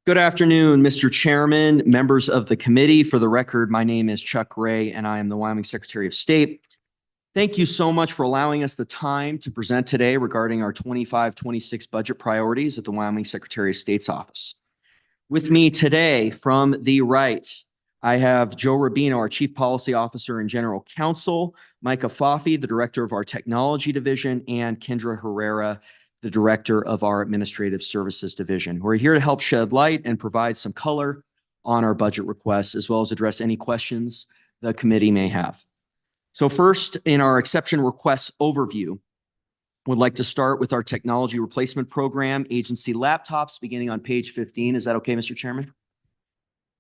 Good afternoon, Mr. Chairman, members of the committee. For the record, my name is Chuck Ray, and I am the Wyoming Secretary of State. Thank you so much for allowing us the time to present today regarding our 25-26 budget priorities at the Wyoming Secretary of State's office. With me today from the right, I have Joe Rubino, our Chief Policy Officer and General Counsel, Micah Foffey, the Director of our Technology Division, and Kendra Herrera, the Director of our Administrative Services Division, who are here to help shed light and provide some color on our budget requests, as well as address any questions the committee may have. So first, in our exception requests overview, would like to start with our technology replacement program, agency laptops, beginning on page 15. Is that okay, Mr. Chairman?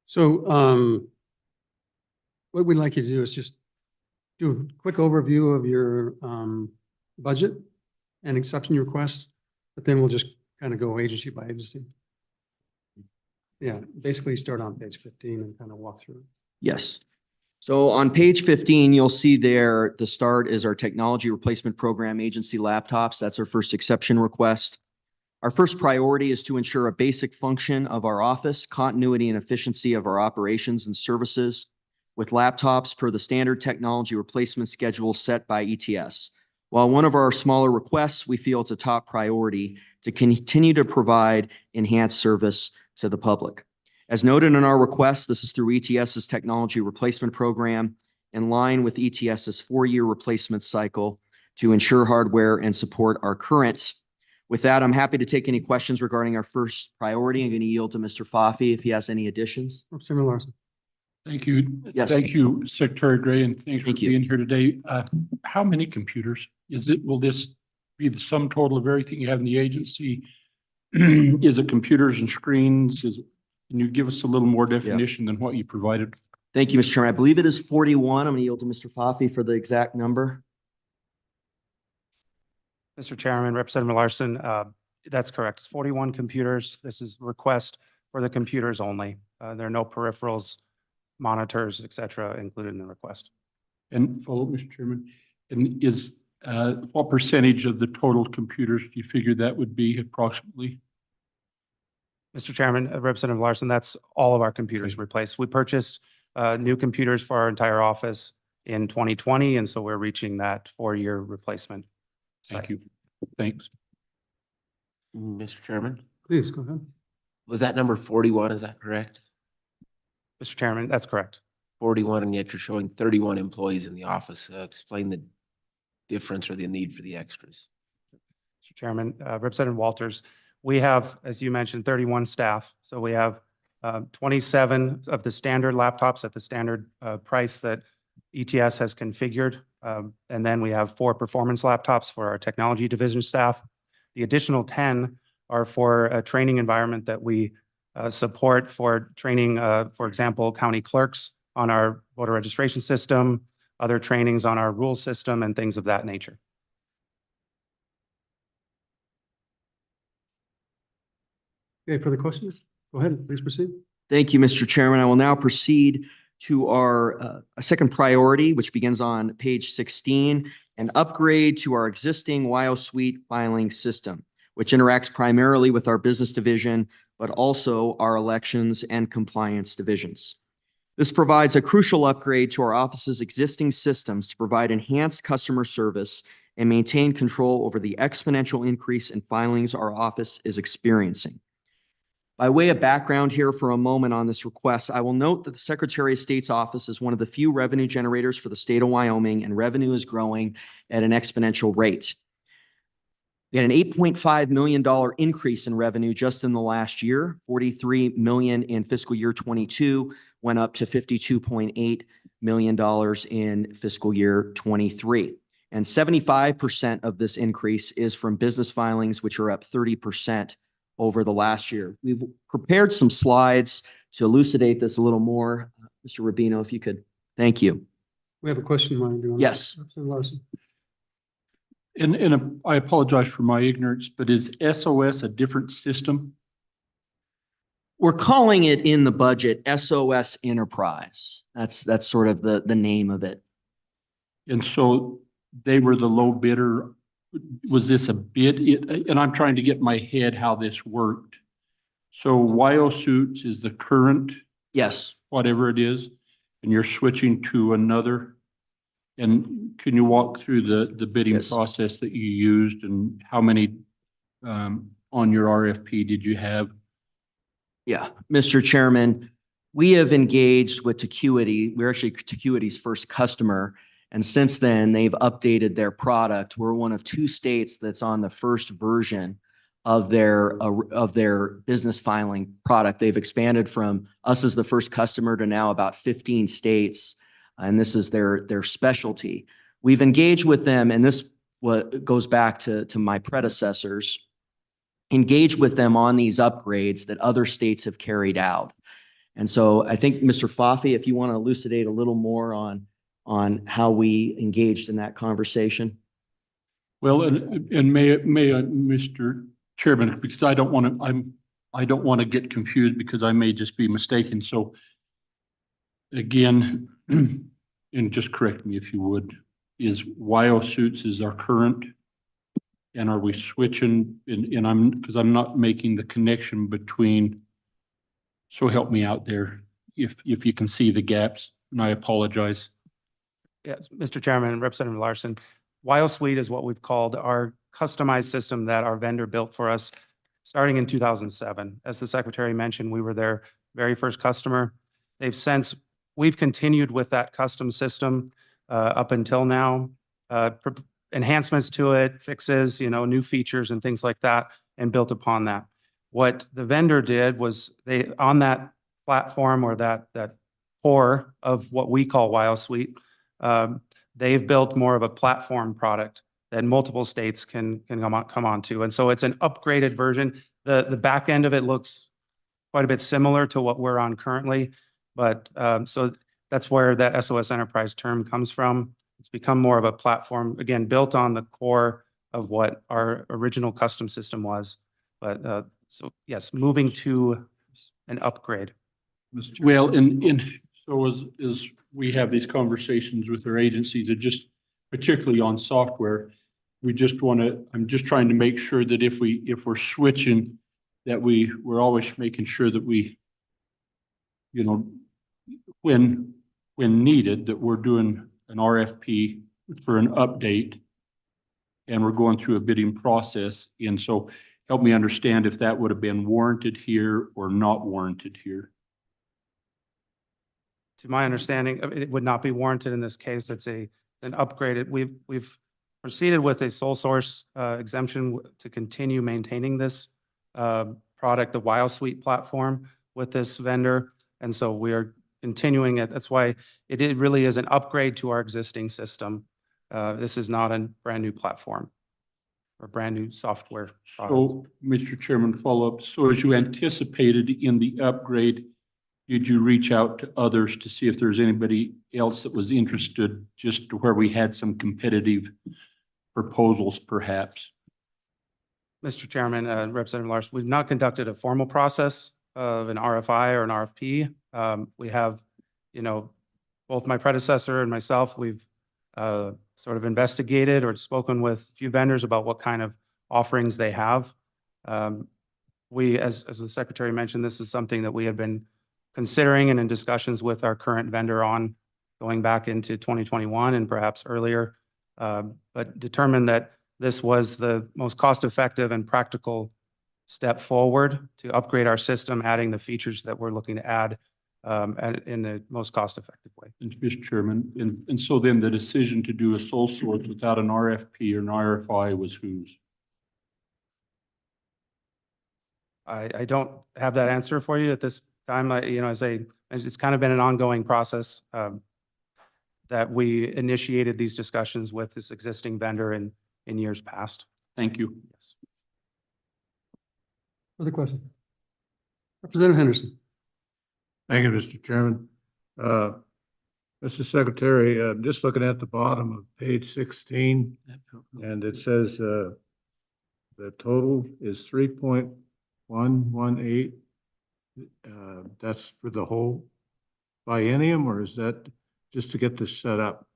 So what we'd like you to do is just do a quick overview of your budget and exception requests, but then we'll just kind of go agency by agency. Yeah, basically start on page 15 and kind of walk through it. Yes. So on page 15, you'll see there, the start is our technology replacement program, agency laptops. That's our first exception request. Our first priority is to ensure a basic function of our office, continuity and efficiency of our operations and services with laptops per the standard technology replacement schedule set by ETS. While one of our smaller requests, we feel it's a top priority to continue to provide enhanced service to the public. As noted in our request, this is through ETS's technology replacement program in line with ETS's 4-year replacement cycle to ensure hardware and support our current. With that, I'm happy to take any questions regarding our first priority. I'm going to yield to Mr. Foffey if he has any additions. Representative Larson. Thank you. Yes. Thank you, Secretary Gray, and thanks for Thank you. being here today. How many computers is it? Will this be the sum total of everything you have in the agency? Is it computers and screens? Can you give us a little more definition than what you provided? Thank you, Mr. Chairman. I believe it is 41. I'm going to yield to Mr. Foffey for the exact number. Mr. Chairman, Representative Larson, that's correct. It's 41 computers. This is request for the computers only. There are no peripherals, monitors, et cetera, included in the request. And follow, Mr. Chairman, and is what percentage of the total computers do you figure that would be approximately? Mr. Chairman, Representative Larson, that's all of our computers replaced. We purchased new computers for our entire office in 2020, and so we're reaching that 4-year replacement. Thank you. Thanks. Mr. Chairman, Please go ahead. was that number 41? Is that correct? Mr. Chairman, that's correct. 41, and yet you're showing 31 employees in the office. Explain the difference or the need for the extras. Mr. Chairman, Representative Walters, we have, as you mentioned, 31 staff. So we have 27 of the standard laptops at the standard price that ETS has configured. And then we have 4 performance laptops for our technology division staff. The additional 10 are for a training environment that we support for training, for example, county clerks on our voter registration system, other trainings on our rule system, and things of that nature. Okay, further questions? Go ahead, please proceed. Thank you, Mr. Chairman. I will now proceed to our second priority, which begins on page 16, an upgrade to our existing WyoSuite filing system, which interacts primarily with our business division, but also our elections and compliance divisions. This provides a crucial upgrade to our office's existing systems to provide enhanced customer service and maintain control over the exponential increase in filings our office is experiencing. By way of background here for a moment on this request, I will note that the Secretary of State's office is one of the few revenue generators for the state of Wyoming, and revenue is growing at an exponential rate. We had an $8.5 million increase in revenue just in the last year. $43 million in fiscal year 22 went up to $52.8 million in fiscal year 23. And 75% of this increase is from business filings, which are up 30% over the last year. We've prepared some slides to elucidate this a little more. Mr. Rubino, if you could. Thank you. We have a question. Yes. Representative Larson. And I apologize for my ignorance, but is SOS a different system? We're calling it in the budget SOS Enterprise. That's sort of the name of it. And so they were the low bidder. Was this a bid? And I'm trying to get my head how this worked. So Suits is the current, Yes. whatever it is, and you're switching to another? And can you walk through the bidding Yes. process that you used and how many on your RFP did you have? Yeah, Mr. Chairman, we have engaged with Tecuity. We're actually Tecuity's first customer. And since then, they've updated their product. We're one of 2 states that's on the first version of their business filing product. They've expanded from us as the first customer to now about 15 states. And this is their specialty. We've engaged with them, and this goes back to my predecessors, engage with them on these upgrades that other states have carried out. And so I think, Mr. Foffey, if you want to elucidate a little more on how we engaged in that conversation. Well, and may I, Mr. Chairman, because I don't want to get confused because I may just be mistaken. So again, and just correct me if you would, is Suits is our current? And are we switching, and because I'm not making the connection between, so help me out there, if you can see the gaps, and I apologize. Yes, Mr. Chairman, Representative Larson, Suite is what we've called our customized system that our vendor built for us starting in 2007. As the Secretary mentioned, we were their very first customer. We've continued with that custom system up until now. Enhancements to it, fixes, new features and things like that, and built upon that. What the vendor did was on that platform or that core of what we call Suite, they've built more of a platform product that multiple states can come onto. And so it's an upgraded version. The back end of it looks quite a bit similar to what we're on currently, but so that's where that SOS Enterprise term comes from. It's become more of a platform, again, built on the core of what our original custom system was. But so yes, moving to an upgrade. Well, and so as we have these conversations with our agencies, it just particularly on software, I'm just trying to make sure that if we're switching, that we're always making sure that we, when needed, that we're doing an RFP for an update and we're going through a bidding process. And so help me understand if that would have been warranted here or not warranted here. To my understanding, it would not be warranted in this case. It's an upgraded. We've proceeded with a sole source exemption to continue maintaining this product, the Suite platform, with this vendor. And so we are continuing it. That's why it really is an upgrade to our existing system. This is not a brand new platform or brand new software product. So, Mr. Chairman, follow up. So as you anticipated in the upgrade, did you reach out to others to see if there's anybody else that was interested, just to where we had some competitive proposals perhaps? Mr. Chairman, Representative Larson, we've not conducted a formal process of an RFI or an RFP. We have, both my predecessor and myself, we've sort of investigated or spoken with a few vendors about what kind of offerings they have. We, as the Secretary mentioned, this is something that we have been considering and in discussions with our current vendor on going back into 2021 and perhaps earlier, but determined that this was the most cost-effective and practical step forward to upgrade our system, adding the features that we're looking to add in the most cost-effective way. And Mr. Chairman, and so then the decision to do a sole source without an RFP or an RFI was whose? I don't have that answer for you at this time. It's kind of been an ongoing process that we initiated these discussions with this existing vendor in years past. Thank you. Yes. Other questions? Representative Henderson. Thank you, Mr. Chairman. Mr. Secretary, just looking at the bottom of page 16, and it says the total is 3.118. That's for the whole biennium, or is that just to get this set up?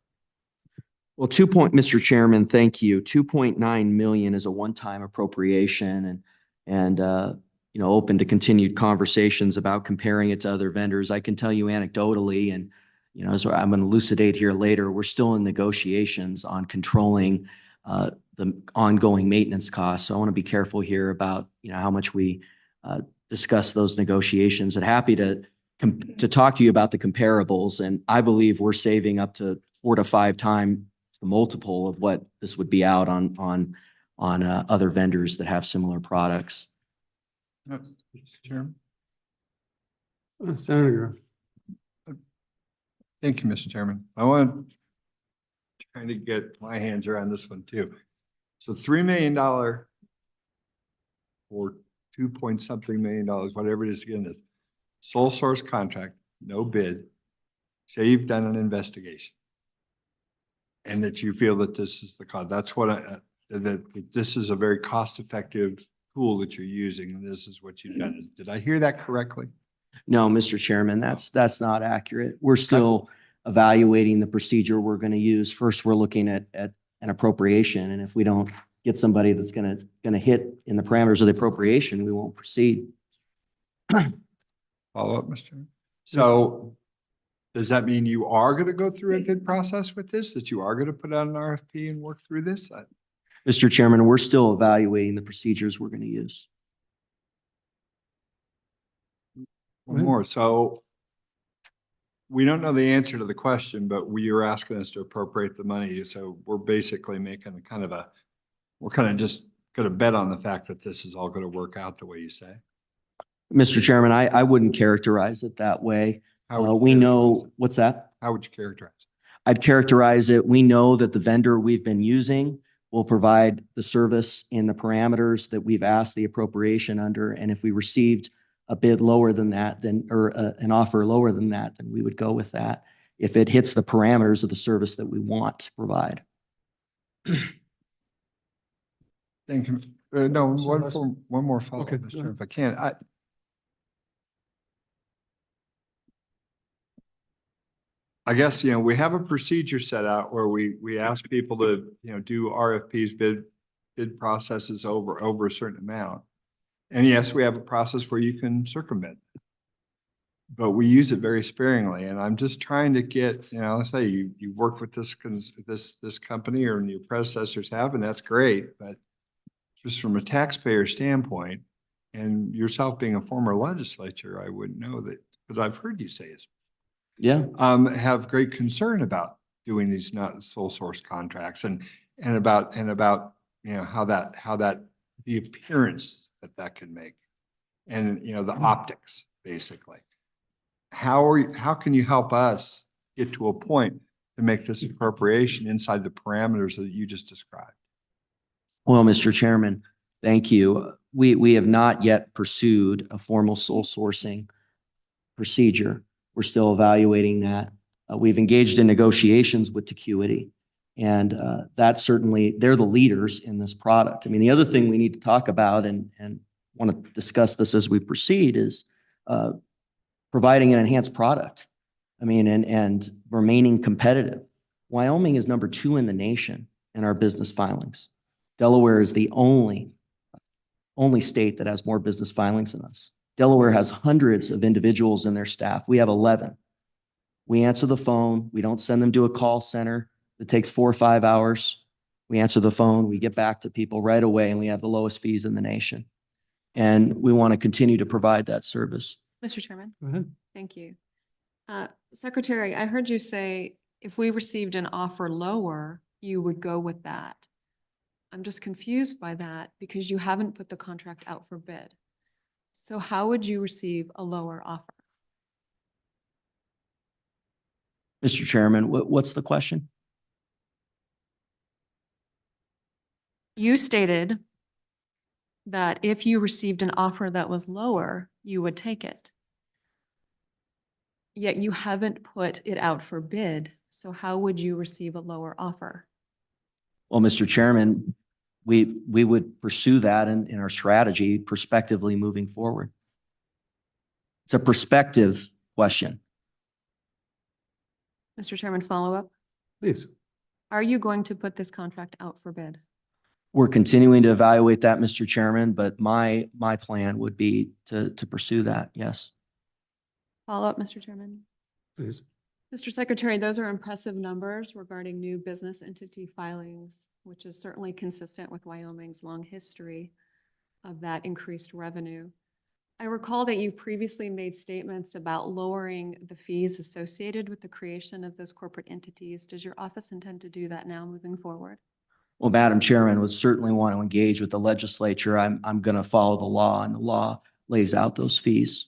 Well, Mr. Chairman, thank you. 2.9 million is a one-time appropriation, and open to continued conversations about comparing it to other vendors. I can tell you anecdotally, and, as I'm going to elucidate here later, we're still in negotiations on controlling the ongoing maintenance costs. So I want to be careful here about, how much we discuss those negotiations. And happy to talk to you about the comparables. And I believe we're saving up to 4 to 5 times the multiple of what this would be out on other vendors that have similar products. Mr. Chairman. Senator, Thank you, Mr. Chairman. I want trying to get my hands around this one too. So $3 million or 2 point something million dollars, whatever it is, again, this sole source contract, no bid. Say you've done an investigation and that you feel that this is the cost. That's what that this is a very cost-effective tool that you're using, and this is what you've done. Did I hear that correctly? No, Mr. Chairman, that's not accurate. We're still evaluating the procedure we're going to use. First, we're looking at an appropriation, and if we don't get somebody that's going to hit in the parameters of the appropriation, we won't proceed. Follow up, Mr. Chairman. So does that mean you are going to go through a bid process with this, that you are going to put out an RFP and work through this? Mr. Chairman, we're still evaluating the procedures we're going to use. One more. So we don't know the answer to the question, but you're asking us to appropriate the money. So we're basically making we're kind of just going to bet on the fact that this is all going to work out the way you say. Mr. Chairman, I wouldn't characterize it that way. How would you We characterize know, it? what's that? How would you characterize it? I'd characterize it, we know that the vendor we've been using will provide the service in the parameters that we've asked the appropriation under. And if we received a bid lower than that, or an offer lower than that, then we would go with that if it hits the parameters of the service that we want to provide. Thank you. No, Mr. one more follow-up, Okay, Mr. go Chairman, ahead. if I can. I guess, we have a procedure set out where we ask people to, do RFPs, bid processes over a certain amount. And yes, we have a process where you can circumvent. But we use it very sparingly. And I'm just trying to get, let's say you've worked with this company or your predecessors have, and that's great. But just from a taxpayer standpoint, and yourself being a former legislature, I wouldn't know that, because I've heard you say it. Yeah. Have great concern about doing these not sole source contracts and about how that the appearance that can make and the optics basically. How can you help us get to a point to make this appropriation inside the parameters that you just described? Well, Mr. Chairman, thank you. We have not yet pursued a formal sole sourcing procedure. We're still evaluating that. We've engaged in negotiations with Tecuity, and that certainly, they're the leaders in this product. I mean, the other thing we need to talk about and want to discuss this as we proceed is providing an enhanced product. I mean, and remaining competitive. Wyoming is number 2 in the nation in our business filings. Delaware is the only state that has more business filings than us. Delaware has hundreds of individuals in their staff. We have 11. We answer the phone. We don't send them to a call center that takes 4 or 5 hours. We answer the phone. We get back to people right away, and we have the lowest fees in the nation. And we want to continue to provide that service. Mr. Chairman, Go ahead. thank you. Secretary, I heard you say if we received an offer lower, you would go with that. I'm just confused by that because you haven't put the contract out for bid. So how would you receive a lower offer? Mr. Chairman, what's the question? You stated that if you received an offer that was lower, you would take it. Yet you haven't put it out for bid. So how would you receive a lower offer? Well, Mr. Chairman, we would pursue that in our strategy prospectively moving forward. It's a perspective question. Mr. Chairman, follow up. Please. Are you going to put this contract out for bid? We're continuing to evaluate that, Mr. Chairman, but my plan would be to pursue that, yes. Follow up, Mr. Chairman. Please. Mr. Secretary, those are impressive numbers regarding new business entity filings, which is certainly consistent with Wyoming's long history of that increased revenue. I recall that you've previously made statements about lowering the fees associated with the creation of those corporate entities. Does your office intend to do that now moving forward? Well, Madam Chairman, would certainly want to engage with the legislature. I'm going to follow the law, and the law lays out those fees.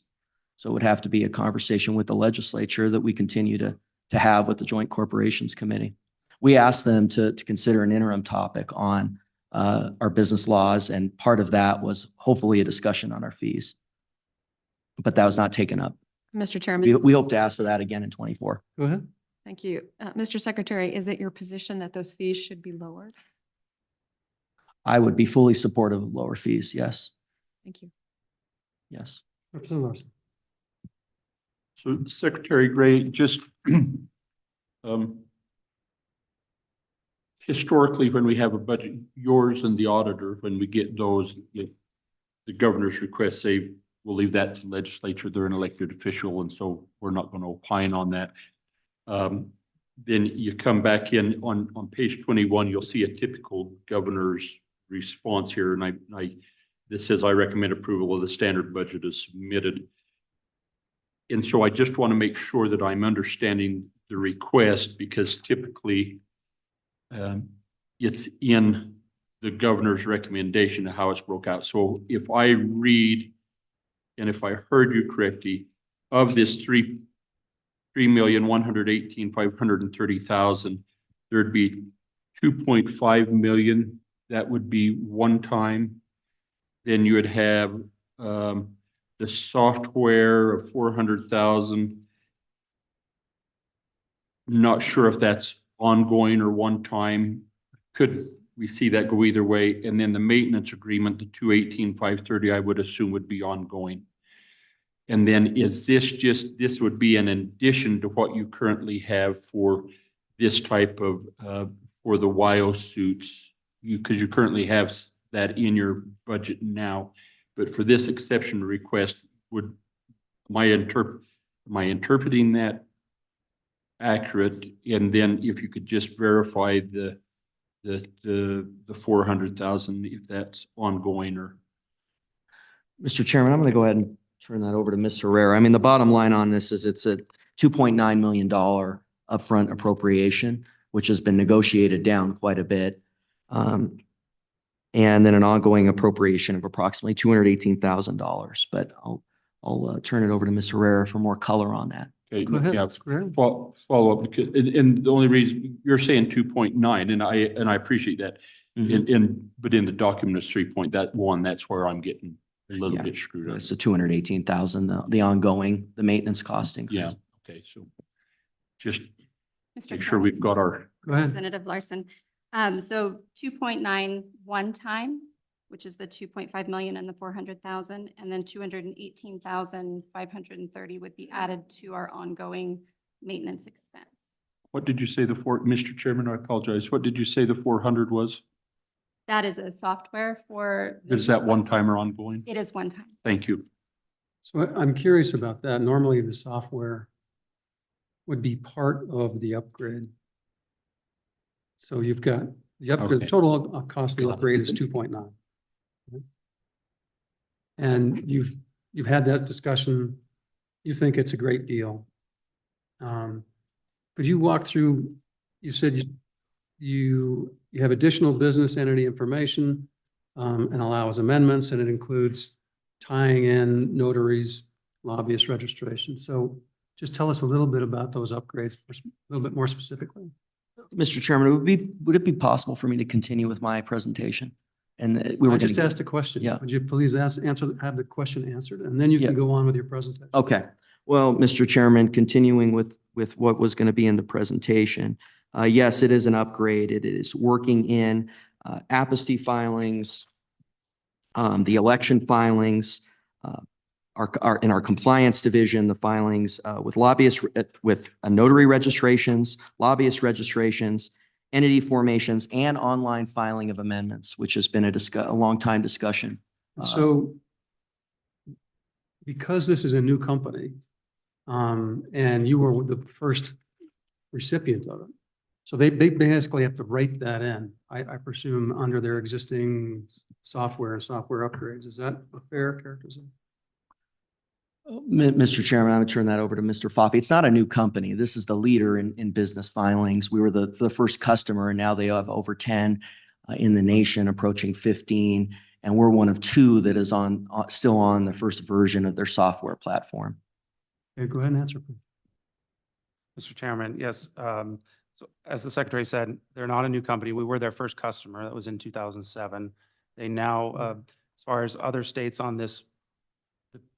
So it would have to be a conversation with the legislature that we continue to have with the Joint Corporations Committee. We asked them to consider an interim topic on our business laws, and part of that was hopefully a discussion on our fees. But that was not taken up. Mr. Chairman. We hope to ask for that again in 24. Go ahead. Thank you. Mr. Secretary, is it your position that those fees should be lowered? I would be fully supportive of lower fees. Yes, Thank you. yes. Representative Larson. So Secretary Gray, just historically, when we have a budget, yours and the auditor, when we get those, the governor's requests say, we'll leave that to the legislature. They're an elected official, and so we're not going to opine on that. Then you come back in on page 21, you'll see a typical governor's response here. And this says, I recommend approval of the standard budget as submitted. And so I just want to make sure that I'm understanding the request, because typically it's in the governor's recommendation of how it's broke out. So if I read, and if I heard you correctly, of this 3,118,530,000, there'd be 2.5 million that would be one time. Then you would have the software of 400,000. Not sure if that's ongoing or one time. Could we see that go either way? And then the maintenance agreement, the 218,530, I would assume would be ongoing. And then is this this would be an addition to what you currently have for this type of, for the WIO suits? Because you currently have that in your budget now, but for this exception request, would am I interpreting that accurate? And then if you could just verify the 400,000, if that's ongoing or. Mr. Chairman, I'm going to go ahead and turn that over to Ms. Herrera. I mean, the bottom line on this is it's a $2.9 million upfront appropriation, which has been negotiated down quite a bit. And then an ongoing appropriation of approximately $218,000. But I'll turn it over to Ms. Herrera for more color on that. Okay, Go ahead. yeah, That's great. follow up, because, and the only reason you're saying 2.9, and I appreciate that. But in the document it's 3.1, that's where I'm getting a little Yeah. bit screwed up. It's the $218,000, the ongoing, the maintenance costing. Yeah, okay, so just Mr. make sure Chairman, we've got our, Go ahead. Representative Larson. So 2.9 one time, which is the 2.5 million and the 400,000, and then 218,530 would be added to our ongoing maintenance expense. what did you say Mr. Chairman, I apologize. What did you say the 400 was? That is a software for. Is that one time or ongoing? It is one time. Thank you. So I'm curious about that. Normally, the software would be part of the upgrade. So you've got the upgrade, Okay. total cost of the Got it. upgrade is 2.9. And you've had that discussion. You think it's a great deal. Could you walk through, you said you have additional business entity information and allows amendments, and it includes tying in notaries, lobbyist registration. So just tell us a little bit about those upgrades, a little bit more specifically. Mr. Chairman, would it be possible for me to continue with my presentation? And we were I just gonna- asked a question. Yeah. Would you please have the question answered, and then you Yeah. can go on with your presentation. Okay. Well, Mr. Chairman, continuing with what was going to be in the presentation. Yes, it is an upgrade. It is working in apostille filings, the election filings, in our compliance division, the filings with lobbyists, with notary registrations, lobbyist registrations, entity formations, and online filing of amendments, which has been a long time discussion. So because this is a new company, and you were the first recipient of it, so they basically have to write that in, I presume, under their existing software and software upgrades. Is that a fair characterization? Mr. Chairman, I'm going to turn that over to Mr. Foffey. It's not a new company. This is the leader in business filings. We were the first customer, and now they have over 10 in the nation, approaching 15. And we're one of 2 that is still on the first version of their software platform. Okay, go ahead and answer, please. Mr. Chairman, yes. So as the Secretary said, they're not a new company. We were their first customer. That was in 2007. They now, as far as other states on this,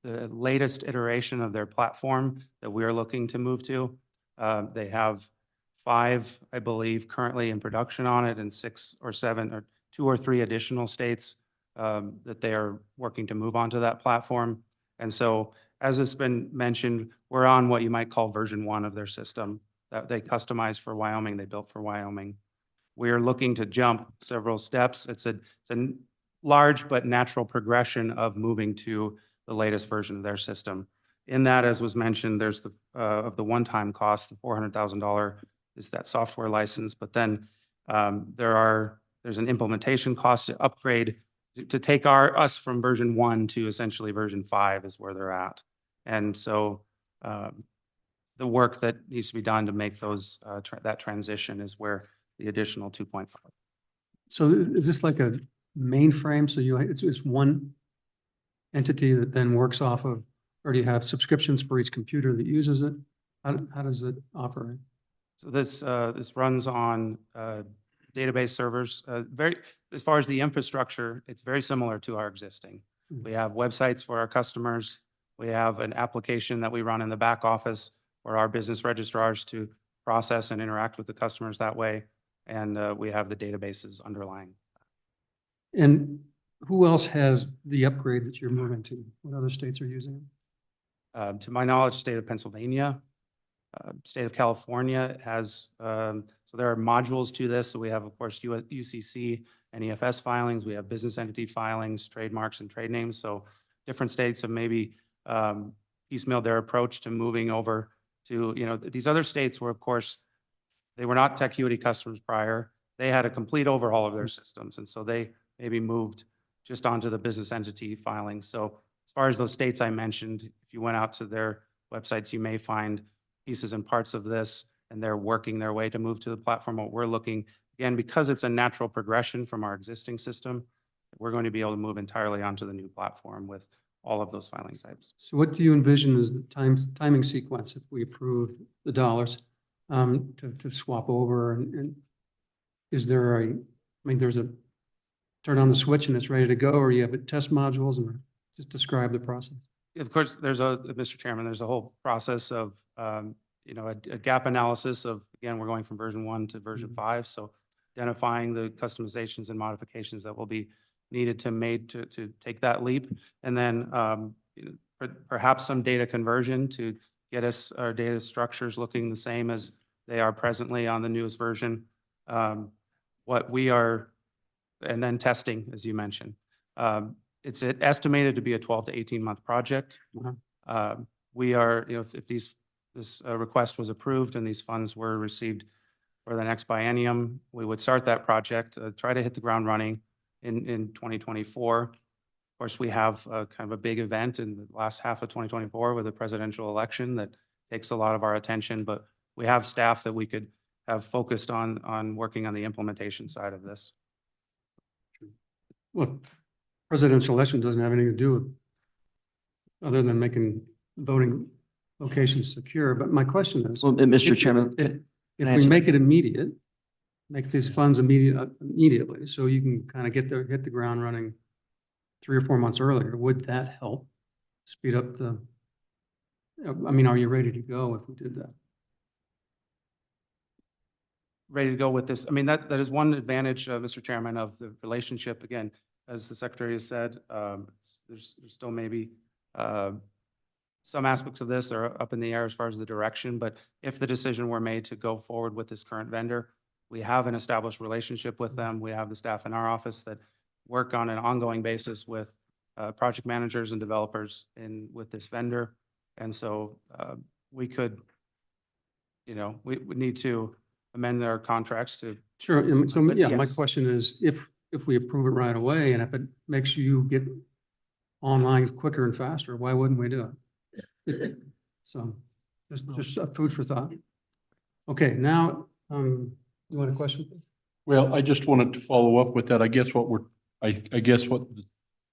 the latest iteration of their platform that we are looking to move to, they have 5, I believe, currently in production on it, and 6 or 7 or 2 or 3 additional states that they are working to move onto that platform. And so, as has been mentioned, we're on what you might call version 1 of their system that they customized for Wyoming, they built for Wyoming. We are looking to jump several steps. It's a large but natural progression of moving to the latest version of their system. In that, as was mentioned, there's of the one-time cost, the $400,000 is that software license, but then there's an implementation cost to upgrade to take us from version 1 to essentially version 5 is where they're at. And so the work that needs to be done to make that transition is where the additional 2.5. So is this like a mainframe? So it's one entity that then works off of, or do you have subscriptions for each computer that uses it? How does it operate? So this runs on database servers. As far as the infrastructure, it's very similar to our existing. We have websites for our customers. We have an application that we run in the back office for our business registrars to process and interact with the customers that way. And we have the databases underlying. And who else has the upgrade that you're moving to? What other states are using it? To my knowledge, state of Pennsylvania, state of California has, so there are modules to this. So we have, of course, UCC and EFS filings. We have business entity filings, trademarks, and trade names. So different states have maybe piecemealed their approach to moving over to, these other states were, of course, they were not TechUity customers prior. They had a complete overhaul of their systems. And so they maybe moved just onto the business entity filing. So as far as those states I mentioned, if you went out to their websites, you may find pieces and parts of this, and they're working their way to move to the platform. What we're looking, again, because it's a natural progression from our existing system, we're going to be able to move entirely onto the new platform with all of those filing types. So what do you envision as the timing sequence if we approve the dollars to swap over? And is there there's a turn on the switch and it's ready to go, or you have test modules, and just describe the process? Of course, Mr. Chairman, there's a whole process of, a gap analysis of, again, we're going from version 1 to version 5. So identifying the customizations and modifications that will be needed to take that leap. And then perhaps some data conversion to get us our data structures looking the same as they are presently on the newest version. And then testing, as you mentioned. It's estimated to be a 12 to 18-month project. We are, if this request was approved and these funds were received for the next biennium, we would start that project, try to hit the ground running in 2024. Of course, we have kind of a big event in the last half of 2024 with a presidential election that takes a lot of our attention, but we have staff that we could have focused on working on the implementation side of this. Well, presidential election doesn't have anything to do with, other than making voting locations secure. But my question is, Well, Mr. Chairman, if we make it immediate, make these funds immediately, so you can kind of hit the ground running 3 or 4 months earlier, would that help speed up are you ready to go if we did that? Ready to go with this. That is one advantage, Mr. Chairman, of the relationship. Again, as the Secretary has said, there's still maybe some aspects of this are up in the air as far as the direction, but if the decision were made to go forward with this current vendor, We have an established relationship with them. We have the staff in our office that work on an ongoing basis with project managers and developers with this vendor. And so we could, we would need to amend our contracts to. Sure. And so, But yeah, my yes. question is, if we approve it right away and if it makes you get online quicker and faster, why wouldn't we do it? So just food for thought. Okay, now, you want a question? Well, I just wanted to follow up with that. I guess I guess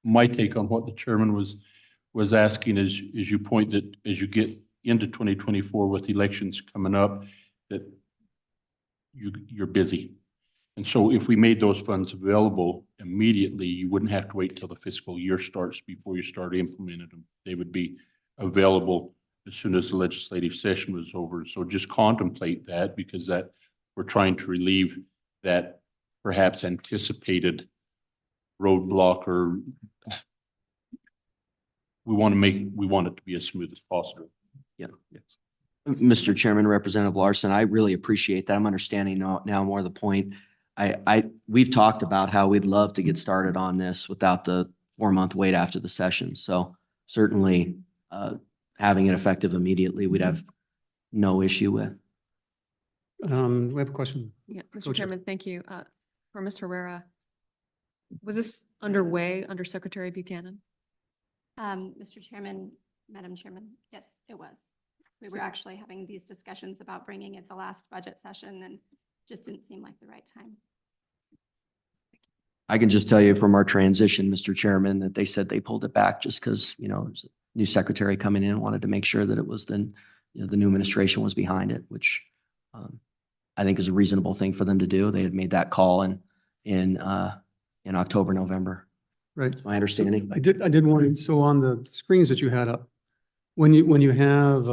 my take on what the chairman was asking is you point that as you get into 2024 with elections coming up, that you're busy. And so if we made those funds available immediately, you wouldn't have to wait till the fiscal year starts before you start implementing them. They would be available as soon as the legislative session was over. So just contemplate that, because that we're trying to relieve that perhaps anticipated roadblock, or we want it to be as smooth as possible. Yeah. Yes. Mr. Chairman, Representative Larson, I really appreciate that. I'm understanding now more of the point. We've talked about how we'd love to get started on this without the 4-month wait after the session. So certainly having it effective immediately, we'd have no issue with. We have a question. Yeah, Mr. Chair. Chairman, thank you. For Ms. Herrera, was this underway under Secretary Buchanan? Mr. Chairman, Madam Chairman, yes, it was. We were actually having these discussions about bringing it the last budget session, and just didn't seem like the right time. I can just tell you from our transition, Mr. Chairman, that they said they pulled it back just because, there's a new secretary coming in and wanted to make sure that it was then, the new administration was behind it, which I think is a reasonable thing for them to do. They had made that call in October, November. Right. That's my understanding. I did want, so on the screens that you had up, when you have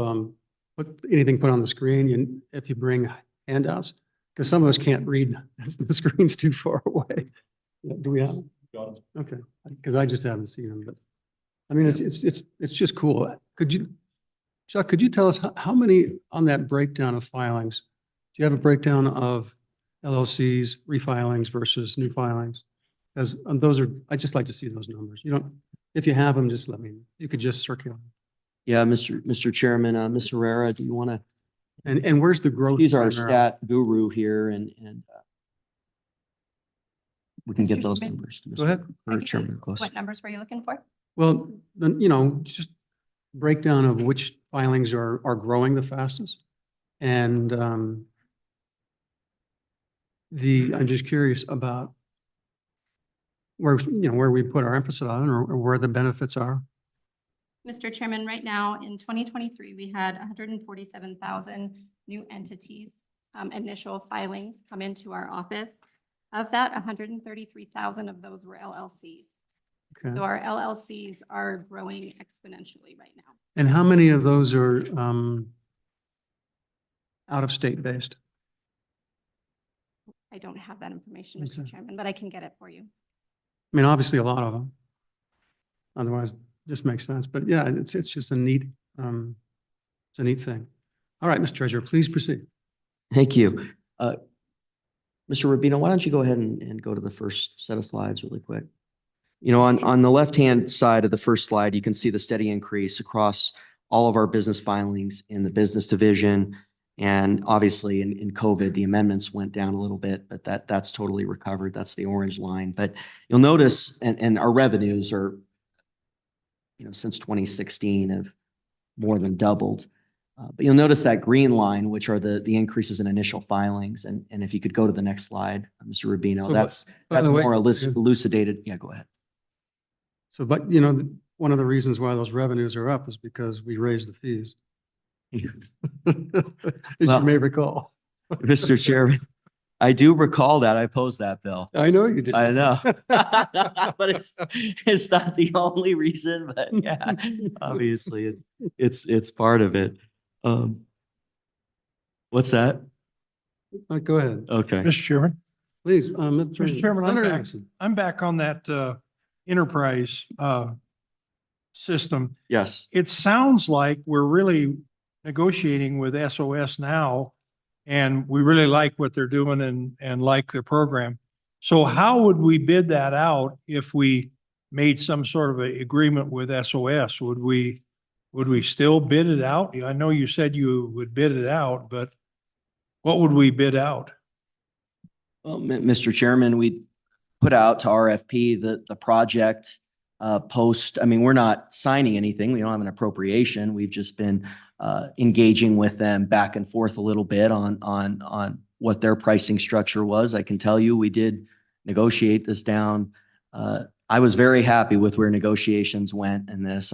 anything put on the screen, if you bring handouts, because some of us can't read, the screen's too far away. Do we have? Got it. Okay, because I just haven't seen them, but I mean, it's just cool. Chuck, could you tell us how many on that breakdown of filings? Do you have a breakdown of LLCs, refilings versus new filings? As those are, I'd just like to see those numbers. If you have them, just let me, you could just circulate. Yeah, Mr. Chairman, Ms. Herrera, do you want to? And where's the growth? He's our primarily? stat guru here, and we can get Mr. those Chairman? numbers. to Go Mr. ahead. or Chairman Close. What numbers were you looking for? Well, then, just breakdown of which filings are growing the fastest. And I'm just curious about where we put our emphasis on, or where the benefits are. Mr. Chairman, right now in 2023, we had 147,000 new entities, initial filings come into our office. Of that, 133,000 of those were LLCs. Okay. So our LLCs are growing exponentially right now. And how many of those are out of state based? I don't have that information, Mr. Okay. Chairman, but I can get it for you. I mean, obviously a lot of them. Otherwise, it just makes sense. But yeah, it's just a neat, it's a neat thing. All right, Mr. Treasurer, please proceed. Thank you. Mr. Rubino, why don't you go ahead and go to the first set of slides really quick? On the left-hand side of the first slide, you can see the steady increase across all of our business filings in the business division. And obviously in COVID, the amendments went down a little bit, but that's totally recovered. That's the orange line. But you'll notice, and our revenues are, since 2016 have more than doubled. But you'll notice that green line, which are the increases in initial filings. And if you could go to the next slide, Mr. Rubino, So, that's by the way, more elucidated. Yeah, go ahead. So, but one of the reasons why those revenues are up is because we raised the fees. As Well- you may recall. Mr. Chairman, I do recall that. I opposed that bill. I know you did. I know. But it's not the only reason, but yeah, obviously it's part of it. What's that? Go ahead, Okay. Mr. Chairman, please. Mr. Chairman, Leonard Anderson. I'm back on that enterprise system. Yes. It sounds like we're really negotiating with SOS now and we really like what they're doing and like their program. So how would we bid that out if we made some sort of a agreement with SOS? Would we still bid it out? I know you said you would bid it out, but what would we bid out? Well, Mr. Chairman, we put out to RFP the project post. I mean, we're not signing anything. We don't have an appropriation. We've just been engaging with them back and forth a little bit on what their pricing structure was. I can tell you, we did negotiate this down. I was very happy with where negotiations went in this.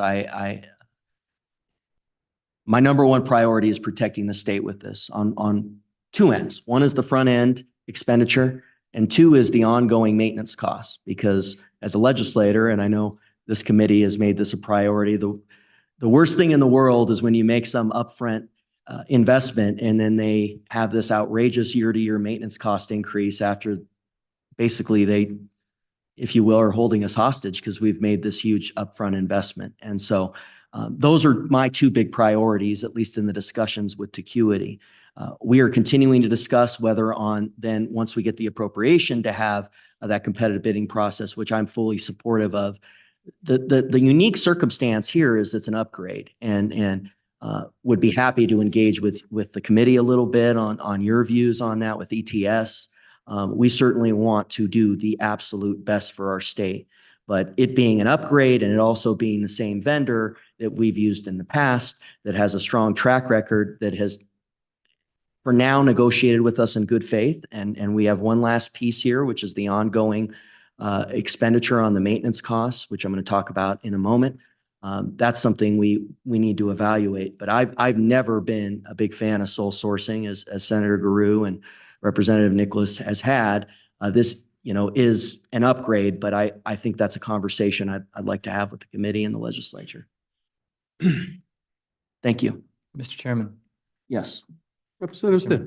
My number one priority is protecting the state with this on two ends. One is the front end expenditure, and two is the ongoing maintenance costs. Because as a legislator, and I know this committee has made this a priority, the worst thing in the world is when you make some upfront investment and then they have this outrageous year-to-year maintenance cost increase after basically they, if you will, are holding us hostage because we've made this huge upfront investment. And so those are my two big priorities, at least in the discussions with Tecuity. We are continuing to discuss whether once we get the appropriation to have that competitive bidding process, which I'm fully supportive of. The unique circumstance here is it's an upgrade, and would be happy to engage with the committee a little bit on your views on that with ETS. We certainly want to do the absolute best for our state, but it being an upgrade and it also being the same vendor that we've used in the past that has a strong track record that has for now negotiated with us in good faith. And we have one last piece here, which is the ongoing expenditure on the maintenance costs, which I'm going to talk about in a moment. That's something we need to evaluate. But I've never been a big fan of sole sourcing, as Senator Guru and Representative Nicholas has had. This, is an upgrade, but I think that's a conversation I'd like to have with the committee and the legislature. Thank you. Mr. Chairman, Yes. Representative Stitt.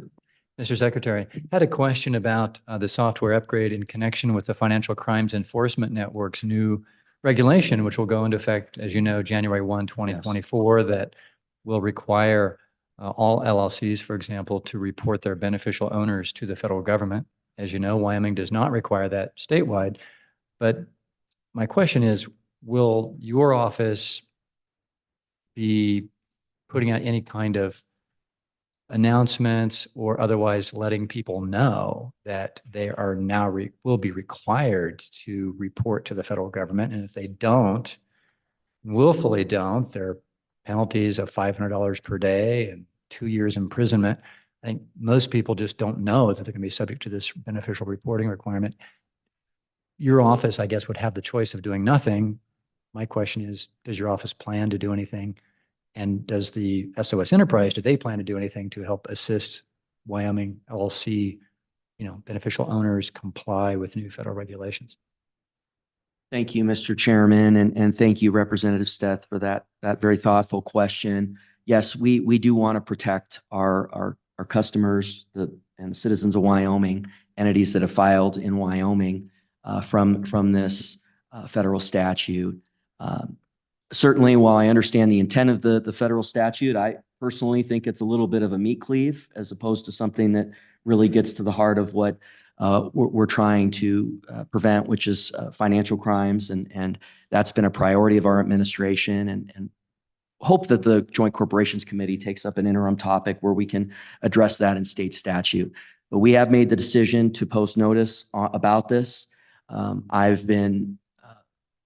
Mr. Secretary, I had a question about the software upgrade in connection with the Financial Crimes Enforcement Network's new regulation, which will go into effect, as you know, January 1, 2024, that will require all LLCs, for example, to report their beneficial owners to the federal government. As you know, Wyoming does not require that statewide. But my question is, will your office be putting out any kind of announcements or otherwise letting people know that they are now will be required to report to the federal government? And if they don't, willfully don't, there are penalties of $500 per day and 2 years imprisonment. I think most people just don't know that they're going to be subject to this beneficial reporting requirement. Your office, I guess, would have the choice of doing nothing. My question is, does your office plan to do anything? And does the SOS Enterprise, do they plan to do anything to help assist Wyoming LLC, beneficial owners comply with new federal regulations? Thank you, Mr. Chairman, and thank you, Representative Steth, for that very thoughtful question. Yes, we do want to protect our customers and the citizens of Wyoming, entities that have filed in Wyoming from this federal statute. Certainly, while I understand the intent of the federal statute, I personally think it's a little bit of a meat cleave as opposed to something that really gets to the heart of what we're trying to prevent, which is financial crimes. And that's been a priority of our administration, and hope that the Joint Corporations Committee takes up an interim topic where we can address that in state statute. But we have made the decision to post notice about this. I've been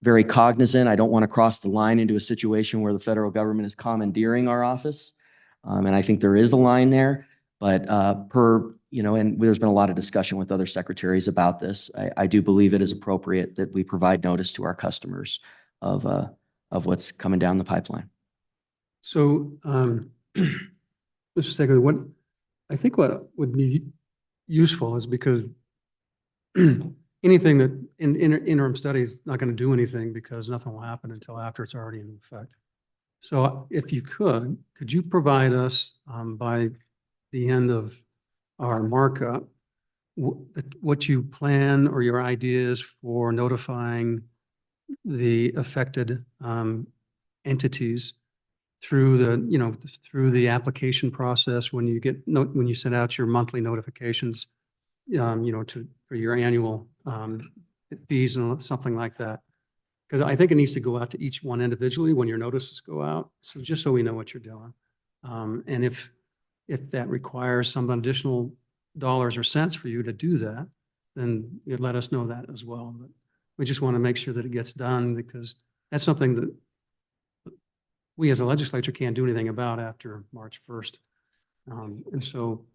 very cognizant. I don't want to cross the line into a situation where the federal government is commandeering our office. And I think there is a line there, but and there's been a lot of discussion with other secretaries about this. I do believe it is appropriate that we provide notice to our customers of what's coming down the pipeline. So, Mr. Secretary, what would be useful is because anything that in interim study is not going to do anything because nothing will happen until after it's already in effect. So if you could you provide us by the end of our markup what you plan or your ideas for notifying the affected entities through through the application process, when you when you send out your monthly notifications, for your annual, fees and something like that. Because I think it needs to go out to each one individually when your notices go out. So just so we know what you're doing. And if that requires some additional dollars or cents for you to do that, then you'd let us know that as well. But we just want to make sure that it gets done, because that's something that we as a legislature can't do anything about after March 1st. And so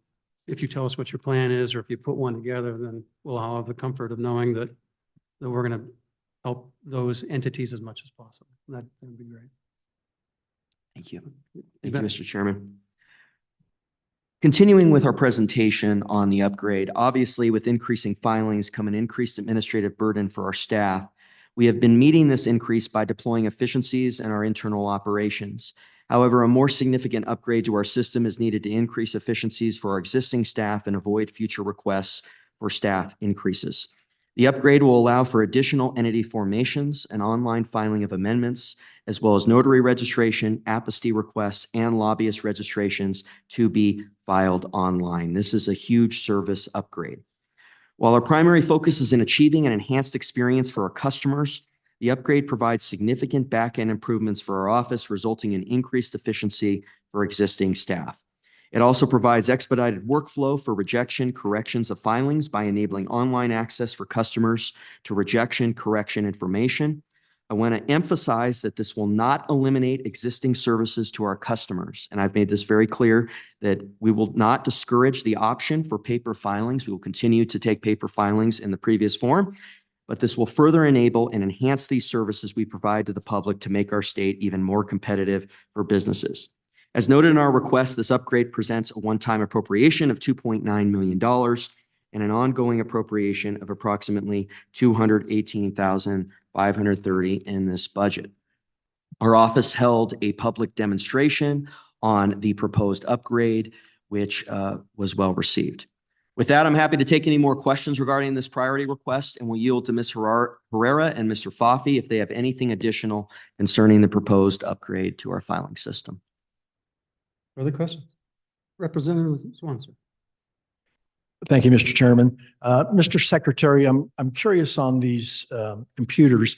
if you tell us what your plan is, or if you put one together, then we'll all have the comfort of knowing that we're going to help those entities as much as possible. That would be great. Thank you. You Thank you, bet. Mr. Chairman. Continuing with our presentation on the upgrade, obviously with increasing filings come an increased administrative burden for our staff. We have been meeting this increase by deploying efficiencies in our internal operations. However, a more significant upgrade to our system is needed to increase efficiencies for our existing staff and avoid future requests for staff increases. The upgrade will allow for additional entity formations and online filing of amendments, as well as notary registration, apostille requests, and lobbyist registrations to be filed online. This is a huge service upgrade. While our primary focus is in achieving an enhanced experience for our customers, the upgrade provides significant back-end improvements for our office, resulting in increased efficiency for existing staff. It also provides expedited workflow for rejection, corrections of filings by enabling online access for customers to rejection, correction information. I want to emphasize that this will not eliminate existing services to our customers. And I've made this very clear that we will not discourage the option for paper filings. We will continue to take paper filings in the previous form, but this will further enable and enhance these services we provide to the public to make our state even more competitive for businesses. As noted in our request, this upgrade presents a one-time appropriation of $2.9 million and an ongoing appropriation of approximately $218,530 in this budget. Our office held a public demonstration on the proposed upgrade, which was well received. With that, I'm happy to take any more questions regarding this priority request, and will yield to Ms. Herrera and Mr. Faffi if they have anything additional concerning the proposed upgrade to our filing system. Further questions? Representative Swanson. Thank you, Mr. Chairman. Mr. Secretary, I'm curious on these computers.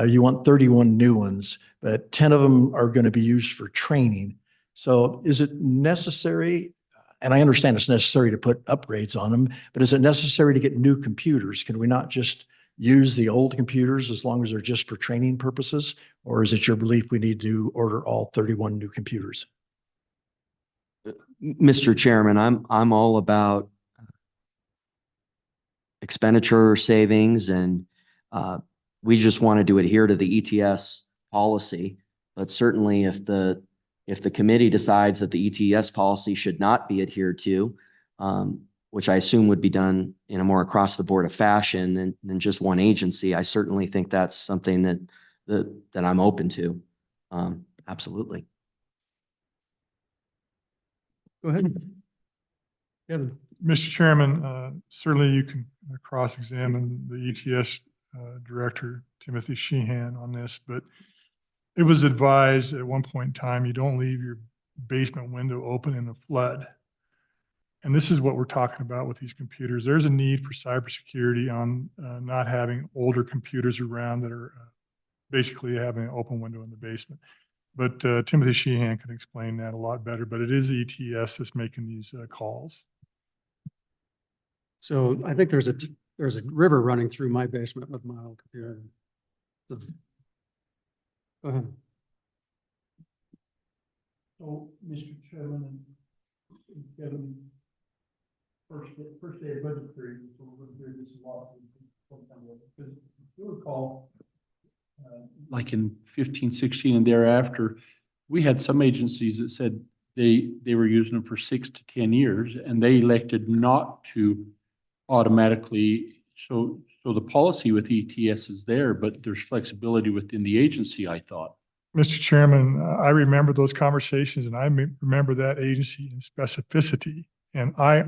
You want 31 new ones, but 10 of them are going to be used for training. So is it necessary, and I understand it's necessary to put upgrades on them, but is it necessary to get new computers? Can we not just use the old computers as long as they're just for training purposes? Or is it your belief we need to order all 31 new computers? Mr. Chairman, I'm all about expenditure savings, and we just wanted to adhere to the ETS policy. But certainly if the committee decides that the ETS policy should not be adhered to, which I assume would be done in a more across the board of fashion than just one agency, I certainly think that's something that I'm open to. Absolutely. Go ahead. Kevin. Mr. Chairman, certainly you can cross-examine the ETS Director, Timothy Sheehan, on this, but it was advised at one point in time, you don't leave your basement window open in a flood. And this is what we're talking about with these computers. There's a need for cybersecurity on not having older computers around that are basically having an open window in the basement. But Timothy Sheehan can explain that a lot better, but it is ETS that's making these calls. So I think there's a river running through my basement with my old computer. So, go ahead. So, Mr. Chairman, and Kevin, first day of budget period, so we're going to do this a lot. Because you'll recall, Like in 15, 16 and thereafter, we had some agencies that said they were using them for 6 to 10 years, and they elected not to automatically. So the policy with ETS is there, but there's flexibility within the agency, I thought. Mr. Chairman, I remember those conversations, and I remember that agency in specificity, and I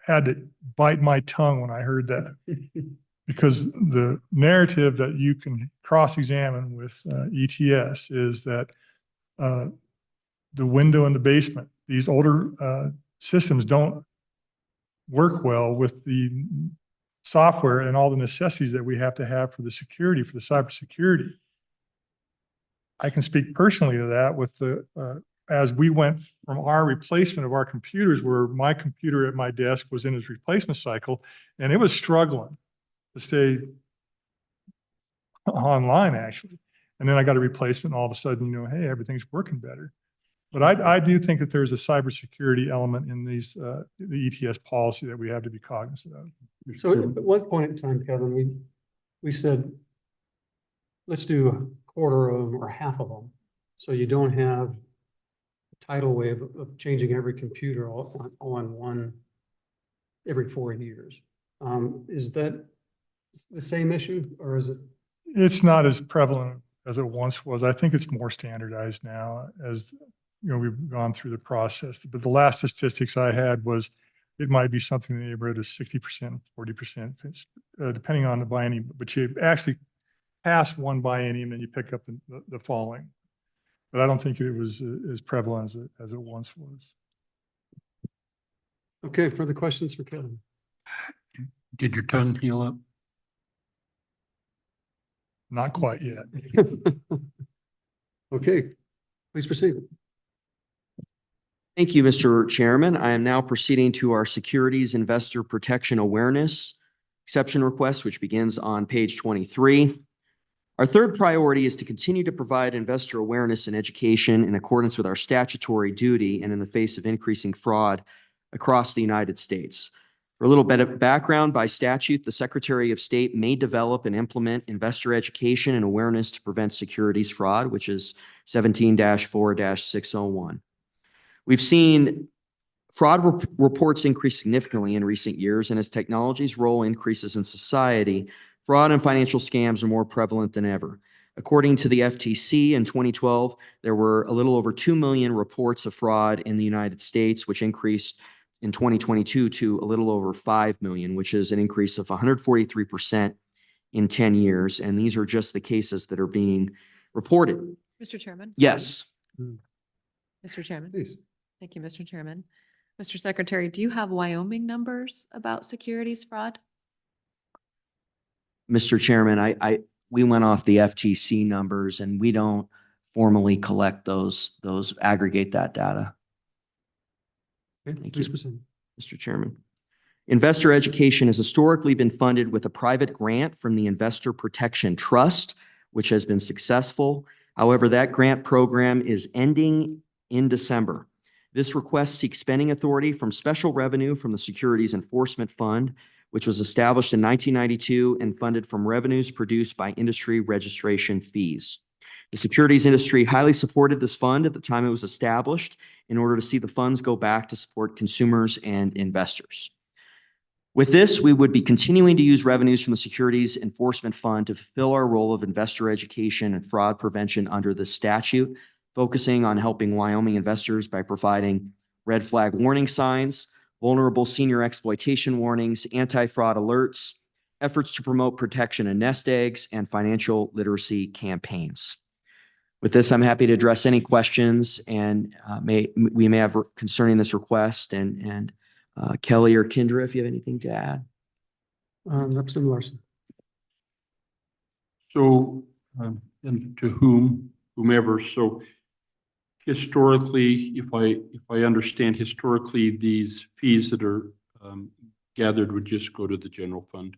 had to bite my tongue when I heard that. Because the narrative that you can cross-examine with ETS is that the window in the basement. These older systems don't work well with the software and all the necessities that we have to have for the security, for the cybersecurity. I can speak personally to that with the, as we went from our replacement of our computers, where my computer at my desk was in its replacement cycle, and it was struggling to stay online, actually. And then I got a replacement, and all of a sudden, hey, everything's working better. But I do think that there's a cybersecurity element in these, the ETS policy that we have to be cognizant of. So at what point in time, Kevin, we said, let's do a quarter of them or half of them. So you don't have a tidal wave of changing every computer all in one every 4 years. Is that the same issue, or is it? It's not as prevalent as it once was. I think it's more standardized now as, we've gone through the process. But the last statistics I had was it might be something in the neighborhood of 60%, 40%, depending on the biennium. But you actually pass one biennium, then you pick up the following. But I don't think it was as prevalent as it once was. Okay, further questions for Kevin? Did your tongue heal up? Not quite yet. Okay, please proceed. Thank you, Mr. Chairman. I am now proceeding to our Securities Investor Protection Awareness exception request, which begins on page 23. Our third priority is to continue to provide investor awareness and education in accordance with our statutory duty and in the face of increasing fraud across the United States. For a little bit of background, by statute, the Secretary of State may develop and implement investor education and awareness to prevent securities fraud, which is 17-4-601. We've seen fraud reports increase significantly in recent years, and as technology's role increases in society, fraud and financial scams are more prevalent than ever. According to the FTC, in 2012, there were a little over 2 million reports of fraud in the United States, which increased in 2022 to a little over 5 million, which is an increase of 143% in 10 years. And these are just the cases that are being reported. Mr. Chairman? Yes. Mr. Chairman? Please. Thank you, Mr. Chairman. Mr. Secretary, do you have Wyoming numbers about securities fraud? Mr. Chairman, we went off the FTC numbers and we don't formally collect those aggregate that data. Okay, Thank please you. proceed. Mr. Chairman. Investor education has historically been funded with a private grant from the Investor Protection Trust, which has been successful. However, that grant program is ending in December. This request seeks spending authority from special revenue from the Securities Enforcement Fund, which was established in 1992 and funded from revenues produced by industry registration fees. The securities industry highly supported this fund at the time it was established in order to see the funds go back to support consumers and investors. With this, we would be continuing to use revenues from the Securities Enforcement Fund to fulfill our role of investor education and fraud prevention under this statute, focusing on helping Wyoming investors by providing red flag warning signs, vulnerable senior exploitation warnings, anti-fraud alerts, efforts to promote protection in nest eggs, and financial literacy campaigns. With this, I'm happy to address any questions and we may have concerning this request. And Kelly or Kendra, if you have anything to add. Representative Larson. So, and to whomever, so historically, if I understand historically, these fees that are gathered would just go to the general fund.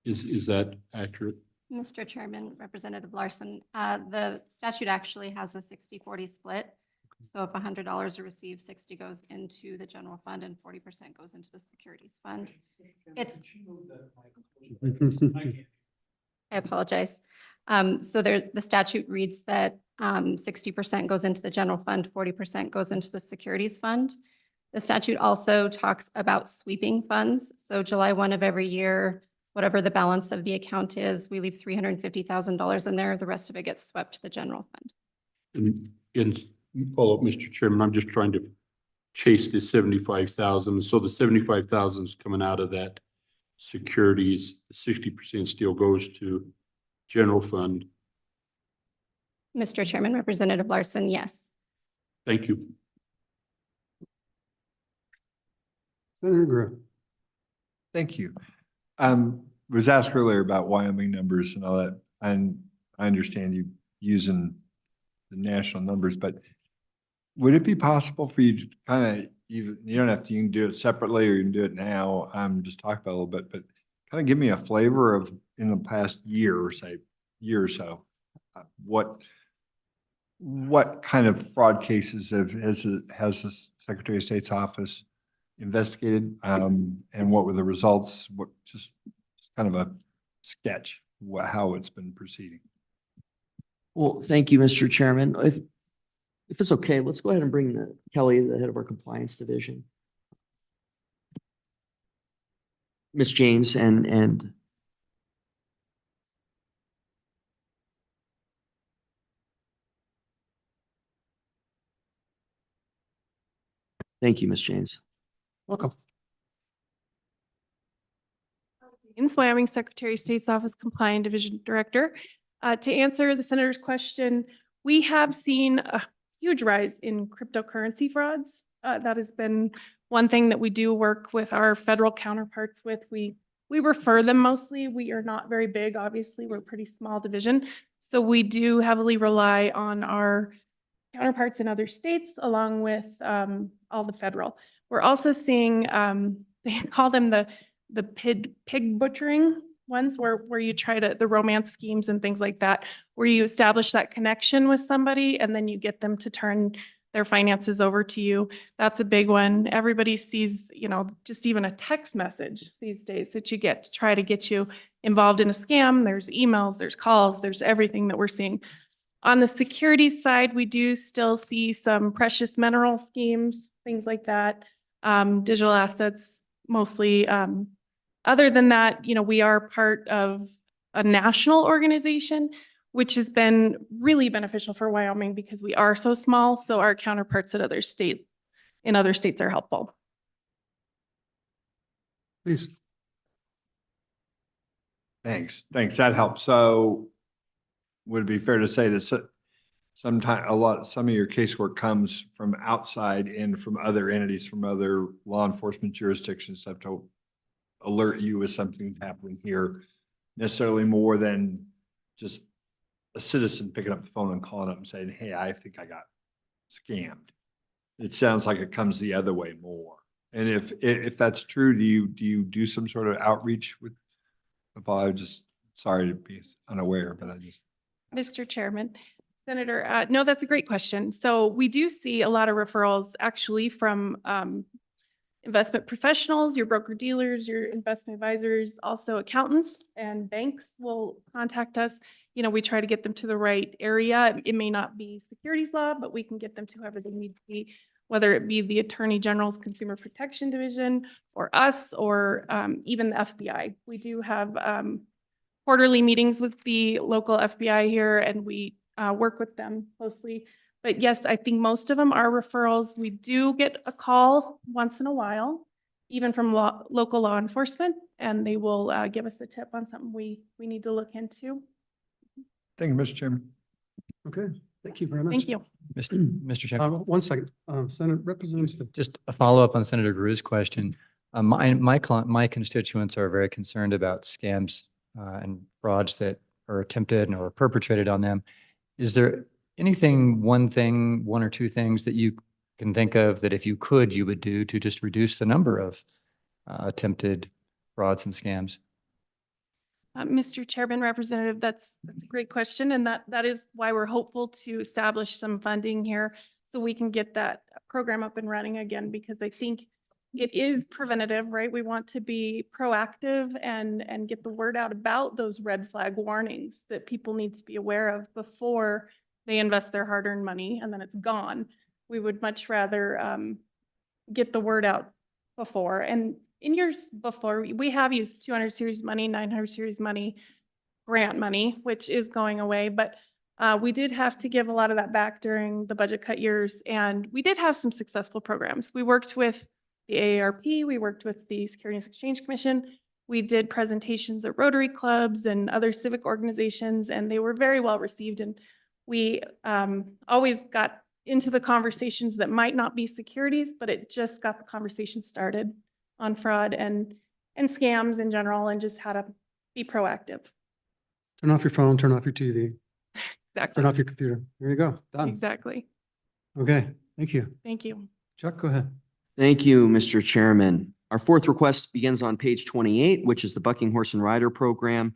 Is that accurate? Mr. Chairman, Representative Larson, the statute actually has a 60-40 split. So if $100 are received, 60 goes into the general fund and 40% goes into the securities fund. I apologize. So the statute reads that 60% goes into the general fund, 40% goes into the securities fund. The statute also talks about sweeping funds. So July 1 of every year, whatever the balance of the account is, we leave $350,000 in there. The rest of it gets swept to the general fund. And follow up, Mr. Chairman, I'm just trying to chase this 75,000. So the 75,000 is coming out of that securities, 60% still goes to general fund. Mr. Chairman, Representative Larson, yes. Thank you. Senator Grimm. Thank you. Was asked earlier about Wyoming numbers and all that, and I understand you using the national numbers, but would it be possible for you to kind of even, you don't have to, you can do it separately or you can do it now, just talk about it a little bit, but kind of give me a flavor of in the past year or so, what kind of fraud cases has the Secretary of State's office investigated, and what were the results? What just kind of a sketch how it's been proceeding. Well, thank you, Mr. Chairman. If it's okay, let's go ahead and bring Kelly, the head of our compliance division. Ms. James and thank you, Ms. James. Welcome. Wyoming Secretary of State's Office Compliance Division Director. To answer the Senator's question, we have seen a huge rise in cryptocurrency frauds. That has been one thing that we do work with our federal counterparts with. We refer them mostly. We are not very big, obviously. We're a pretty small division. So we do heavily rely on our counterparts in other states along with all the federal. We're also seeing, they call them the pig butchering ones where you try to, the romance schemes and things like that, where you establish that connection with somebody and then you get them to turn their finances over to you. That's a big one. Everybody sees, just even a text message these days that you get to try to get you involved in a scam. There's emails, there's calls, there's everything that we're seeing. On the securities side, we do still see some precious mineral schemes, things like that, digital assets mostly. Other than that, we are part of a national organization, which has been really beneficial for Wyoming because we are so small. So our counterparts in other states are helpful. Please. Thanks. That helps. So would it be fair to say that some of your casework comes from outside and from other entities, from other law enforcement jurisdictions that have to alert you if something's happening here, necessarily more than just a citizen picking up the phone and calling up and saying, hey, I think I got scammed. It sounds like it comes the other way more. And if that's true, do you do some sort of outreach with the bar? Just sorry to be unaware, but I just. Mr. Chairman, Senator, no, that's a great question. So we do see a lot of referrals actually from investment professionals, your broker dealers, your investment advisors, also accountants and banks will contact us. We try to get them to the right area. It may not be securities law, but we can get them to whoever they need to be, whether it be the Attorney General's Consumer Protection Division or us or even the FBI. We do have quarterly meetings with the local FBI here and we work with them closely. But yes, I think most of them are referrals. We do get a call once in a while, even from local law enforcement, and they will give us a tip on something we need to look into. Thank you, Mr. Chairman. Okay, thank you very much. Thank you. Mr. Chairman, 1 second, Senate Representative. just a follow-up on Senator Gru's question. My constituents are very concerned about scams and frauds that are attempted or perpetrated on them. Is there anything, one or two things that you can think of that if you could, you would do to just reduce the number of attempted frauds and scams? Mr. Chairman, Representative, that's a great question. And that is why we're hopeful to establish some funding here so we can get that program up and running again, because I think it is preventative, right? We want to be proactive and get the word out about those red flag warnings that people need to be aware of before they invest their hard-earned money and then it's gone. We would much rather get the word out before. And in years before, we have used 200 series money, 900 series money, grant money, which is going away. But we did have to give a lot of that back during the budget cut years. And we did have some successful programs. We worked with the AARP, we worked with the Securities and Exchange Commission. We did presentations at Rotary clubs and other civic organizations, and they were very well received. And We always got into the conversations that might not be securities, but it just got the conversation started on fraud and scams in general, and just how to be proactive. Turn off your phone, turn off your TV, Exactly. turn off your computer. There you go. Done. Exactly. Okay, thank you. Thank you. Chuck, go ahead. Thank you, Mr. Chairman. Our fourth request begins on page 28, which is the Bucking Horse and Rider Program.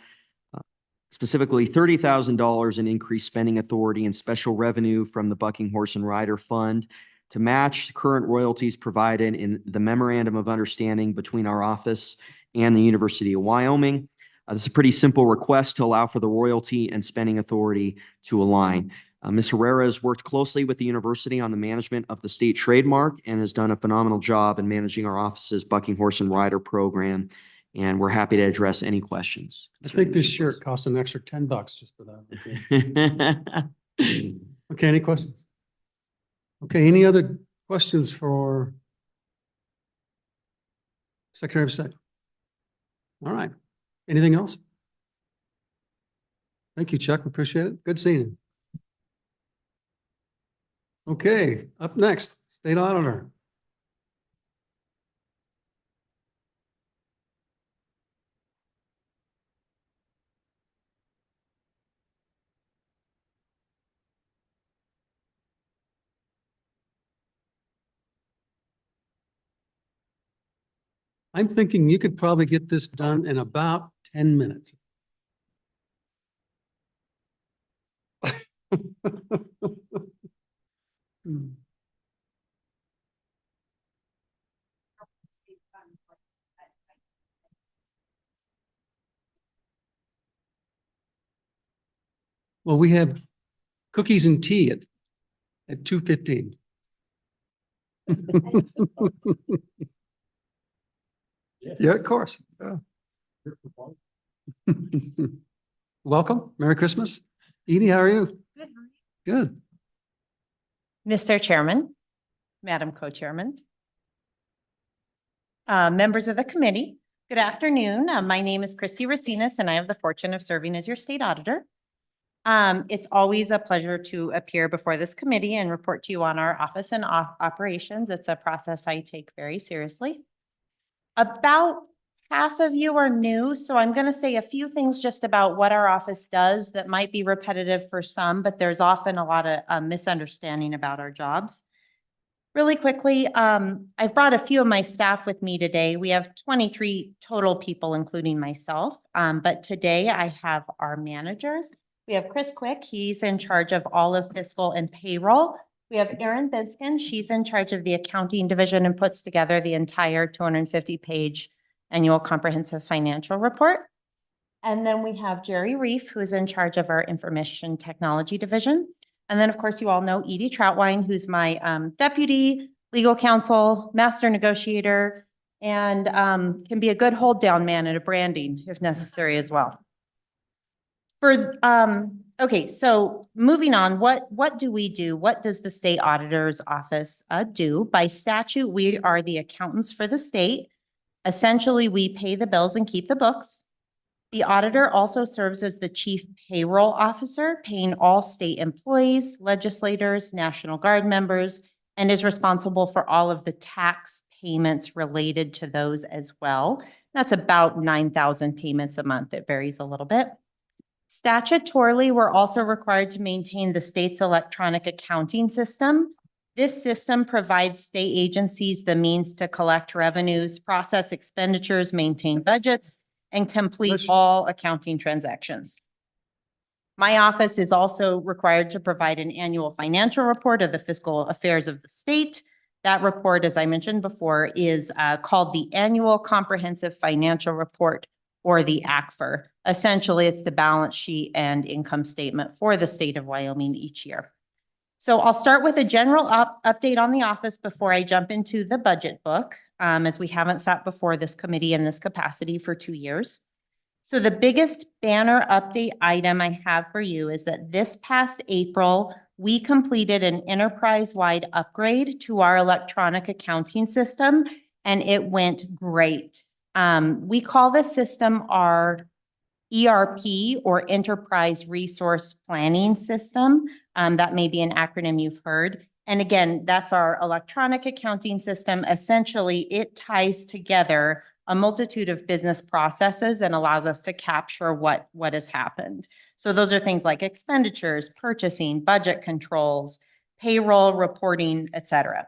Specifically, $30,000 in increased spending authority and special revenue from the Bucking Horse and Rider Fund to match current royalties provided in the Memorandum of Understanding between our office and the University of Wyoming. This is a pretty simple request to allow for the royalty and spending authority to align. Ms. Herrera has worked closely with the university on the management of the state trademark and has done a phenomenal job in managing our office's Bucking Horse and Rider program. And we're happy to address any questions. I think this shirt costs an extra $10 just for that. Okay, any questions? Okay, any other questions for Secretary of State? All right. Anything else? Thank you, Chuck. Appreciate it. Good seeing you. Okay, up next, State Auditor. I'm thinking you could probably get this done in about 10 minutes. Well, we have cookies and tea at 2:15. Yeah, of course. Yeah. Welcome. Merry Christmas. Edie, how are you? Good. Good. Mr. Chairman, Madam Co-Chairman, members of the committee, good afternoon. My name is Christy Racinas, and I have the fortune of serving as your state auditor. It's always a pleasure to appear before this committee and report to you on our office and operations. It's a process I take very seriously. About half of you are new, so I'm going to say a few things just about what our office does that might be repetitive for some, but there's often a lot of misunderstanding about our jobs. Really quickly, I've brought a few of my staff with me today. We have 23 total people, including myself, but today I have our managers. We have Chris Quick, he's in charge of all of fiscal and payroll. We have Erin Bidskin, she's in charge of the accounting division and puts together the entire 250-page annual comprehensive financial report. And then we have Jerry Reef, who is in charge of our information technology division. And then, of course, you all know Edie Troutwine, who's my deputy legal counsel, master negotiator, and can be a good hold down man at a branding if necessary as well. Okay, so moving on, what do we do? What does the state auditor's office do? By statute, we are the accountants for the state. Essentially, we pay the bills and keep the books. The auditor also serves as the chief payroll officer, paying all state employees, legislators, National Guard members, and is responsible for all of the tax payments related to those as well. That's about 9,000 payments a month. It varies a little bit. Statutorily, we're also required to maintain the state's electronic accounting system. This system provides state agencies the means to collect revenues, process expenditures, maintain budgets, and complete all accounting transactions. My office is also required to provide an annual financial report of the fiscal affairs of the state. That report, as I mentioned before, is called the Annual Comprehensive Financial Report, or the ACFR. Essentially, it's the balance sheet and income statement for the state of Wyoming each year. So I'll start with a general update on the office before I jump into the budget book, as we haven't sat before this committee in this capacity for 2 years. So the biggest banner update item I have for you is that this past April, we completed an enterprise-wide upgrade to our electronic accounting system, and it went great. We call this system our ERP or Enterprise Resource Planning System. That may be an acronym you've heard. And again, that's our electronic accounting system. Essentially, it ties together a multitude of business processes and allows us to capture what has happened. So those are things like expenditures, purchasing, budget controls, payroll, reporting, et cetera.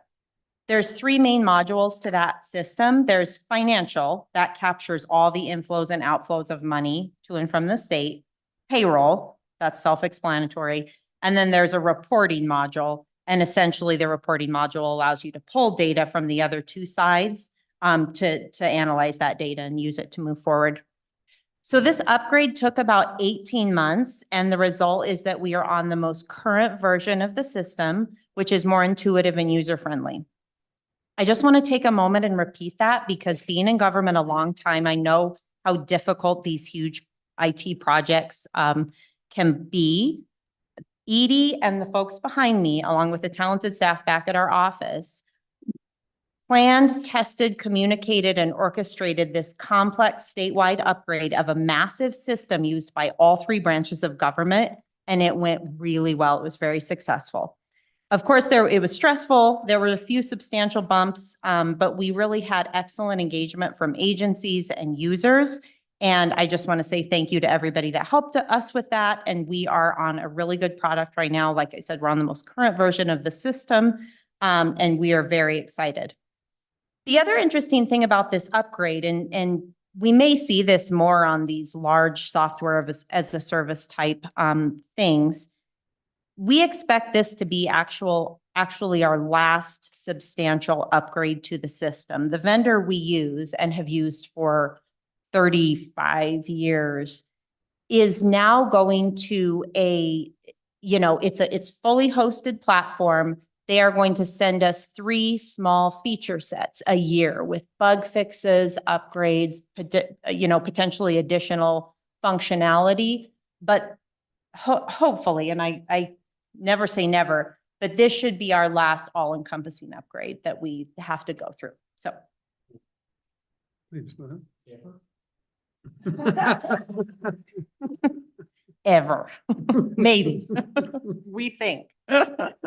There's three main modules to that system. There's financial, that captures all the inflows and outflows of money to and from the state. Payroll, that's self-explanatory. And then there's a reporting module. And essentially the reporting module allows you to pull data from the other two sides to analyze that data and use it to move forward. So this upgrade took about 18 months, and the result is that we are on the most current version of the system, which is more intuitive and user-friendly. I just want to take a moment and repeat that because being in government a long time, I know how difficult these huge IT projects can be. Edie and the folks behind me, along with the talented staff back at our office, planned, tested, communicated, and orchestrated this complex statewide upgrade of a massive system used by all three branches of government, and it went really well. It was very successful. Of course, it was stressful. There were a few substantial bumps, but we really had excellent engagement from agencies and users. And I just want to say thank you to everybody that helped us with that. And we are on a really good product right now. Like I said, we're on the most current version of the system, and we are very excited. The other interesting thing about this upgrade, and we may see this more on these large software as a service type things, we expect this to be actually our last substantial upgrade to the system. The vendor we use and have used for 35 years is now going to it's fully hosted platform. They are going to send us 3 small feature sets a year with bug fixes, upgrades, potentially additional functionality. But hopefully, and I never say never, but this should be our last all-encompassing upgrade that we have to go through. So. Please, go ahead. Ever. Maybe. We think. Well,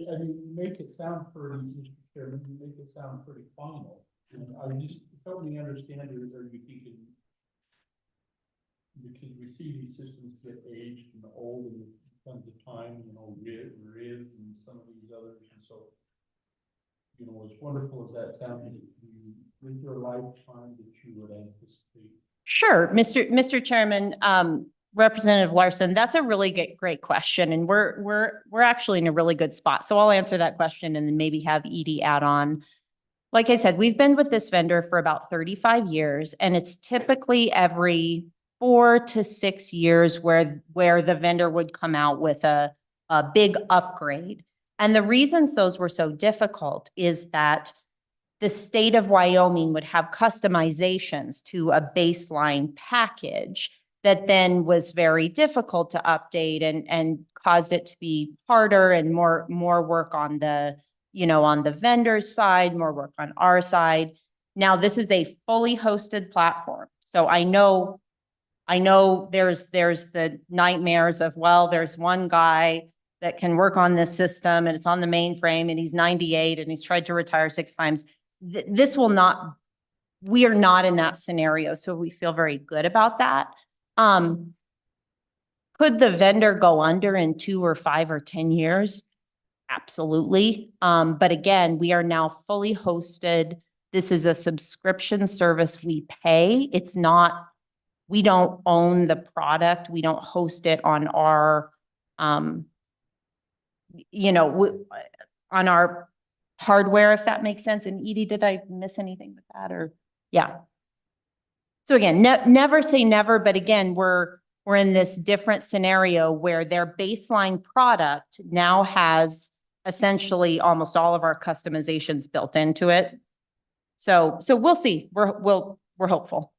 I mean, make it sound pretty, Mr. Chairman, you make it sound pretty final. And I just help me understand, or you can receive these systems get aged and old and it comes a time, RIS and some of these others. And so, as wonderful as that sounds, is there a lifetime that you would anticipate? Sure, Mr. Chairman, Representative Larson, that's a really great question. And we're actually in a really good spot. So I'll answer that question and then maybe have Edie add on. Like I said, we've been with this vendor for about 35 years, and it's typically every 4 to 6 years where the vendor would come out with a big upgrade. And the reasons those were so difficult is that the state of Wyoming would have customizations to a baseline package that then was very difficult to update and caused it to be harder and more work on the, on the vendor's side, more work on our side. Now, this is a fully hosted platform. So I know there's the nightmares of, well, there's one guy that can work on this system and it's on the mainframe and he's 98 and he's tried to retire 6 times. We are not in that scenario. So we feel very good about that. Could the vendor go under in 2 or 5 or 10 years? Absolutely. But again, we are now fully hosted. This is a subscription service we pay. We don't own the product. We don't host it on our, on our hardware, if that makes sense. And Edie, did I miss anything with that or? Yeah. So again, never say never, but again, we're in this different scenario where their baseline product now has essentially almost all of our customizations built into it. So we'll see. We're hopeful.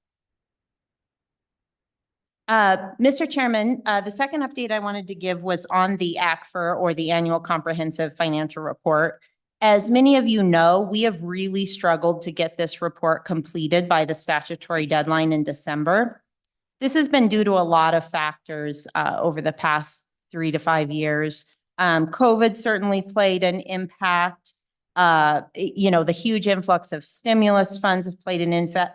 Mr. Chairman, the second update I wanted to give was on the ACFR, or the Annual Comprehensive Financial Report. As many of you know, we have really struggled to get this report completed by the statutory deadline in December. This has been due to a lot of factors over the past 3 to 5 years. COVID certainly played an impact. The huge influx of stimulus funds have played an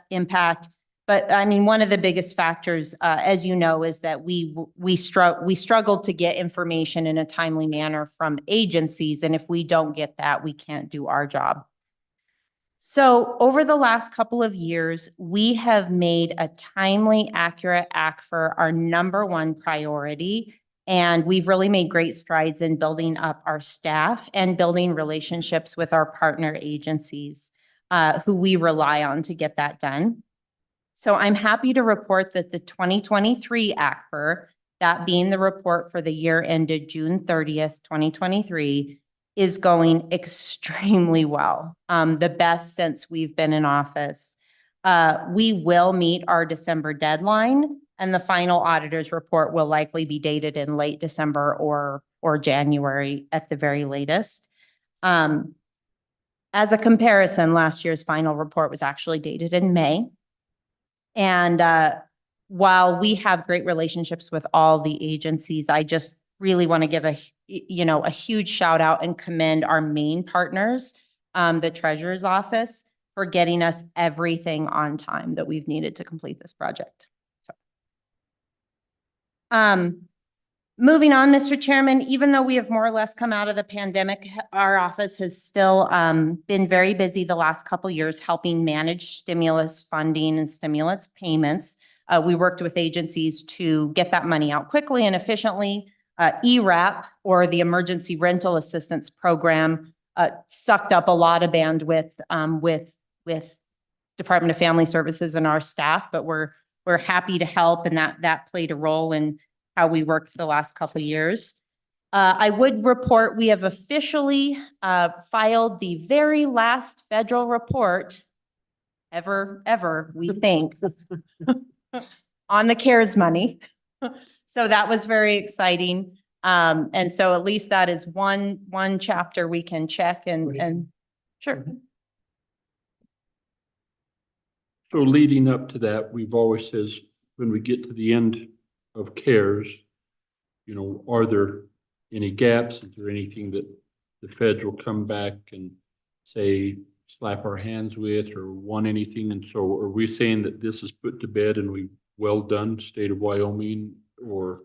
impact. But I mean, one of the biggest factors, as you know, is that we struggled to get information in a timely manner from agencies. And if we don't get that, we can't do our job. So over the last couple of years, we have made a timely, accurate ACFR our #1 priority. And we've really made great strides in building up our staff and building relationships with our partner agencies who we rely on to get that done. So I'm happy to report that the 2023 ACFR, that being the report for the year ended June 30th, 2023, is going extremely well, the best since we've been in office. We will meet our December deadline, and the final auditor's report will likely be dated in late December or January at the very latest. As a comparison, last year's final report was actually dated in May. And while we have great relationships with all the agencies, I just really want to give a huge shout out and commend our main partners, the Treasurer's Office, for getting us everything on time that we've needed to complete this project. So, moving on, Mr. Chairman, even though we have more or less come out of the pandemic, our office has still been very busy the last couple of years helping manage stimulus funding and stimulus payments. We worked with agencies to get that money out quickly and efficiently. ERAP, or the Emergency Rental Assistance Program, sucked up a lot of bandwidth with Department of Family Services and our staff, but we're happy to help, and that played a role in how we worked the last couple of years. I would report we have officially filed the very last federal report ever, we think, on the CARES money. So that was very exciting. And so at least that is one chapter we can check and sure. So leading up to that, we've always says, when we get to the end of CARES, are there any gaps? Is there anything that the feds will come back and say, slap our hands with, or want anything? And so are we saying that this is put to bed and we well done, state of Wyoming, or?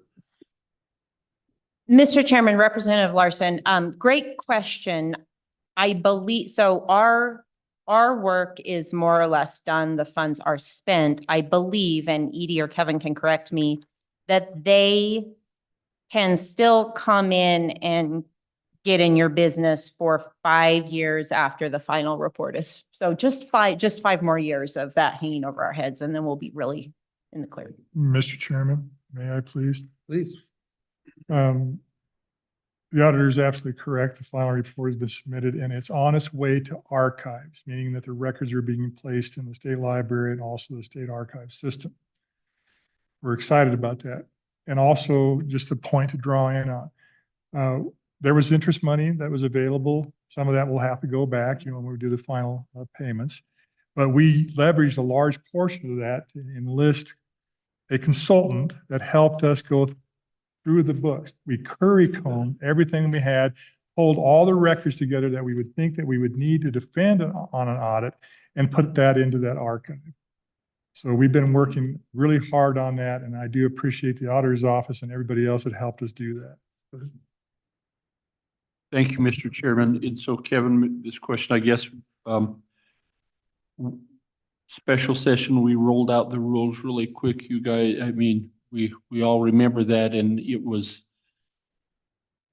Mr. Chairman, Representative Larson, great question. I believe, so our work is more or less done. The funds are spent. I believe, and Edie or Kevin can correct me, that they can still come in and get in your business for 5 years after the final report is. So just five more years of that hanging over our heads, and then we'll be really in the clear. Mr. Chairman, may I please? Please. The auditor is absolutely correct. The final report has been submitted and it's on its way to archives, meaning that the records are being placed in the state library and also the state archive system. We're excited about that. And also just a point to draw in on, there was interest money that was available. Some of that will have to go back, when we do the final payments. But we leveraged a large portion of that to enlist a consultant that helped us go through the books. We curry combed everything we had, pulled all the records together that we would think that we would need to defend on an audit, and put that into that archive. So we've been working really hard on that, and I do appreciate the auditor's office and everybody else that helped us do that. Thank you, Mr. Chairman. And so Kevin, this question, I guess, special session, we rolled out the rules really quick. You guys, I mean, we all remember that, and it was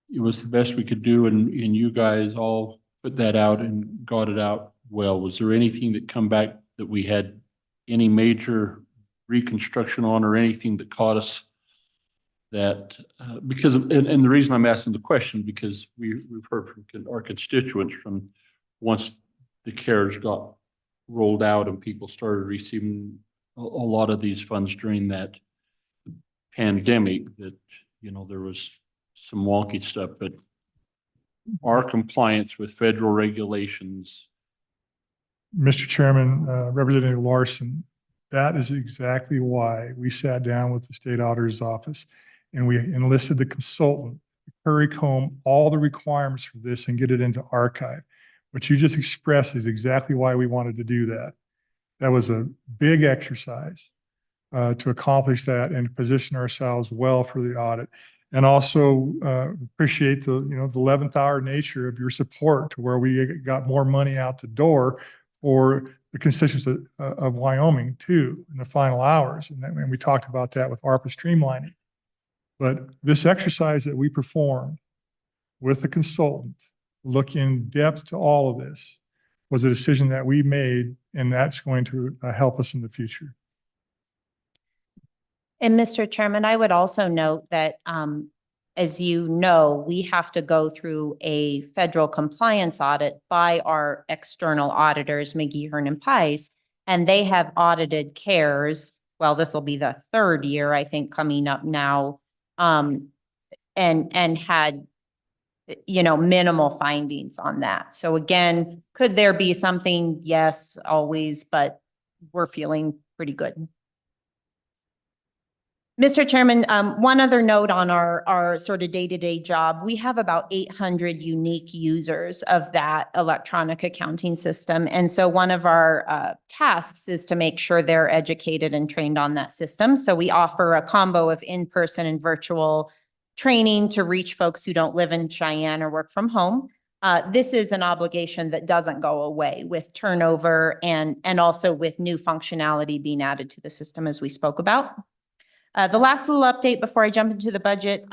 the best we could do, and you guys all put that out and got it out well. Was there anything that come back that we had any major reconstruction on, or anything that caught us that because and the reason I'm asking the question, because we've heard from our constituents from once the CARES got rolled out and people started receiving a lot of these funds during that pandemic, that there was some wonky stuff, but our compliance with federal regulations. Mr. Chairman, Representative Larson, that is exactly why we sat down with the State Auditor's Office and we enlisted the consultant to curry comb all the requirements for this and get it into archive. What you just expressed is exactly why we wanted to do that. That was a big exercise to accomplish that and position ourselves well for the audit. And also appreciate the 11th hour nature of your support to where we got more money out the door for the constituents of Wyoming too in the final hours. And we talked about that with ARPA streamlining. But this exercise that we performed with the consultant, look in depth to all of this, was a decision that we made, and that's going to help us in the future. And Mr. Chairman, I would also note that, as you know, we have to go through a federal compliance audit by our external auditors, McGee, Hearn and Pice, and they have audited CARES. Well, this will be the third year, I think, coming up now, and had, minimal findings on that. So again, could there be something? Yes, always, but we're feeling pretty good. Mr. Chairman, one other note on our sort of day-to-day job, we have about 800 unique users of that electronic accounting system. And so one of our tasks is to make sure they're educated and trained on that system. So we offer a combo of in-person and virtual training to reach folks who don't live in Cheyenne or work from home. This is an obligation that doesn't go away with turnover and also with new functionality being added to the system, as we spoke about. The last little update before I jump into the budget,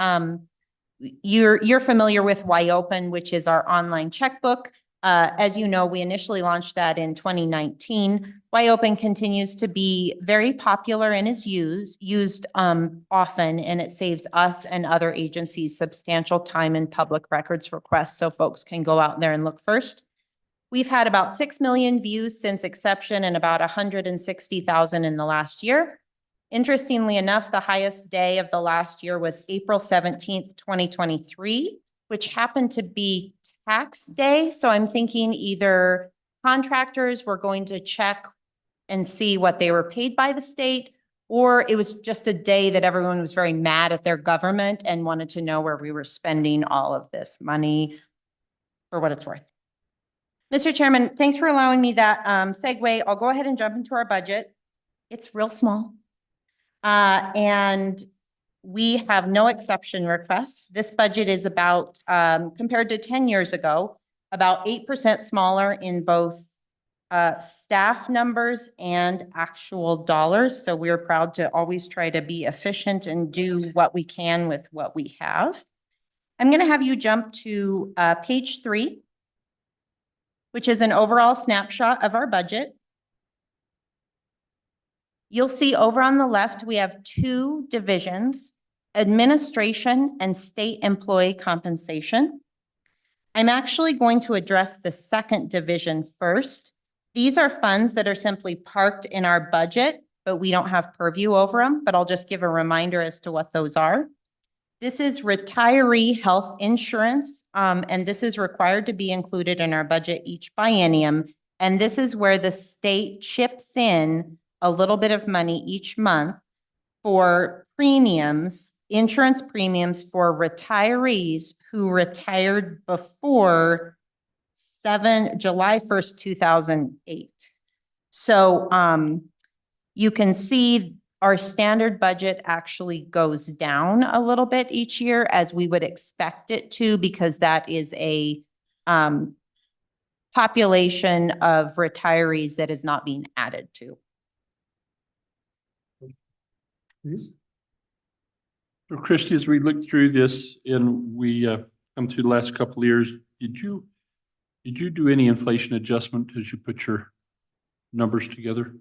you're familiar with Wyopen, which is our online checkbook. As you know, we initially launched that in 2019. Wyopen continues to be very popular and is used often, and it saves us and other agencies substantial time in public records requests, so folks can go out there and look first. We've had about 6 million views since inception and about 160,000 in the last year. Interestingly enough, the highest day of the last year was April 17th, 2023, which happened to be tax day. So I'm thinking either contractors were going to check and see what they were paid by the state, or it was just a day that everyone was very mad at their government and wanted to know where we were spending all of this money for what it's worth. Mr. Chairman, thanks for allowing me that segue. I'll go ahead and jump into our budget. It's real small. And we have no exception requests. This budget is about, compared to 10 years ago, about 8% smaller in both staff numbers and actual dollars. So we're proud to always try to be efficient and do what we can with what we have. I'm going to have you jump to page 3, which is an overall snapshot of our budget. You'll see over on the left, we have 2 divisions, administration and state employee compensation. I'm actually going to address the second division first. These are funds that are simply parked in our budget, but we don't have purview over them, but I'll just give a reminder as to what those are. This is retiree health insurance, and this is required to be included in our budget each biennium. And this is where the state chips in a little bit of money each month for premiums, insurance premiums for retirees who retired before July 1st, 2008. So you can see our standard budget actually goes down a little bit each year, as we would expect it to, because that is a population of retirees that is not being added to. Please. So Christie, as we look through this and we come through the last couple of years, did you do any inflation adjustment as you put your numbers together?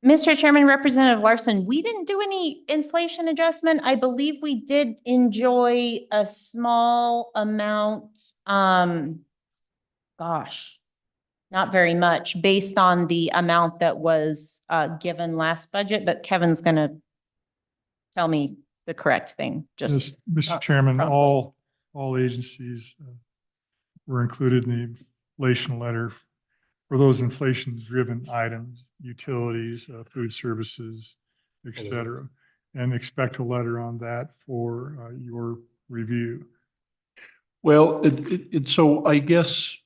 Mr. Chairman, Representative Larson, we didn't do any inflation adjustment. I believe we did enjoy a small amount, not very much, based on the amount that was given last budget, but Kevin's going to tell me the correct thing. Mr. Chairman, all all agencies were included in the inflation letter for those inflation-driven items, utilities, food services, et cetera. And expect a letter on that for your review. Well, so I guess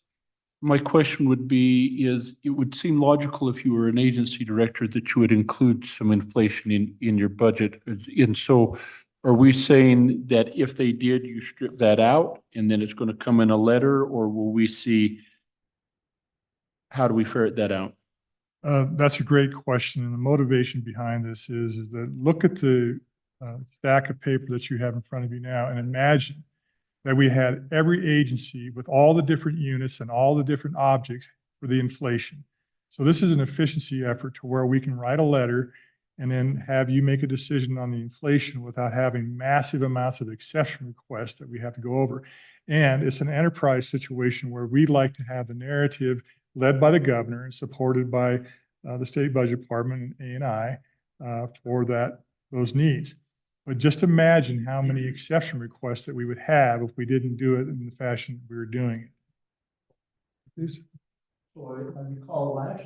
my question would be is, it would seem logical if you were an agency director that you would include some inflation in your budget. And so are we saying that if they did, you strip that out and then it's going to come in a letter, or will we see, how do we ferret that out? That's a great question. And the motivation behind this is that look at the stack of paper that you have in front of you now and imagine that we had every agency with all the different units and all the different objects for the inflation. So this is an efficiency effort to where we can write a letter and then have you make a decision on the inflation without having massive amounts of exception requests that we have to go over. And it's an enterprise situation where we'd like to have the narrative led by the governor and supported by the state budget department and A&I for those needs. But just imagine how many exception requests that we would have if we didn't do it in the fashion that we were doing it. Please. So I recall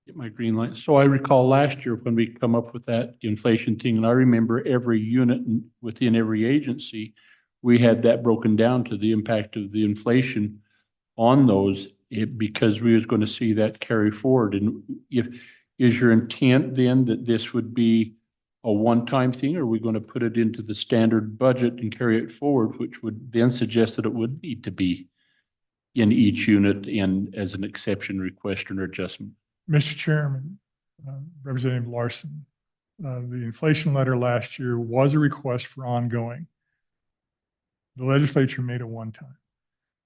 get my green light. So I recall last year when we come up with that inflation thing, and I remember every unit within every agency, we had that broken down to the impact of the inflation on those, because we was going to see that carry forward. And is your intent then that this would be a one-time thing, or are we going to put it into the standard budget and carry it forward, which would then suggest that it would need to be in each unit and as an exception request or adjustment? Mr. Chairman, Representative Larson, the inflation letter last year was a request for ongoing. The legislature made it one time.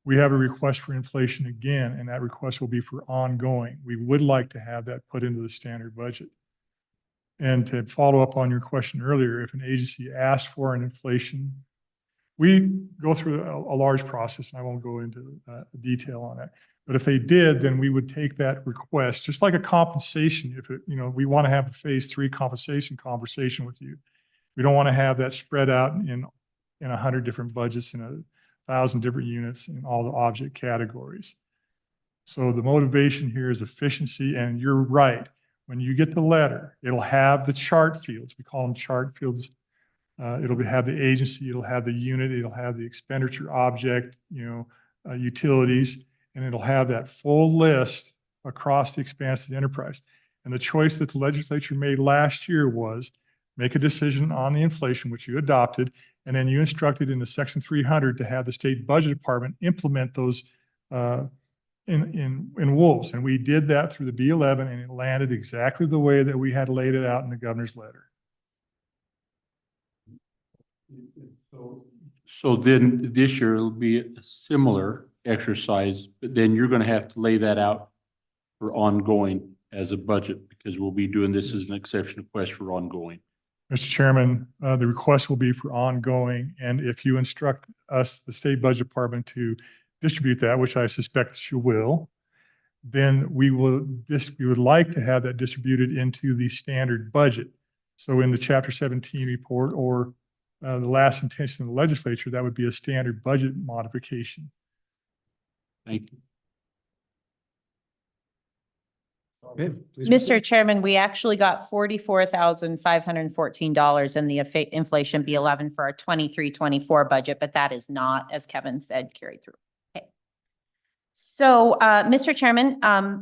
We have a request for inflation again, and that request will be for ongoing. We would like to have that put into the standard budget. And to follow up on your question earlier, if an agency asks for an inflation, we go through a large process, and I won't go into detail on that. But if they did, then we would take that request, just like a compensation. If it, we want to have a phase 3 compensation conversation with you. We don't want to have that spread out in 100 different budgets in 1,000 different units in all the object categories. So the motivation here is efficiency, and you're right. When you get the letter, it'll have the chart fields. We call them chart fields. It'll have the agency, it'll have the unit, it'll have the expenditure object, utilities, and it'll have that full list across the expanse of the enterprise. And the choice that the legislature made last year was make a decision on the inflation, which you adopted, and then you instructed in the Section 300 to have the state budget department implement those in wolves. And we did that through the B11, and it landed exactly the way that we had laid it out in the governor's letter. So then this year it'll be a similar exercise, but then you're going to have to lay that out for ongoing as a budget, because we'll be doing this as an exception request for ongoing. Mr. Chairman, the request will be for ongoing, and if you instruct us, the state budget department, to distribute that, which I suspect that you will, then we would like to have that distributed into the standard budget. So in the Chapter 17 report, or the last intention of the legislature, that would be a standard budget modification. Thank you. Okay, please Mr. proceed. Chairman, we actually got $44,514 in the inflation B11 for our 23-24 budget, but that is not, as Kevin said, carried through. Okay. So, Mr. Chairman,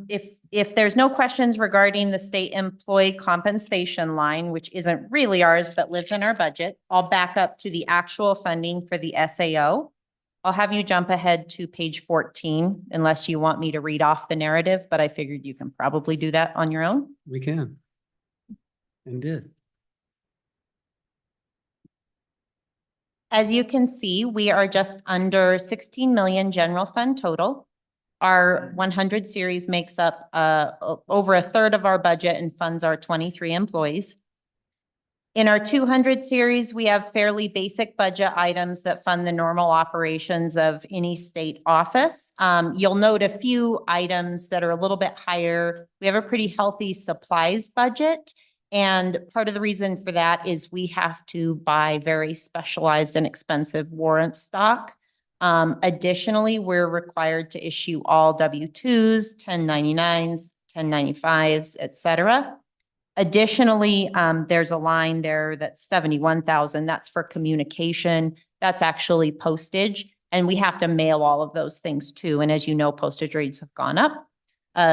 if there's no questions regarding the state employee compensation line, which isn't really ours, but lives in our budget, I'll back up to the actual funding for the SAO. I'll have you jump ahead to page 14, unless you want me to read off the narrative, but I figured you can probably do that on your own. We can. And did. As you can see, we are just under 16 million general fund total. Our 100 series makes up over a third of our budget and funds our 23 employees. In our 200 series, we have fairly basic budget items that fund the normal operations of any state office. You'll note a few items that are a little bit higher. We have a pretty healthy supplies budget, And part of the reason for that is we have to buy very specialized and expensive warrant stock. Additionally, we're required to issue all W-2s, 1099s, 1095s, et cetera. Additionally, there's a line there that's 71,000. That's for communication. That's actually postage. And we have to mail all of those things too. And as you know, postage rates have gone up.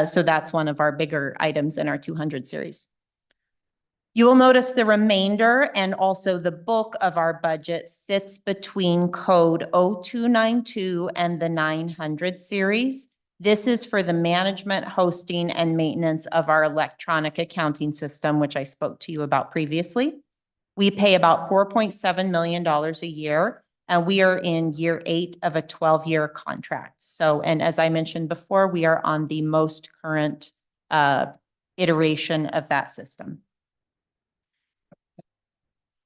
So that's one of our bigger items in our 200 series. You will notice the remainder and also the bulk of our budget sits between code 0292 and the 900 series. This is for the management, hosting, and maintenance of our electronic accounting system, which I spoke to you about previously. We pay about $4.7 million a year, and we are in year 8 of a 12-year contract. So, and as I mentioned before, we are on the most current iteration of that system.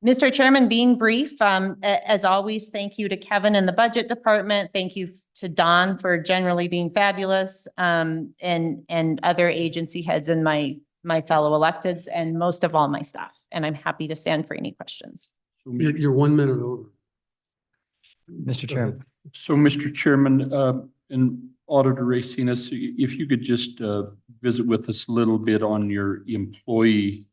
Mr. Chairman, being brief, as always, thank you to Kevin in the budget department. Thank you to Don for generally being fabulous, and other agency heads and my fellow electeds, and most of all, my staff. And I'm happy to stand for any questions. You're 1 minute over. Mr. Chairman. So, Mr. Chairman, and Auditor Racinas, if you could just visit with us a little bit on your employee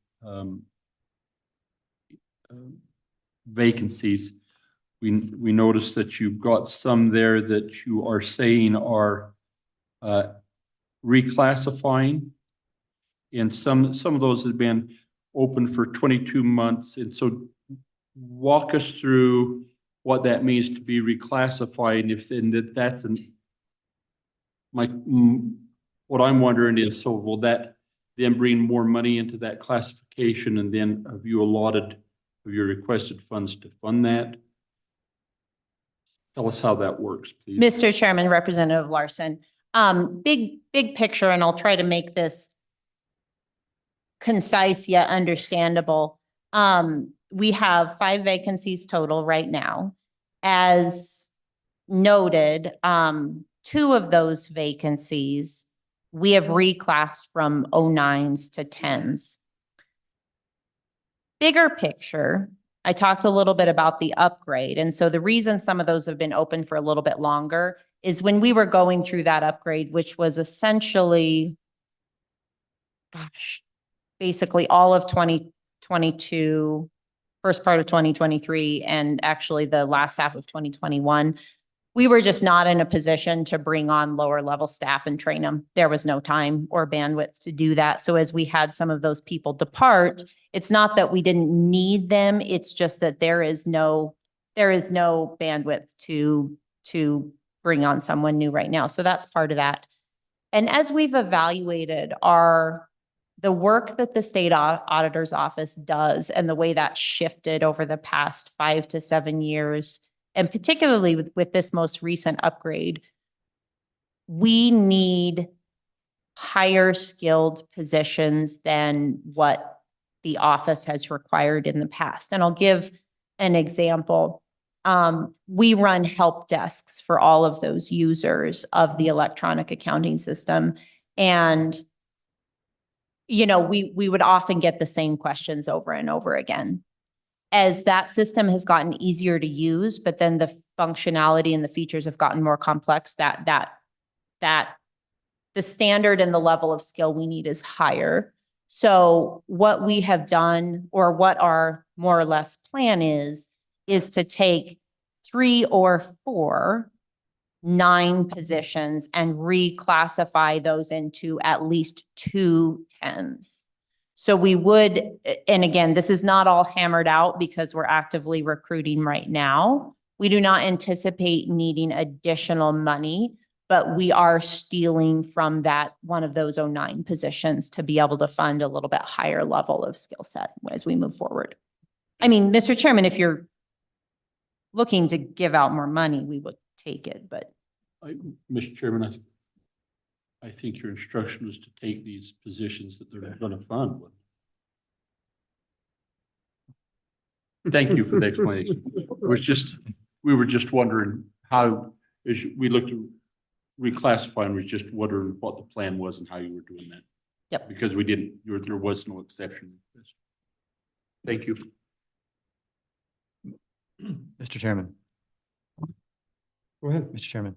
vacancies. We noticed that you've got some there that you are saying are reclassifying, and some of those have been open for 22 months. And so walk us through what that means to be reclassifying, if then that's what I'm wondering is, so will that then bring more money into that classification, and then have you allotted of your requested funds to fund that? Tell us how that works, please. Mr. Chairman, Representative Larson, big picture, and I'll try to make this concise yet understandable. We have 5 vacancies total right now. As noted, 2 of those vacancies we have reclassed from 09s to 10s. Bigger picture, I talked a little bit about the upgrade. And so the reason some of those have been open for a little bit longer is when we were going through that upgrade, which was essentially, basically all of 2022, first part of 2023, and actually the last half of 2021, we were just not in a position to bring on lower level staff and train them. There was no time or bandwidth to do that. So as we had some of those people depart, it's not that we didn't need them. It's just that there is no bandwidth to bring on someone new right now. So that's part of that. And as we've evaluated the work that the state auditor's office does and the way that shifted over the past 5 to 7 years, and particularly with this most recent upgrade, we need higher skilled positions than what the office has required in the past. And I'll give an example. We run help desks for all of those users of the electronic accounting system. And, you know, we would often get the same questions over and over again. As that system has gotten easier to use, but then the functionality and the features have gotten more complex, that the standard and the level of skill we need is higher. So what we have done, or what our more or less plan is to take 3 or 4 9 positions and reclassify those into at least 2 10s. So we would, and again, this is not all hammered out because we're actively recruiting right now. We do not anticipate needing additional money, but we are stealing from that one of those 09 positions to be able to fund a little bit higher level of skill set as we move forward. I mean, Mr. Chairman, if you're looking to give out more money, we would take it, but. Mr. Chairman, I think your instruction was to take these positions that they're going to fund with. Thank you for the explanation. We were just wondering how, as we looked at reclassifying, was just wondering what the plan was and how you were doing that. Yep. Because there was no exception. Thank you. Mr. Chairman, Go ahead. Mr. Chairman,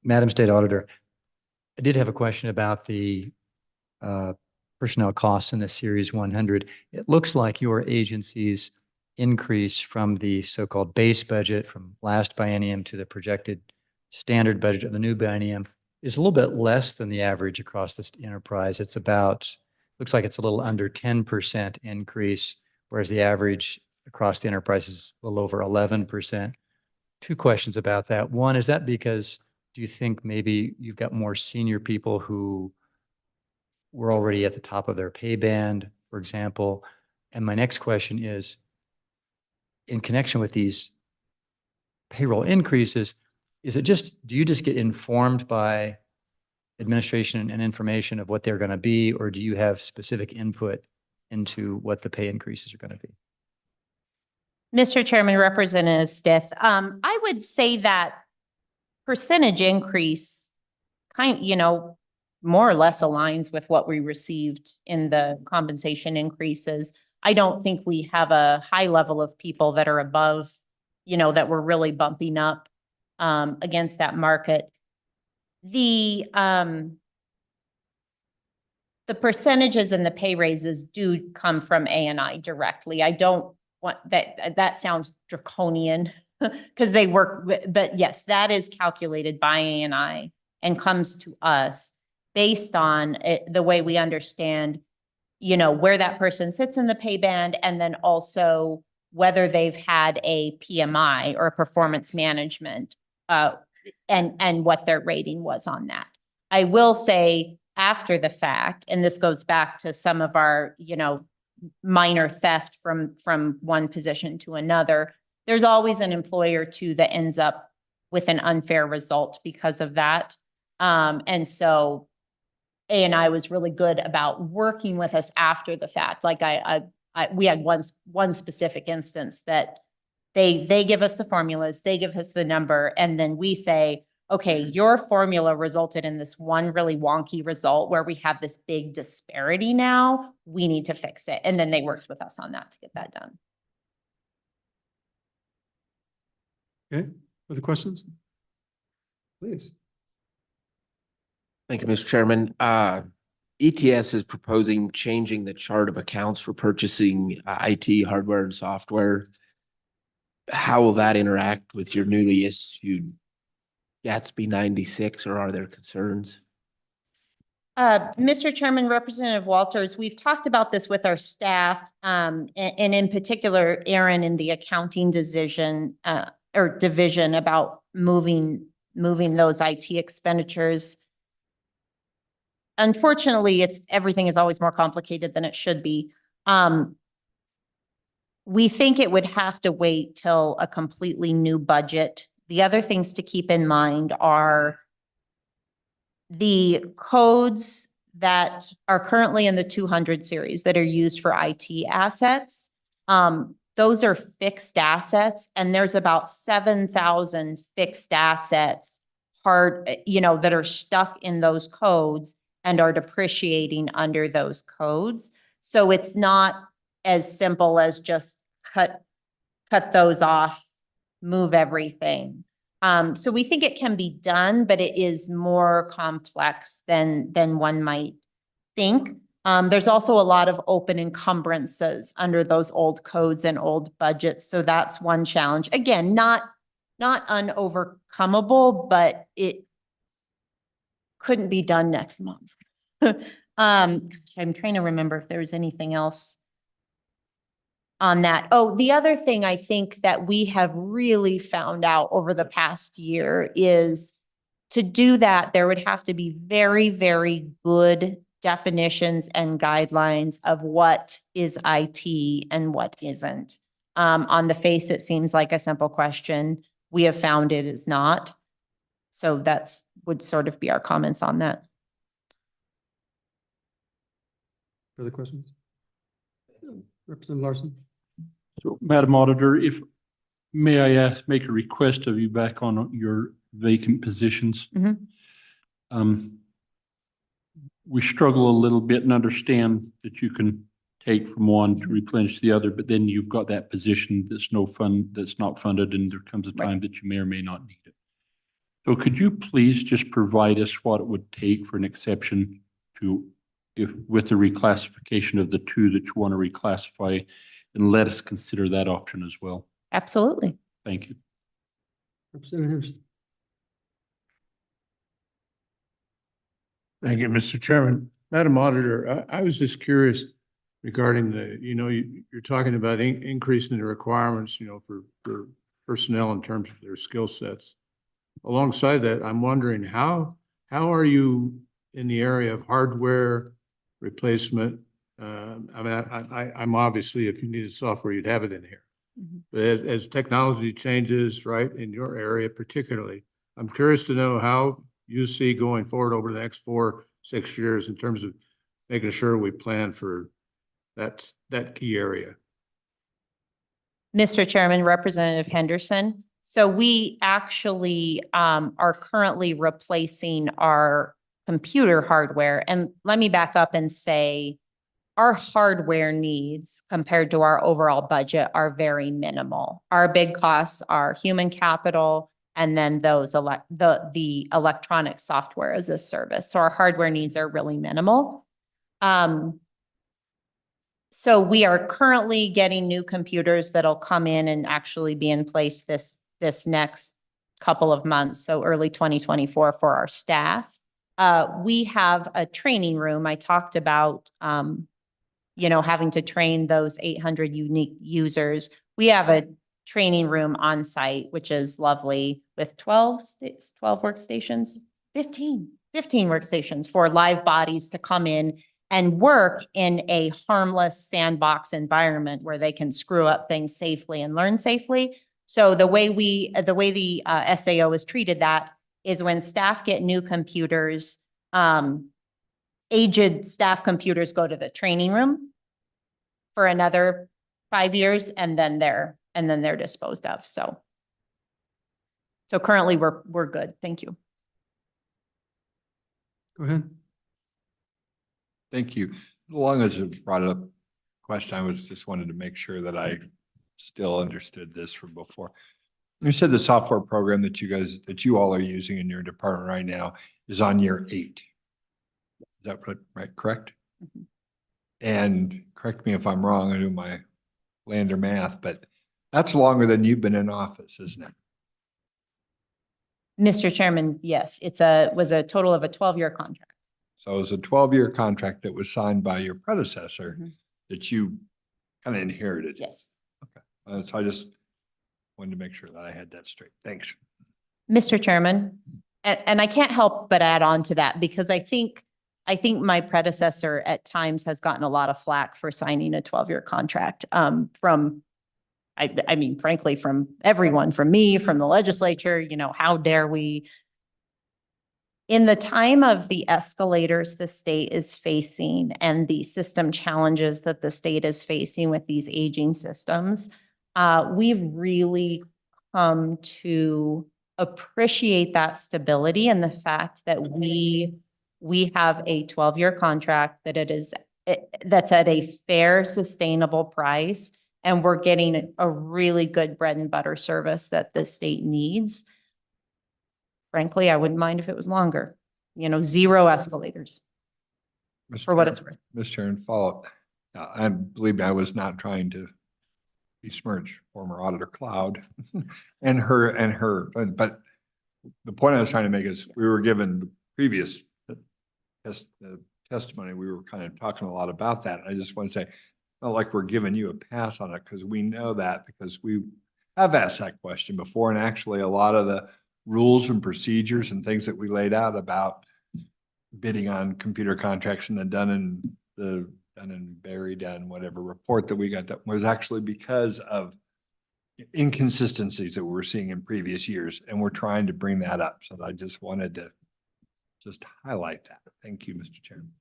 Madam State Auditor, I did have a question about the personnel costs in the Series 100. It looks like your agency's increase from the so-called base budget from last biennium to the projected standard budget of the new biennium is a little bit less than the average across this enterprise. It's about, looks like it's a little under 10% increase, whereas the average across the enterprise is a little over 11%. Two questions about that. One, is that because do you think maybe you've got more senior people who were already at the top of their pay band, for example? And my next question is, in connection with these payroll increases, is it just, do you just get informed by administration and information of what they're going to be, or do you have specific input into what the pay increases are going to be? Mr. Chairman, Representative Stith, I would say that percentage increase more or less aligns with what we received in the compensation increases. I don't think we have a high level of people that are above, that we're really bumping up against that market. The percentages and the pay raises do come from A&I directly. I don't want that sounds draconian because they work, but yes, that is calculated by A&I and comes to us based on the way we understand, where that person sits in the pay band, and then also whether they've had a PMI or a performance management, and what their rating was on that. I will say after the fact, and this goes back to some of our, minor theft from one position to another, there's always an employer too that ends up with an unfair result because of that. And so A&I was really good about working with us after the fact. Like we had one specific instance that they give us the formulas, they give us the number, and then we say, okay, your formula resulted in this one really wonky result where we have this big disparity now. We need to fix it. And then they worked with us on that to get that done. Okay, other questions? Please. Thank you, Mr. Chairman. ETS is proposing changing the chart of accounts for purchasing IT hardware and software. How will that interact with your newly issued Gatsby 96, or are there concerns? Mr. Chairman, Representative Walters, we've talked about this with our staff, and in particular, Aaron in the accounting division about moving those IT expenditures. Unfortunately, everything is always more complicated than it should be. We think it would have to wait till a completely new budget. The other things to keep in mind are the codes that are currently in the 200 series that are used for IT assets. Those are fixed assets, and there's about 7,000 fixed assets that are stuck in those codes and are depreciating under those codes. So it's not as simple as just cut those off, move everything. So we think it can be done, but it is more complex than one might think. There's also a lot of open encumbrances under those old codes and old budgets. So that's one challenge. Again, not unovercomable, but it couldn't be done next month. I'm trying to remember if there was anything else on that. Oh, the other thing I think that we have really found out over the past year is to do that, there would have to be very, very good definitions and guidelines of what is IT and what isn't. On the face, it seems like a simple question. We have found it is not. So would sort of be our comments on that. Further questions? Representative Larson. So, Madam Auditor, may I make a request of you back on your vacant positions? Mm-hmm. We struggle a little bit and understand that you can take from one to replenish the other, but then you've got that position that's that's not funded, and there comes a Right. time that you may or may not need it. So could you please just provide us what it would take for an exception to, if, with the reclassification of the two that you want to reclassify, and let us consider that option as well? Absolutely. Thank you. Representatives. Thank you, Mr. Chairman. Madam Auditor, I was just curious regarding you're talking about increasing the requirements, for personnel in terms of their skill sets. Alongside that, I'm wondering how are you in the area of hardware replacement? I'm obviously, if you needed software, you'd have it in here. But as technology changes, right, in your area particularly, I'm curious to know how you see going forward over the next 4-6 years in terms of making sure we plan for that key area. Mr. Chairman, Representative Henderson. So we actually are currently replacing our computer hardware. And let me back up and say our hardware needs compared to our overall budget are very minimal. Our big costs are human capital and then those the electronic software as a service. So our hardware needs are really minimal. So we are currently getting new computers that'll come in and actually be in place this next couple of months, so early 2024 for our staff. We have a training room. I talked about, having to train those 800 unique users. We have a training room on site, which is lovely, with 12 workstations, 15 workstations for live bodies to come in and work in a harmless sandbox environment where they can screw up things safely and learn safely. So the way the SAO has treated that is when staff get new computers, aged staff computers go to the training room for another 5 years, and then they're disposed of. So currently we're good. Thank you. Go ahead. Thank you. As long as you brought up question, I was just wanted to make sure that I still understood this from before. You said the software program that you all are using in your department right now is on year 8. Is that right? Correct? Mhm. And correct me if I'm wrong, I do my Lander math, but that's longer than you've been in office, isn't it? Mr. Chairman, yes, was a total of a 12-year contract. So it was a 12-year contract that was signed by your predecessor Mhm. that you kind of inherited. Yes. Okay. So I just wanted to make sure that I had that straight. Thanks. Mr. Chairman, and I can't help but add on to that because I think my predecessor at times has gotten a lot of flack for signing a 12-year contract from frankly, from everyone, from me, from the legislature, how dare we? In the time of the escalators the state is facing and the system challenges that the state is facing with these aging systems, we've really come to appreciate that stability and the fact that we have a 12-year contract that's at a fair, sustainable price, and we're getting a really good bread and butter service that the state needs. Frankly, I wouldn't mind if it was longer, 0 escalators for what it's worth. Mr. Chairman, follow up. I believe me, I was not trying to besmirch former Auditor Cloud but the point I was trying to make is we were given the previous testimony. We were kind of talking a lot about that. I just want to say, not like we're giving you a pass on it, because we know that, because we have asked that question before, and actually a lot of the rules and procedures and things that we laid out about bidding on computer contracts and the Dun and Berry whatever report that we got, that was actually because of inconsistencies that we're seeing in previous years, and we're trying to bring that up. So I just wanted to just highlight that. Thank you, Mr. Chairman.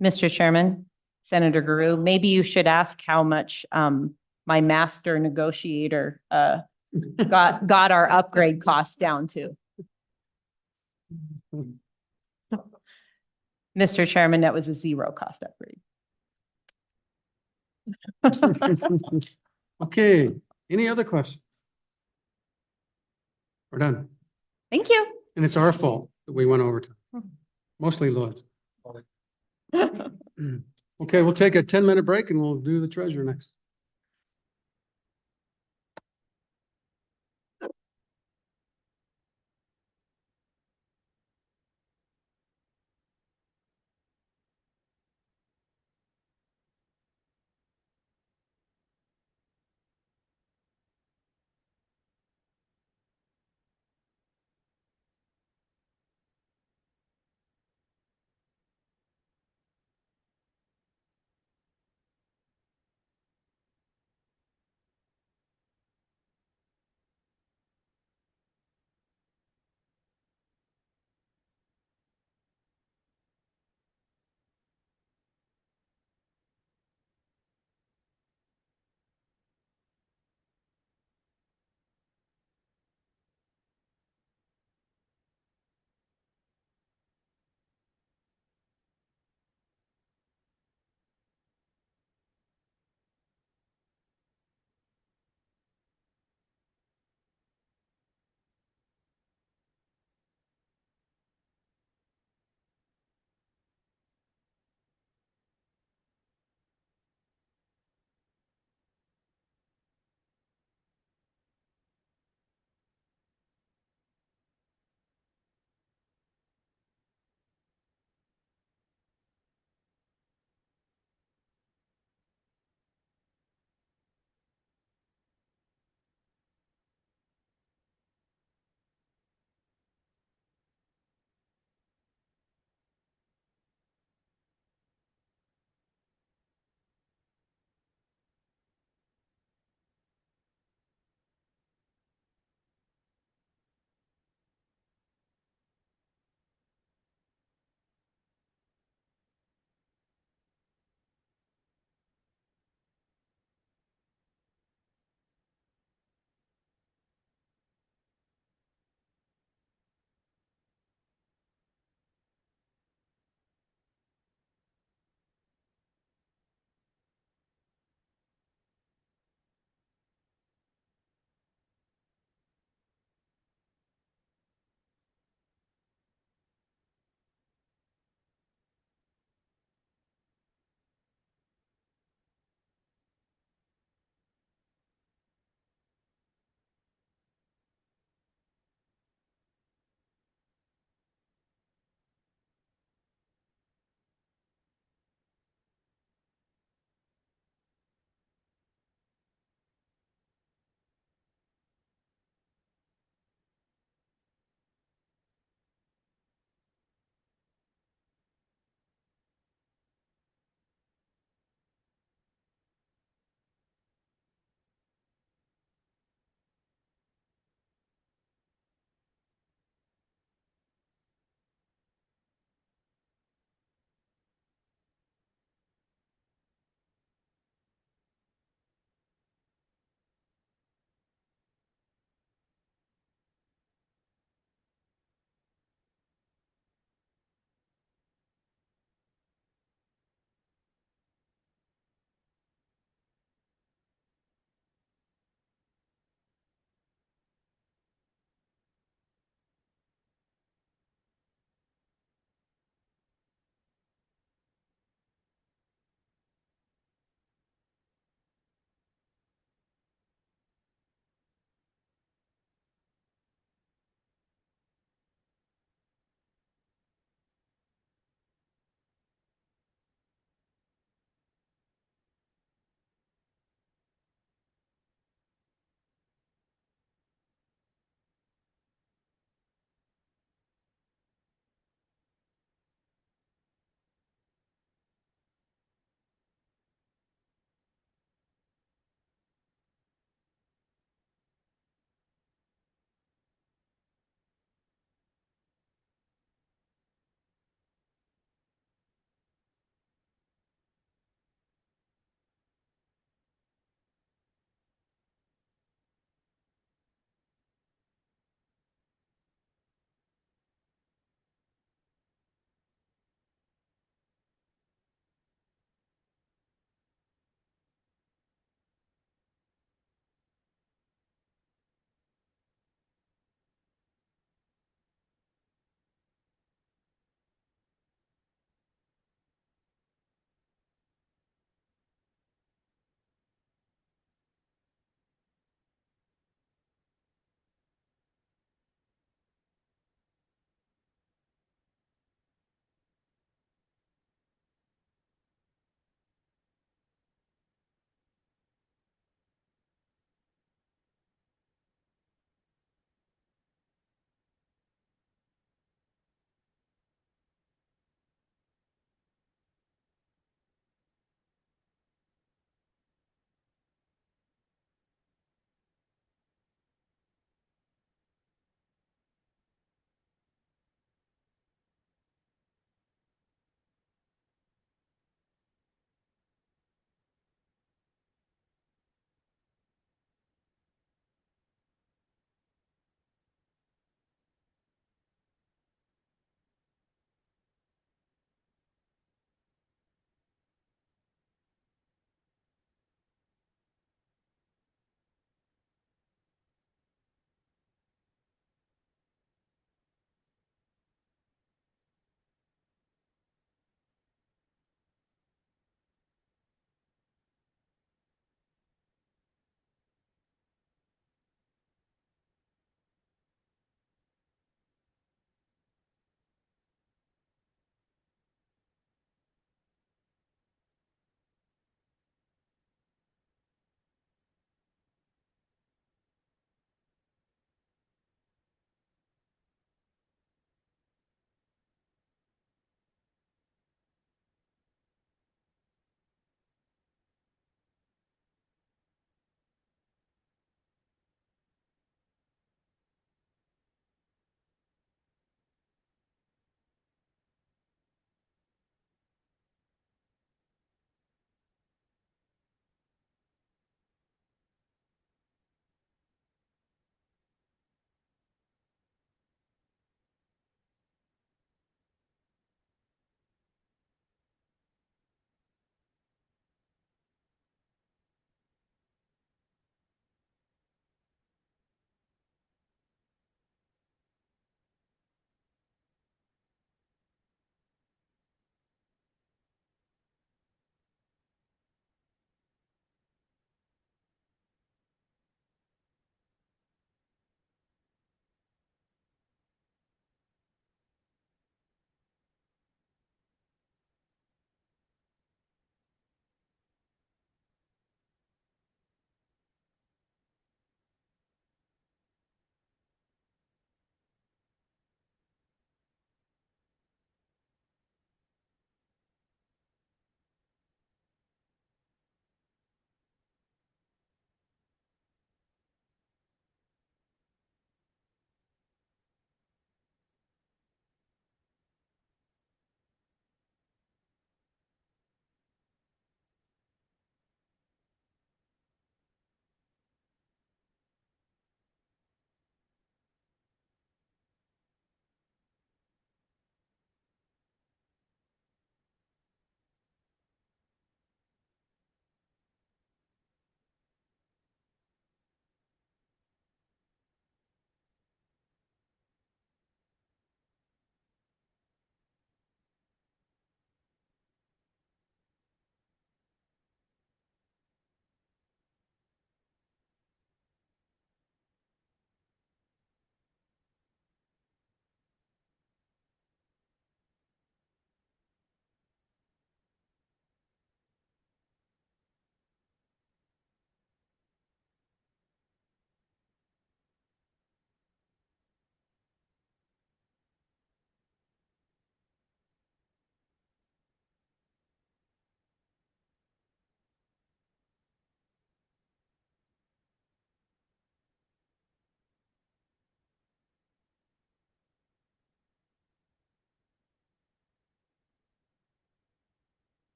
Mr. Chairman, Senator Guru, maybe you should ask how much my master negotiator got our upgrade costs down to. Mr. Chairman, that was a 0 cost upgrade. Okay, any other questions? We're done. Thank you. And it's our fault that we went over time. Mostly Lloyd's. Okay, we'll take a 10-minute break and we'll do the treasurer next.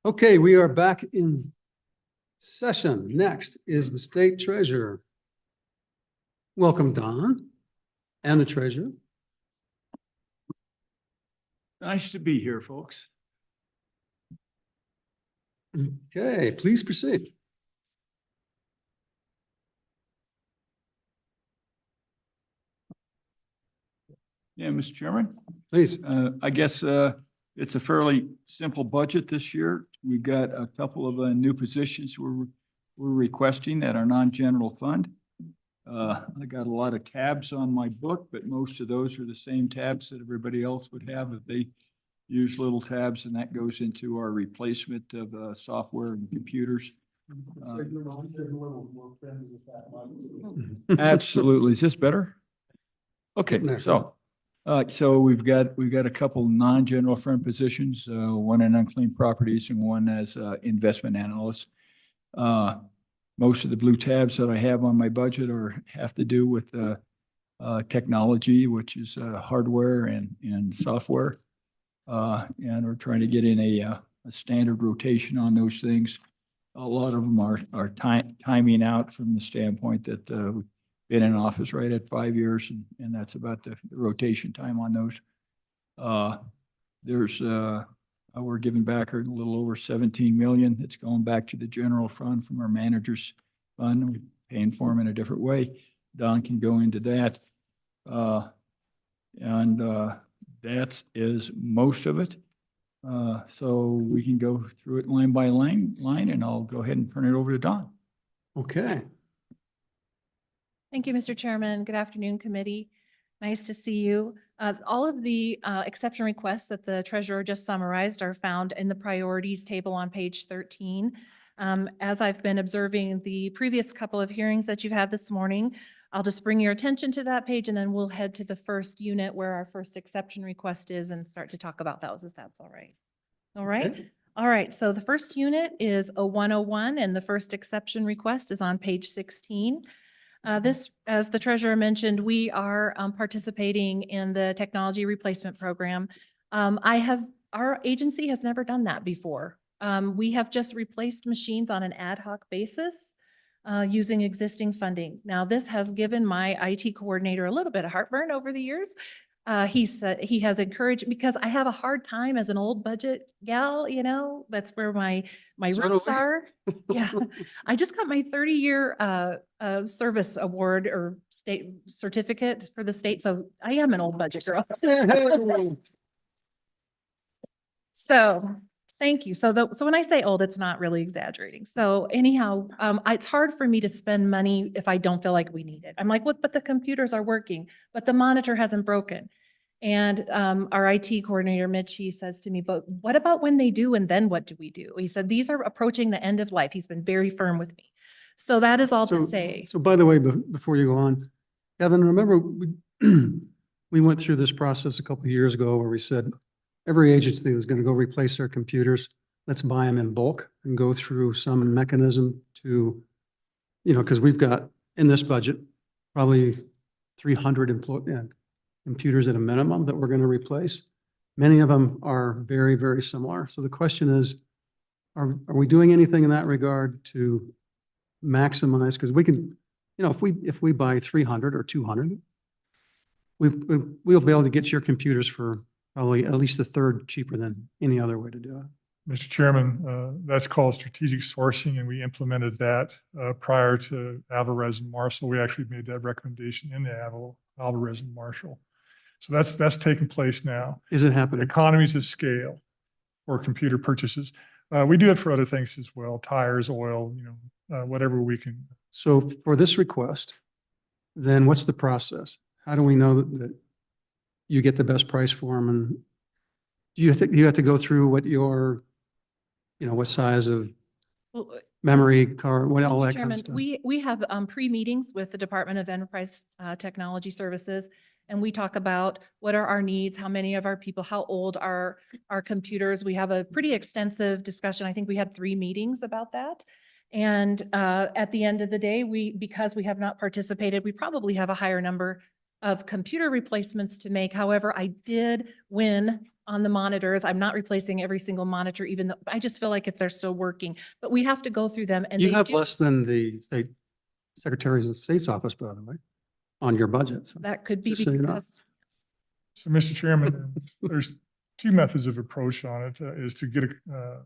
Okay, we are back in session. Next is the state treasurer. Welcome, Don, and the treasurer. Nice to be here, folks. Okay, please proceed. Yeah, Mr. Chairman, Please. I guess it's a fairly simple budget this year. We've got a couple of new positions we're requesting that are non-general fund. I got a lot of tabs on my book, but most of those are the same tabs that everybody else would have if they use little tabs, and that goes into our replacement of software and computers. Absolutely. Is this better? Okay, so we've got a couple non-general fund positions, one in unclaimed properties and one as investment analyst. Most of the blue tabs that I have on my budget have to do with technology, which is hardware and software. And we're trying to get in a standard rotation on those things. A lot of them are timing out from the standpoint that we've been in office right at 5 years, and that's about the rotation time on those. We're giving back a little over 17 million. It's going back to the general fund from our manager's fund. We're paying for them in a different way. Don can go into that. That is most of it. So we can go through it line by line, and I'll go ahead and turn it over to Don. Okay. Thank you, Mr. Chairman. Good afternoon, committee. Nice to see you. All of the exception requests that the treasurer just summarized are found in the priorities table on page 13. As I've been observing the previous couple of hearings that you've had this morning, I'll just bring your attention to that page, and then we'll head to the first unit where our first exception request is and start to talk about those, if that's all right. All right. Okay. All right. So the first unit is a 101, and the first exception request is on page 16. This, as the treasurer mentioned, we are participating in the technology replacement program. Our agency has never done that before. We have just replaced machines on an ad hoc basis using existing funding. Now, this has given my IT coordinator a little bit of heartburn over the years. He said he has encouraged, because I have a hard time as an old budget gal, you know, that's where my roots are. Yeah, I just got my 30-year service award or state certificate for the state, so I am an old budget girl. So thank you. So when I say old, it's not really exaggerating. So anyhow, it's hard for me to spend money if I don't feel like we need it. I'm like, what? But the computers are working, but the monitor hasn't broken. And our IT coordinator, Mitch, he says to me, but what about when they do, and then what do we do? He said, these are approaching the end of life. He's been very firm with me. So that is all to say. So by the way, before you go on, Kevin, remember we went through this process a couple of years ago where we said every agency was going to go replace their computers. Let's buy them in bulk and go through some mechanism to, because we've got in this budget probably 300 computers at a minimum that we're going to replace. Many of them are very, very similar. So the question is, are we doing anything in that regard to maximize? Because we can, if we buy 300 or 200, we'll be able to get your computers for probably at least a third cheaper than any other way to do it. Mr. Chairman, that's called strategic sourcing, and we implemented that prior to Alvarez and Marshall. We actually made that recommendation in the Alvarez and Marshall. So that's taking place now. Is it happening? Economies of scale for computer purchases. We do it for other things as well, tires, oil, whatever we can. So for this request, then what's the process? How do we know that you get the best price for them? And do you think you have to go through what your, what size of memory card, what all Mr. that kind Chairman, of stuff? we have pre-meetings with the Department of Enterprise Technology Services, and we talk about what are our needs, how many of our people, how old are our computers. We have a pretty extensive discussion. I think we had 3 meetings about that. And at the end of the day, because we have not participated, we probably have a higher number of computer replacements to make. However, I did win on the monitors. I'm not replacing every single monitor, even though, I just feel like if they're still working, but we have to go through them and You they have do- less than the state secretaries of state's office, by the way, on your budget. So That could be just so you know. because, So, Mr. Chairman, there's two methods of approach on it, is to get a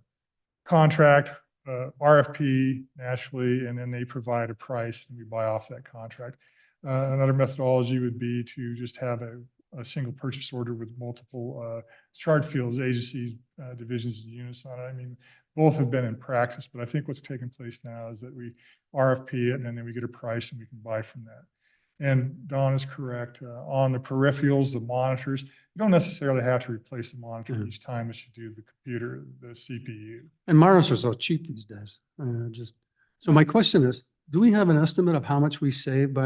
contract, RFP naturally, and then they provide a price and we buy off that contract. Another methodology would be to just have a single purchase order with multiple chart fields, agencies, divisions, and units on it. I mean, both have been in practice, but I think what's taking place now is that we RFP it and then we get a price and we can buy from that. And Don is correct. On the peripherals, the monitors, you don't necessarily have to replace the monitor each time as you do the computer, the CPU. And monitors are so cheap these days. So my question is, do we have an estimate of how much we save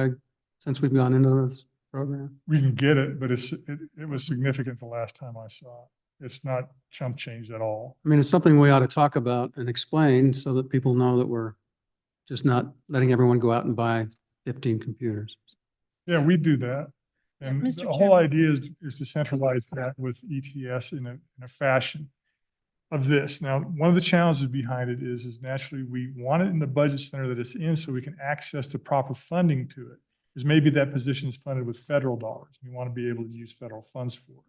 since we've gone into this program? We can get it, but it was significant the last time I saw it. It's not chump change at all. I mean, it's something we ought to talk about and explain so that people know that we're just not letting everyone go out and buy 15 computers. Yeah, we do that. Yeah, And Mr. the whole Chairman. idea is to centralize that with ETS in a fashion of this. Now, one of the challenges behind it is naturally we want it in the budget center that it's in so we can access the proper funding to it. Because maybe that position is funded with federal dollars. We want to be able to use federal funds for it.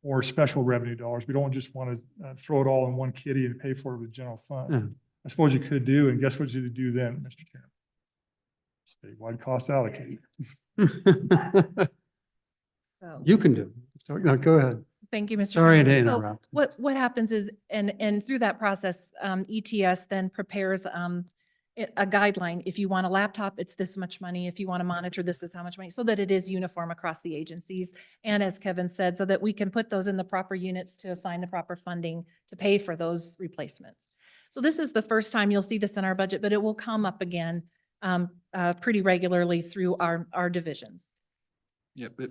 Or special revenue dollars. We don't just want to throw it all in one kitty and pay for it with general fund. Yeah. I suppose you could do, and guess what you do then, Mr. Chairman? Statewide cost allocated. so, You can do it. So, no, go ahead. thank you, Mr. Sorry to Chairman. So interrupt. what happens is, and through that process, ETS then prepares a guideline. If you want a laptop, it's this much money. If you want a monitor, this is how much money, so that it is uniform across the agencies. And as Kevin said, so that we can put those in the proper units to assign the proper funding to pay for those replacements. So this is the first time you'll see this in our budget, but it will come up again pretty regularly through our divisions. Yeah, but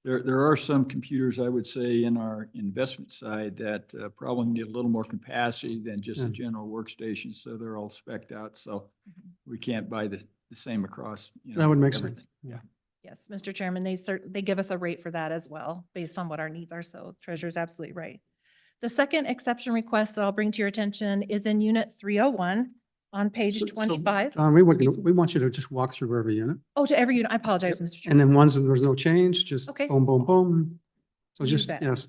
there are some computers, I would say, in our investment side that probably need a little more capacity than just a general workstation. So they're all spec'd out. So we can't buy the same across, you know. That would make everything. sense. Yeah. Yes, Mr. Chairman, they give us a rate for that as well, based on what our needs are. So Treasurer's absolutely right. The second exception request that I'll bring to your attention is in Unit 301 on page So, 25. Don, we want you to just walk through every unit. Oh, to every unit. I apologize, Mr. And Chairman. then ones that there's no change, just Okay. boom, boom, boom. So You just, bet. yes.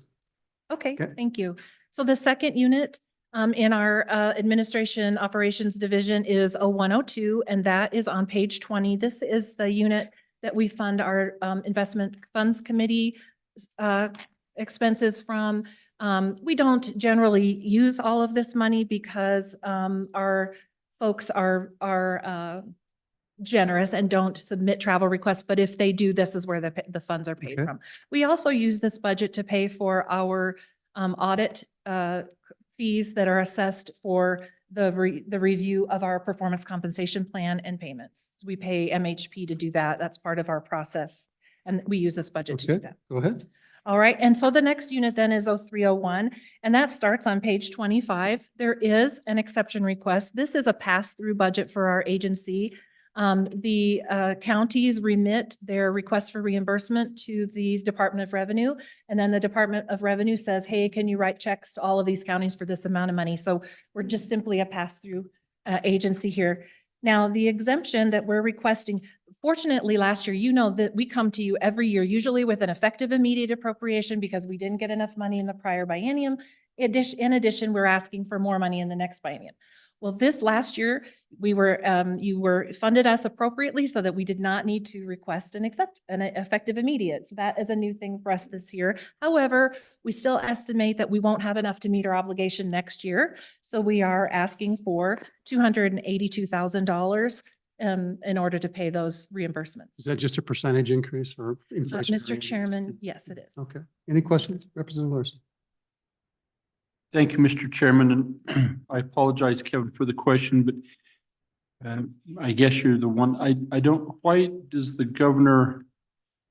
Okay, Okay. thank you. So the second unit in our Administration Operations Division is 0102, and that is on page 20. This is the unit that we fund our Investment Funds Committee expenses from. We don't generally use all of this money because our folks are generous and don't submit travel requests, but if they do, this is where the funds are paid Okay. from. We also use this budget to pay for our audit fees that are assessed for the review of our performance compensation plan and payments. We pay MHP to do that. That's part of our process, and we use this budget to do Okay, that. go ahead. All right, and so the next unit then is 0301, and that starts on page 25. There is an exception request. This is a pass-through budget for our agency. The counties remit their request for reimbursement to the Department of Revenue, and then the Department of Revenue says, hey, can you write checks to all of these counties for this amount of money? So we're just simply a pass-through agency here. Now, the exemption that we're requesting, fortunately, last year, you know that we come to you every year, usually with an effective immediate appropriation because we didn't get enough money in the prior biennium. In addition, we're asking for more money in the next biennium. Well, this last year, you were funded us appropriately so that we did not need to request an effective immediate. So that is a new thing for us this year. However, we still estimate that we won't have enough to meet our obligation next year. So we are asking for $282,000 in order to pay those reimbursements. Is that just a percentage increase or inflation? Mr. Chairman, yes, it is. Okay. Any questions? Representative Larson. Thank you, Mr. Chairman, and I apologize, Kevin, for the question, but I guess you're the one, I don't, why does the governor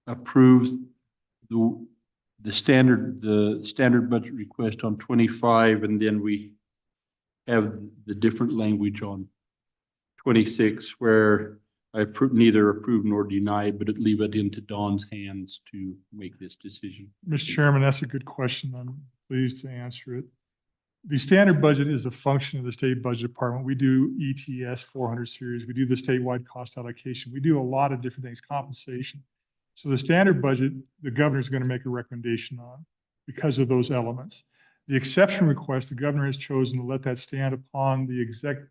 approve the standard budget request on 25, and then we have the different language on 26, where neither approve nor deny, but leave it into Dawn's hands to make this decision. Mr. Chairman, that's a good question. I'm pleased to answer it. The standard budget is a function of the state budget department. We do ETS 400 series. We do the statewide cost allocation. We do a lot of different things, compensation. So the standard budget, the governor is going to make a recommendation on because of those elements. The exception request, the governor has chosen to let that stand upon the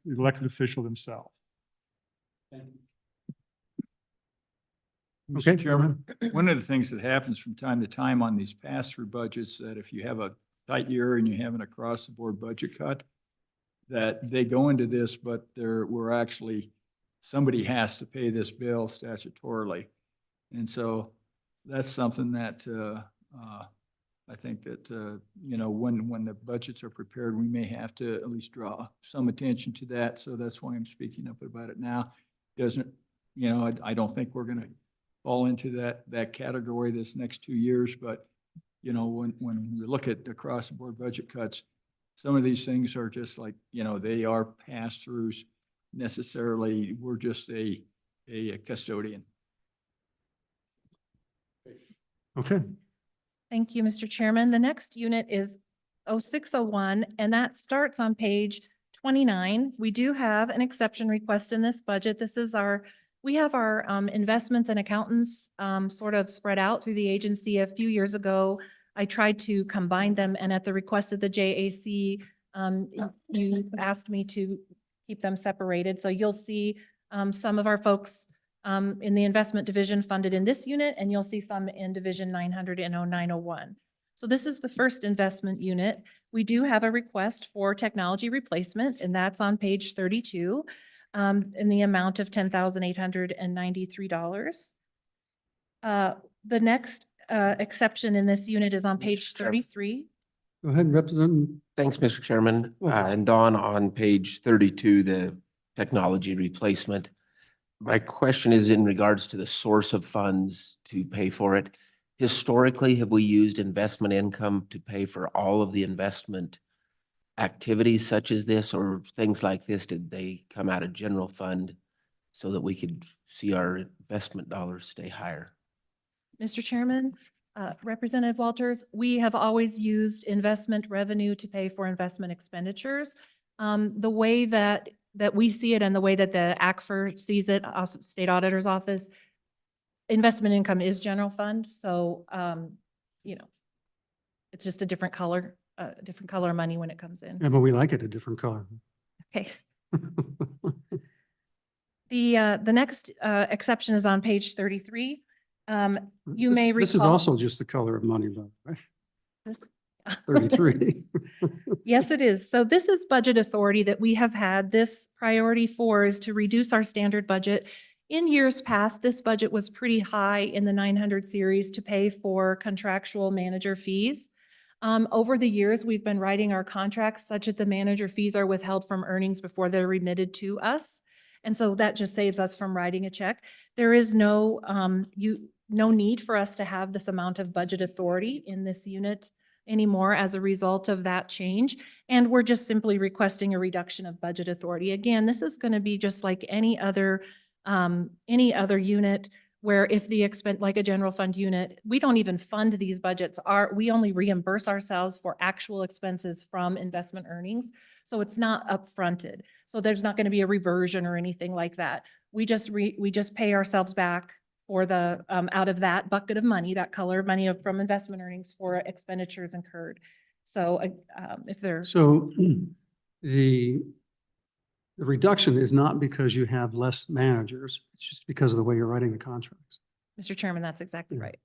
elected official themselves. Mr. Okay, Chairman, one of the things that happens from time to time on these pass-through budgets, that if you have a tight year and you have an across-the-board budget cut, that they go into this, but we're actually, somebody has to pay this bill statutorily. And so that's something that I think that, when the budgets are prepared, we may have to at least draw some attention to that. So that's why I'm speaking up about it now. Doesn't, I don't think we're going to fall into that category this next 2 years, but when we look at the across-the-board budget cuts, some of these things are just like, they are pass-throughs necessarily. We're just a custodian. okay. Thank you, Mr. Chairman. The next unit is 0601, and that starts on page 29. We do have an exception request in this budget. This is we have our investments and accountants sort of spread out through the agency. A few years ago, I tried to combine them, and at the request of the JAC, you asked me to keep them separated. So you'll see some of our folks in the investment division funded in this unit, and you'll see some in division 900 and 0901. So this is the first investment unit. We do have a request for technology replacement, and that's on page 32 in the amount of $10,893. The next exception in this unit is on page 33. Go ahead, Representative. Thanks, Mr. Chairman. Welcome. And Dawn, on page 32, the technology replacement. My question is in regards to the source of funds to pay for it. Historically, have we used investment income to pay for all of the investment activities such as this, or things like this? Did they come out of general fund so that we could see our investment dollars stay higher? Mr. Chairman, Representative Walters, we have always used investment revenue to pay for investment expenditures. The way that we see it and the way that the ACFR sees it, also State Auditor's Office, investment income is general fund. So, it's just a different color of money when it comes in. Yeah, but we like it a different color. Okay. The next exception is on page 33. You may recall. This is also just the color of money, though, right? This 33. Yes, it is. So this is budget authority that we have had. This priority 4 is to reduce our standard budget. In years past, this budget was pretty high in the 900 series to pay for contractual manager fees. Over the years, we've been writing our contracts such that the manager fees are withheld from earnings before they're remitted to us. And so that just saves us from writing a check. There is no need for us to have this amount of budget authority in this unit anymore as a result of that change. And we're just simply requesting a reduction of budget authority. Again, this is going to be just like any other unit where if the expense, like a general fund unit, we don't even fund these budgets. We only reimburse ourselves for actual expenses from investment earnings. So it's not upfronted. So there's not going to be a reversion or anything like that. We just pay ourselves back for the out of that bucket of money, that color of money from investment earnings for expenditures incurred. So if they're the reduction is not because you have less managers. It's just because of the way you're writing the contracts. Mr. Chairman, that's exactly right.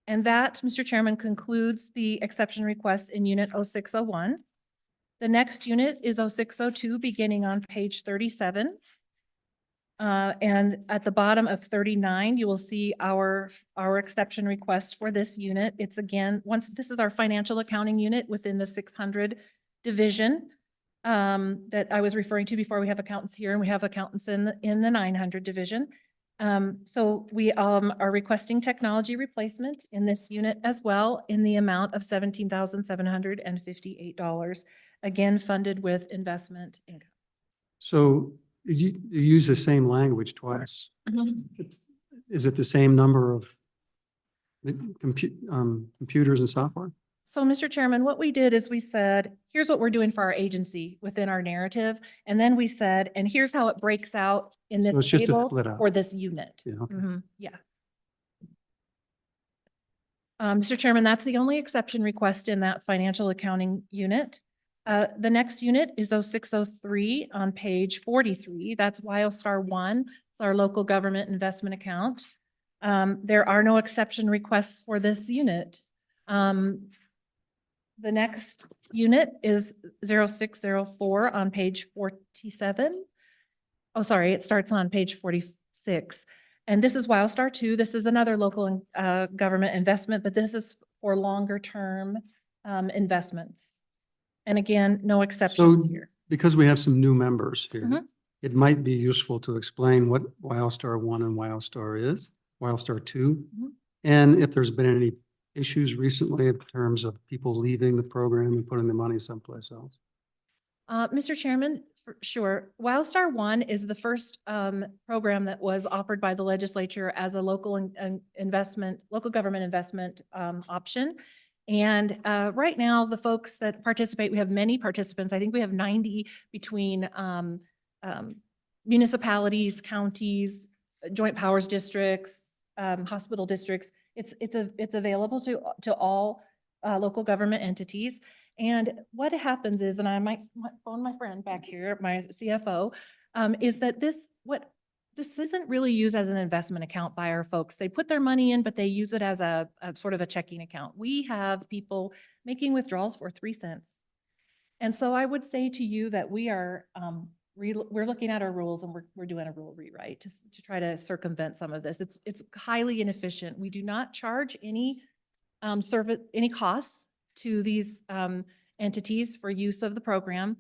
And that, Mr. Chairman, concludes the exception request in unit 0601. The next unit is 0602, beginning on page 37. And at the bottom of 39, you will see our exception request for this unit. It's again, this is our financial accounting unit within the 600 division that I was referring to before. We have accountants here and we have accountants in the 900 division. So we are requesting technology replacement in this unit as well in the amount of $17,758, again funded with investment income. So you use the same language twice. Is it the same number of computers and software? So, Mr. Chairman, what we did is we said, here's what we're doing for our agency within our narrative. And then we said, and here's how it breaks out in So this it's just a table split out. for this unit. Yeah, okay. Yeah. Mr. Chairman, that's the only exception request in that financial accounting unit. The next unit is 0603 on page 43. That's WildStar 1. It's our local government investment account. There are no exception requests for this unit. The next unit is 0604 on page 47. Oh, sorry, it starts on page 46. And this is WildStar 2. This is another local government investment, but this is for longer term investments. And again, no exceptions So here. because we have some new members here, Mhm. it might be useful to explain what WildStar 1 and WildStar is, WildStar 2, Mhm. and if there's been any issues recently in terms of people leaving the program and putting the money someplace else. Mr. Chairman, for sure. WildStar 1 is the first program that was offered by the legislature as a local investment, local government investment option. And right now, the folks that participate, we have many participants. I think we have 90 between municipalities, counties, joint powers districts, hospital districts. It's available to all local government entities. And what happens is, and I might phone my friend back here, my CFO, is that this isn't really used as an investment account by our folks. They put their money in, but they use it as a sort of a checking account. We have people making withdrawals for 3 cents. And so I would say to you that we are, we're looking at our rules and we're doing a rule rewrite to try to circumvent some of this. It's highly inefficient. We do not charge any any costs to these entities for use of the program.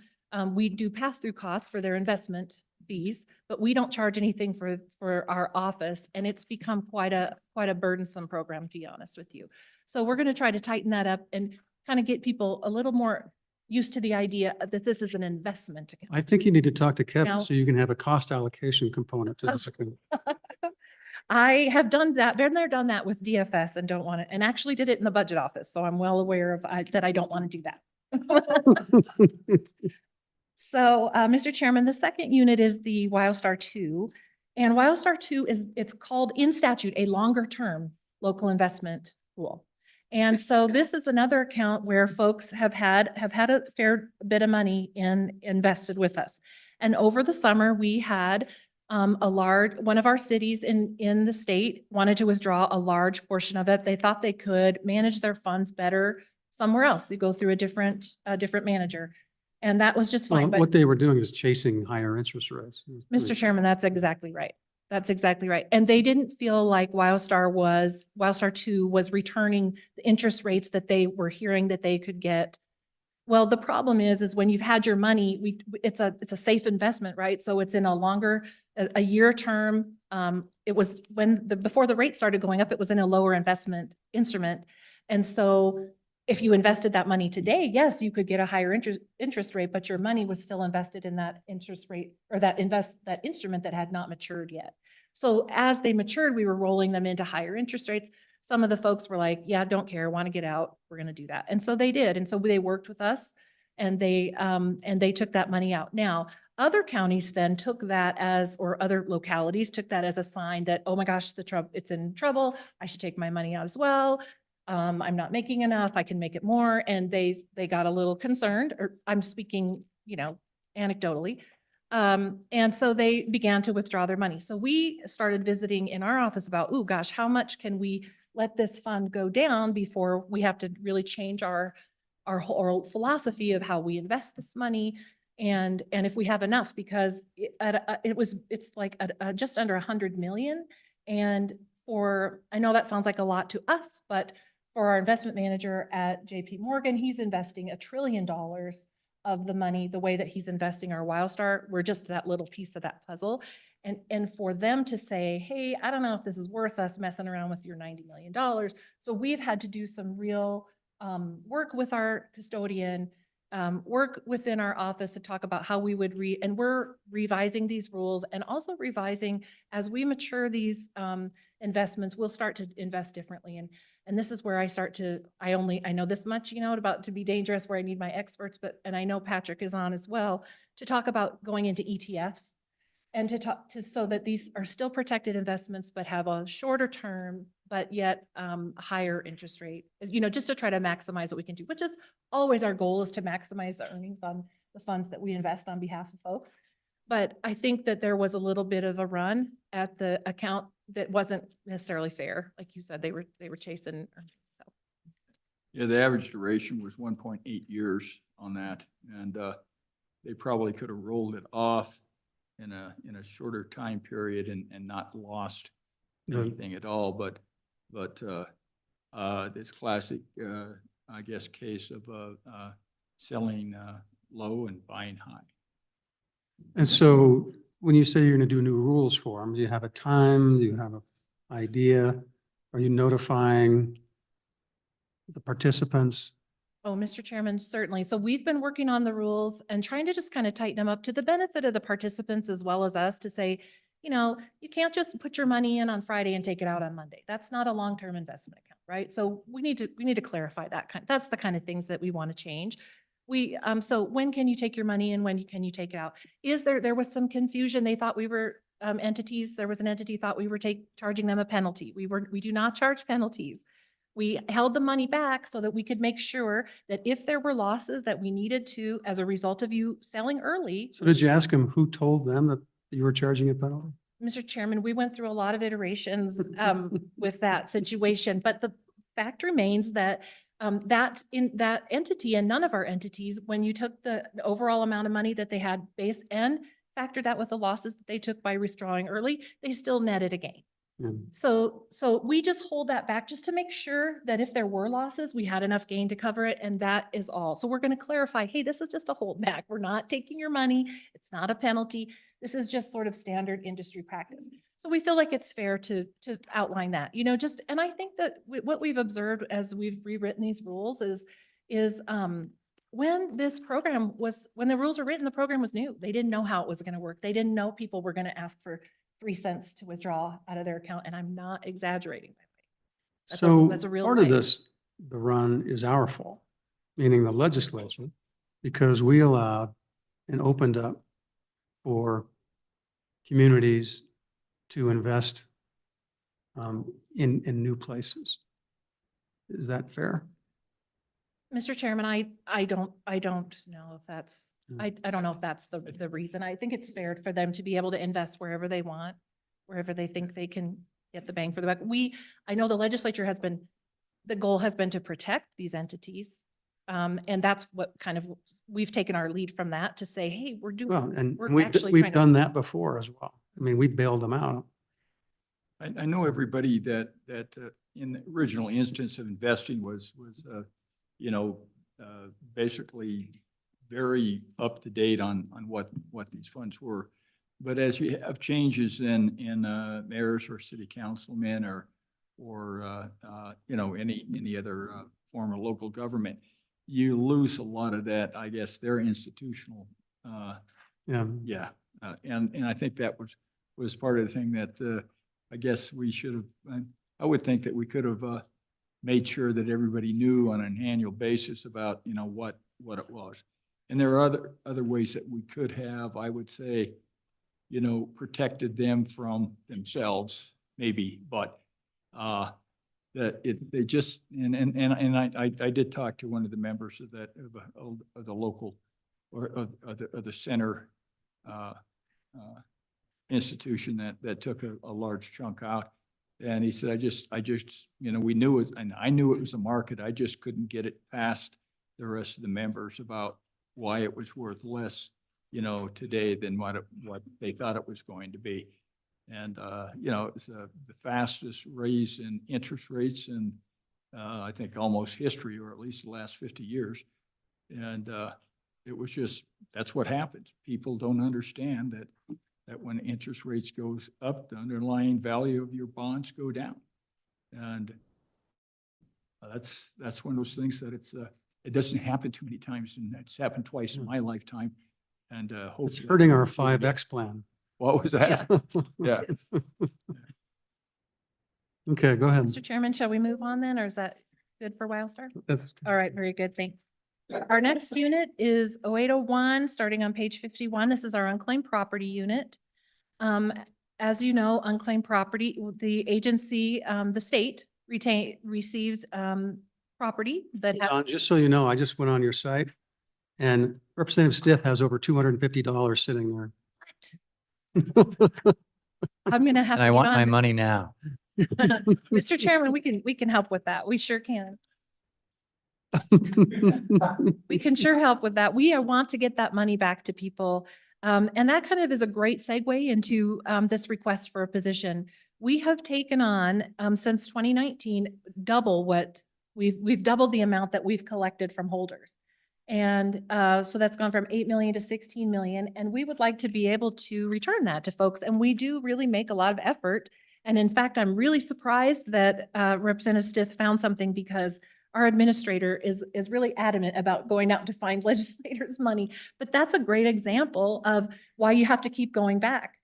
We do pass through costs for their investment fees, but we don't charge anything for our office, and it's become quite a burdensome program, to be honest with you. So we're going to try to tighten that up and kind of get people a little more used to the idea that this is an investment account. I think you need to talk to Kevin Now- so you can have a cost allocation component to this account. I have done that, been there, done that with DFS and don't want to, and actually did it in the budget office. So I'm well aware of that I don't want to do that. So, Mr. Chairman, the second unit is the WildStar 2. And WildStar 2 it's called in statute a longer term local investment pool. And so this is another account where folks have had a fair bit of money invested with us. And over the summer, we had one of our cities in the state wanted to withdraw a large portion of it. They thought they could manage their funds better somewhere else. They go through a different manager. And that was just fine. Well, what they were doing is chasing higher interest rates. Mr. Chairman, that's exactly right. That's exactly right. And they didn't feel like WildStar 2 was returning the interest rates that they were hearing that they could get. Well, the problem is when you've had your money, it's a safe investment, right? So it's in a year term. It was before the rate started going up, it was in a lower investment instrument. And so if you invested that money today, yes, you could get a higher interest rate, but your money was still invested in that interest rate or that instrument that had not matured yet. So as they matured, we were rolling them into higher interest rates. Some of the folks were like, yeah, don't care, want to get out, we're going to do that. And so they did. And so they worked with us and they took that money out. Now, other counties then took that or other localities took that as a sign that, oh my gosh, it's in trouble. I should take my money out as well. I'm not making enough. I can make it more. And they got a little concerned, or I'm speaking, anecdotally. And so they began to withdraw their money. So we started visiting in our office about, oh gosh, how much can we let this fund go down before we have to really change our whole philosophy of how we invest this money. And if we have enough, because it's like just under 100 million. And I know that sounds like a lot to us, but for our investment manager at JP Morgan, he's investing $1 trillion of the money, the way that he's investing our WildStar. We're just that little piece of that puzzle. And for them to say, hey, I don't know if this is worth us messing around with your $90 million. So we've had to do some real work with our custodian work within our office to talk about how we would and we're revising these rules and also revising as we mature these investments, we'll start to invest differently. And this is where I start to, I know this much, you know, about to be dangerous where I need my experts, and I know Patrick is on as well to talk about going into ETFs and to talk to, so that these are still protected investments, but have a shorter term, but yet higher interest rate, you know, just to try to maximize what we can do, which is always our goal, is to maximize the earnings on the funds that we invest on behalf of folks. But I think that there was a little bit of a run at the account that wasn't necessarily fair. Like you said, they were chasing earnings, so. Yeah, the average duration was 1.8 years on that, and they probably could have rolled it off in a shorter time period and not lost anything at all. But this classic, I guess, case of selling low and buying high. And so when you say you're going to do new rules for them, do you have a time? Do you have an idea? Are you notifying the participants? Oh, Mr. Chairman, certainly. So we've been working on the rules and trying to just kind of tighten them up to the benefit of the participants as well as us, to say, you know, you can't just put your money in on Friday and take it out on Monday. That's not a long-term investment account, right? So we need to clarify that that's the kind of things that we want to change. So when can you take your money in? When can you take it out? There was some confusion. They thought we were entities. There was an entity thought we were charging them a penalty. We do not charge penalties. We held the money back so that we could make sure that if there were losses that we needed to, as a result of you selling early. So did you ask them who told them that you were charging a penalty? Mr. Chairman, we went through a lot of iterations with that situation, but the fact remains that that entity and none of our entities, when you took the overall amount of money that they had base and factored that with the losses that they took by withdrawing early, they still netted a gain. Yeah. So we just hold that back just to make sure that if there were losses, we had enough gain to cover it, and that is all. So we're going to clarify, hey, this is just a holdback. We're not taking your money. It's not a penalty. This is just sort of standard industry practice. So we feel like it's fair to outline that, you know, and I think that what we've observed as we've rewritten these rules is when the rules were written, the program was new. They didn't know how it was going to work. They didn't know people were going to ask for 3 cents to withdraw out of their account. And I'm not exaggerating. That's a real part of thing. this, the run is our fault, meaning the legislature, because we allowed and opened up for communities to invest in new places. Is that fair? Mr. Chairman, I don't know if that's, I don't know if that's the reason. I think it's fair for them to be able to invest wherever they want, wherever they think they can get the bang for the buck. I know the legislature the goal has been to protect these entities. And that's what we've taken our lead from that to say, hey, we're doing, Well, and we're actually we've trying done that before as well. I mean, we bailed them out. I know everybody that in the original instance of investing was basically very up to date on what these funds were. But as you have changes in mayors or city councilmen or any other form of local government, you lose a lot of that, I guess, their institutional. And I think that was part of the thing that I guess we should have, I would think that we could have made sure that everybody knew on an annual basis about, what it was. And there are other ways that we could have, I would say, protected them from themselves, maybe, but that they just, I did talk to one of the members of the local or of the center institution that took a large chunk out. And he said, I just, we knew it, and I knew it was a market. I just couldn't get it past the rest of the members about why it was worth less, today than what they thought it was going to be. And, it's the fastest raise in interest rates in, I think, almost history, or at least the last 50 years. And it was just, that's what happens. People don't understand that when interest rates goes up, the underlying value of your bonds go down. And that's one of those things that it's it doesn't happen too many times, and it's happened twice in my lifetime. And It's hopefully hurting our that won't happen again. 5X plan. What was that? Yeah. Okay, go ahead. Mr. Chairman, shall we move on then, or is that good for Wildstar? That's All right, very good, thanks. Our next unit is 0801, starting on page 51. This is our unclaimed property unit. As you know, unclaimed property, the agency, the state receives property that has. Don, just so you know, I just went on your site and Representative Stiff has over $250 sitting there. I'm gonna have. And I to want get my on- money now. Mr. Chairman, we can help with that. We sure can. We can sure help with that. We want to get that money back to people. And that kind of is a great segue into this request for a position. We have taken on, since 2019, double what we've doubled the amount that we've collected from holders. And so that's gone from 8 million to 16 million. And we would like to be able to return that to folks. And we do really make a lot of effort. And in fact, I'm really surprised that Representative Stith found something, because our administrator is really adamant about going out to find legislators' money. But that's a great example of why you have to keep going back,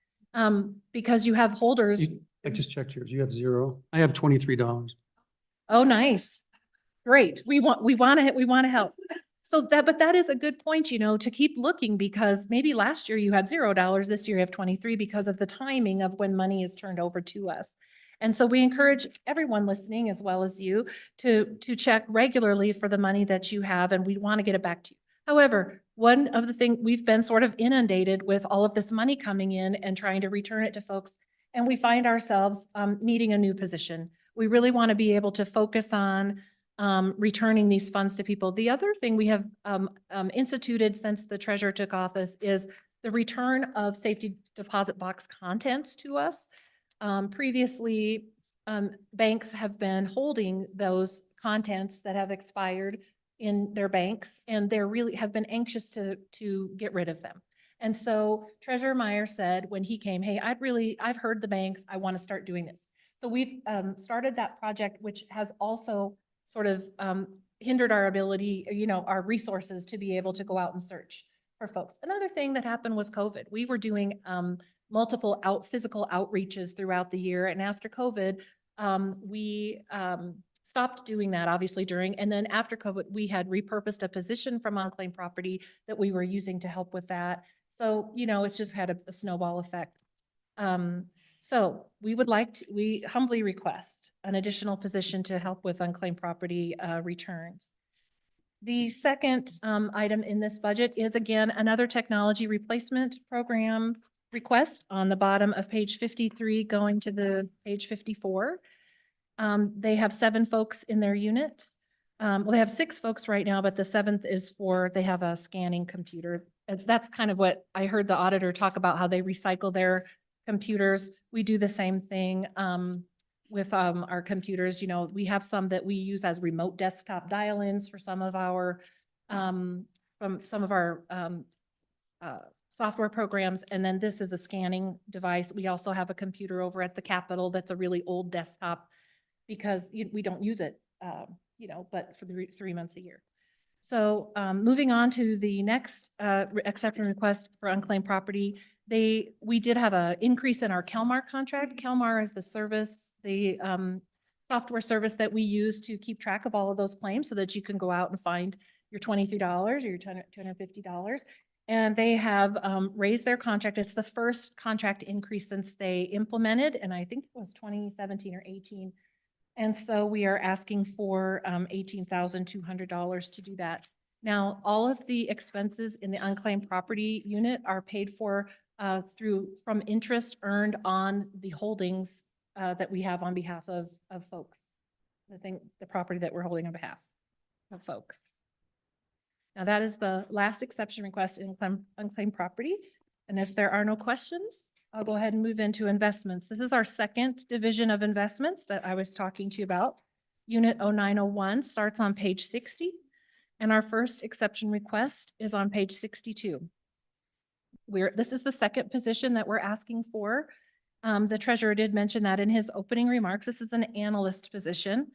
because you have holders. I just checked yours. You have 0. I have $23. Oh, nice. Great. We want to help. So but that is a good point, to keep looking, because maybe last year you had $0, this year you have 23 because of the timing of when money is turned over to us. And so we encourage everyone listening, as well as you, to check regularly for the money that you have, and we want to get it back to you. However, one of the things, we've been sort of inundated with all of this money coming in and trying to return it to folks, and we find ourselves needing a new position. We really want to be able to focus on returning these funds to people. The other thing we have instituted since the treasurer took office is the return of safety deposit box contents to us. Previously, banks have been holding those contents that have expired in their banks, and they're really have been anxious to get rid of them. And so Treasurer Meyer said when he came, hey, I've heard the banks, I want to start doing this. So we've started that project, which has also sort of hindered our ability, our resources to be able to go out and search for folks. Another thing that happened was COVID. We were doing multiple physical outreaches throughout the year. And after COVID, we stopped doing that, obviously, and then after COVID, we had repurposed a position from unclaimed property that we were using to help with that. So, it's just had a snowball effect. So we humbly request an additional position to help with unclaimed property returns. The second item in this budget is, again, another technology replacement program request on the bottom of page 53 going to the page 54. They have 7 folks in their unit. Well, they have 6 folks right now, but the 7th is they have a scanning computer. That's kind of what I heard the auditor talk about, how they recycle their computers. We do the same thing with our computers. We have some that we use as remote desktop dial-ins for some of our software programs. And then this is a scanning device. We also have a computer over at the Capitol that's a really old desktop, because we don't use it, but for the 3 months a year. So moving on to the next exception request for unclaimed property, we did have an increase in our CalMAR contract. CalMAR is the service, the software service that we use to keep track of all of those claims, so that you can go out and find your $23 or your $250. And they have raised their contract. It's the first contract increase since they implemented, and I think it was 2017 or 18. And so we are asking for $18,200 to do that. Now, all of the expenses in the unclaimed property unit are paid for from interest earned on the holdings that we have on behalf of folks. The property that we're holding on behalf of folks. Now, that is the last exception request in unclaimed property. And if there are no questions, I'll go ahead and move into investments. This is our second division of investments that I was talking to you about. Unit 0901 starts on page 60, and our first exception request is on page 62. This is the second position that we're asking for. The treasurer did mention that in his opening remarks. This is an analyst position.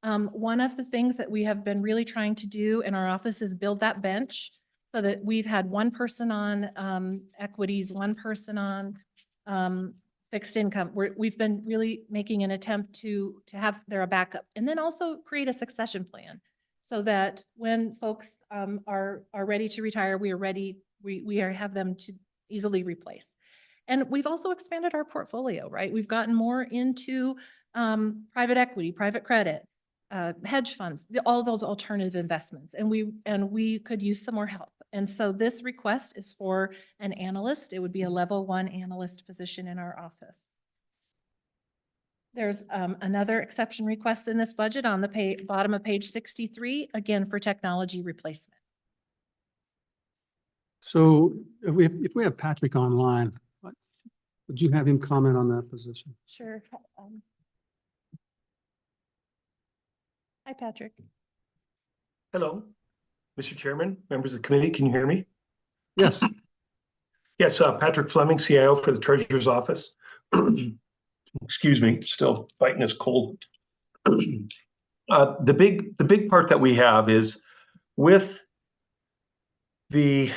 One of the things that we have been really trying to do in our office is build that bench so that we've had one person on equities, one person on fixed income. We've been really making an attempt to have there a backup, and then also create a succession plan so that when folks are ready to retire, we are ready. We have them to easily replace. And we've also expanded our portfolio, right? We've gotten more into private equity, private credit, hedge funds, all those alternative investments, and we could use some more help. And so this request is for an analyst. It would be a level 1 analyst position in our office. There's another exception request in this budget on the bottom of page 63, again for technology replacement. So if we have Patrick online, would you have him comment on that position? Sure. Hi, Patrick. Hello, Mr. Chairman, members of the committee, can you hear me? Yes. Yes, Patrick Fleming, CIO for the Treasurer's Office. Excuse me, still fighting this cold. The big part that we have is with the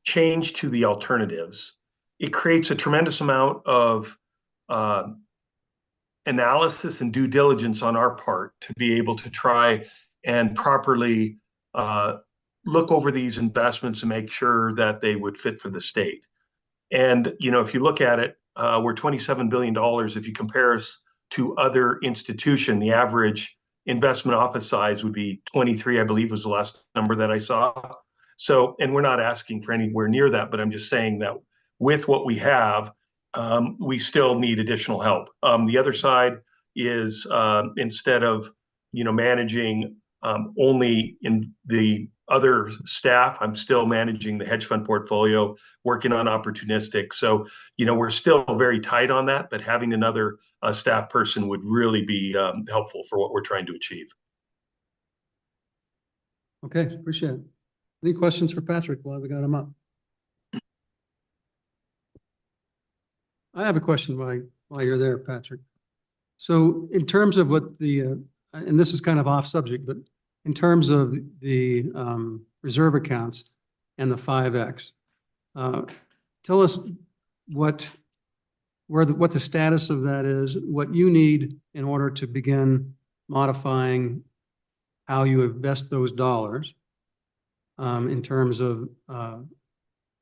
change to the alternatives, it creates a tremendous amount of analysis and due diligence on our part to be able to try and properly look over these investments and make sure that they would fit for the state. And, you know, if you look at it, we're $27 billion. If you compare us to other institutions, the average investment office size would be 23, I believe was the last number that I saw. So, and we're not asking for anywhere near that, but I'm just saying that with what we have, we still need additional help. The other side is instead of, you know, managing only in the other staff, I'm still managing the hedge fund portfolio, working on opportunistic. So, you know, we're still very tight on that, but having another staff person would really be helpful for what we're trying to achieve. Okay, appreciate it. Any questions for Patrick while we got him up? I have a question while you're there, Patrick. So in terms of what the, and this is kind of off subject, but in terms of the reserve accounts and the 5X, tell us what the status of that is, what you need in order to begin modifying how you invest those dollars in terms of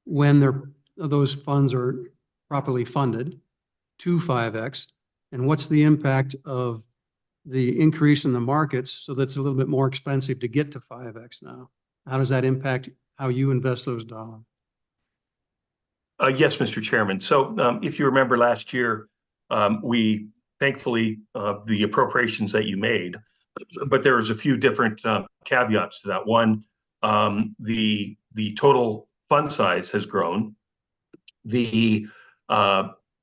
when those funds are properly funded to 5X, and what's the impact of the increase in the markets so that's a little bit more expensive to get to 5X now? How does that impact how you invest those dollars? Yes, Mr. Chairman. So if you remember last year, we thankfully, the appropriations that you made, but there was a few different caveats to that. One, the total fund size has grown. The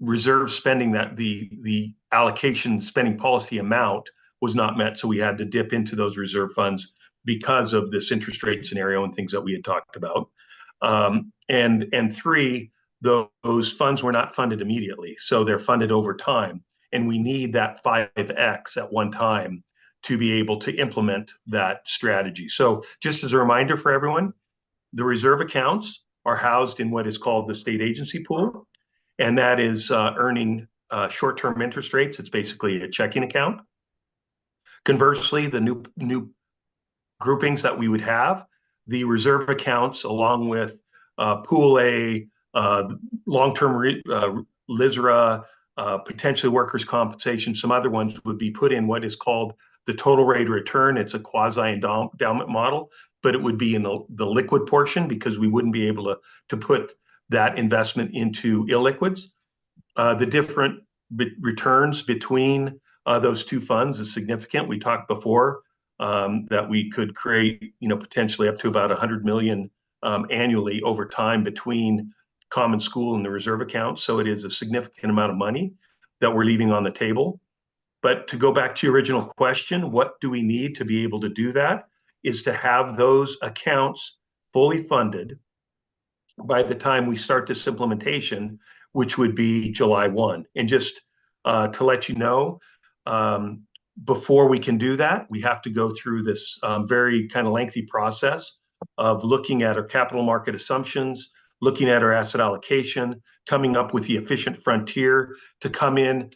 reserve spending, that the allocation spending policy amount was not met, so we had to dip into those reserve funds because of this interest rate scenario and things that we had talked about. And three, those funds were not funded immediately, so they're funded over time, and we need that 5X at one time to be able to implement that strategy. So just as a reminder for everyone, the reserve accounts are housed in what is called the state agency pool, and that is earning short-term interest rates. It's basically a checking account. Conversely, the new groupings that we would have, the reserve accounts, along with Pool A, long-term LISRA, potentially workers' compensation, some other ones would be put in what is called the total rate of return. It's a quasi-endowment model, but it would be in the liquid portion because we wouldn't be able to put that investment into illiquids. The different returns between those two funds is significant. We talked before that we could create, you know, potentially up to about 100 million annually over time between common school and the reserve account. So it is a significant amount of money that we're leaving on the table. But to go back to your original question, what do we need to be able to do that? Is to have those accounts fully funded by the time we start this implementation, which would be July 1. And just to let you know, Before we can do that, we have to go through this very kind of lengthy process of looking at our capital market assumptions, looking at our asset allocation, coming up with the efficient frontier to come in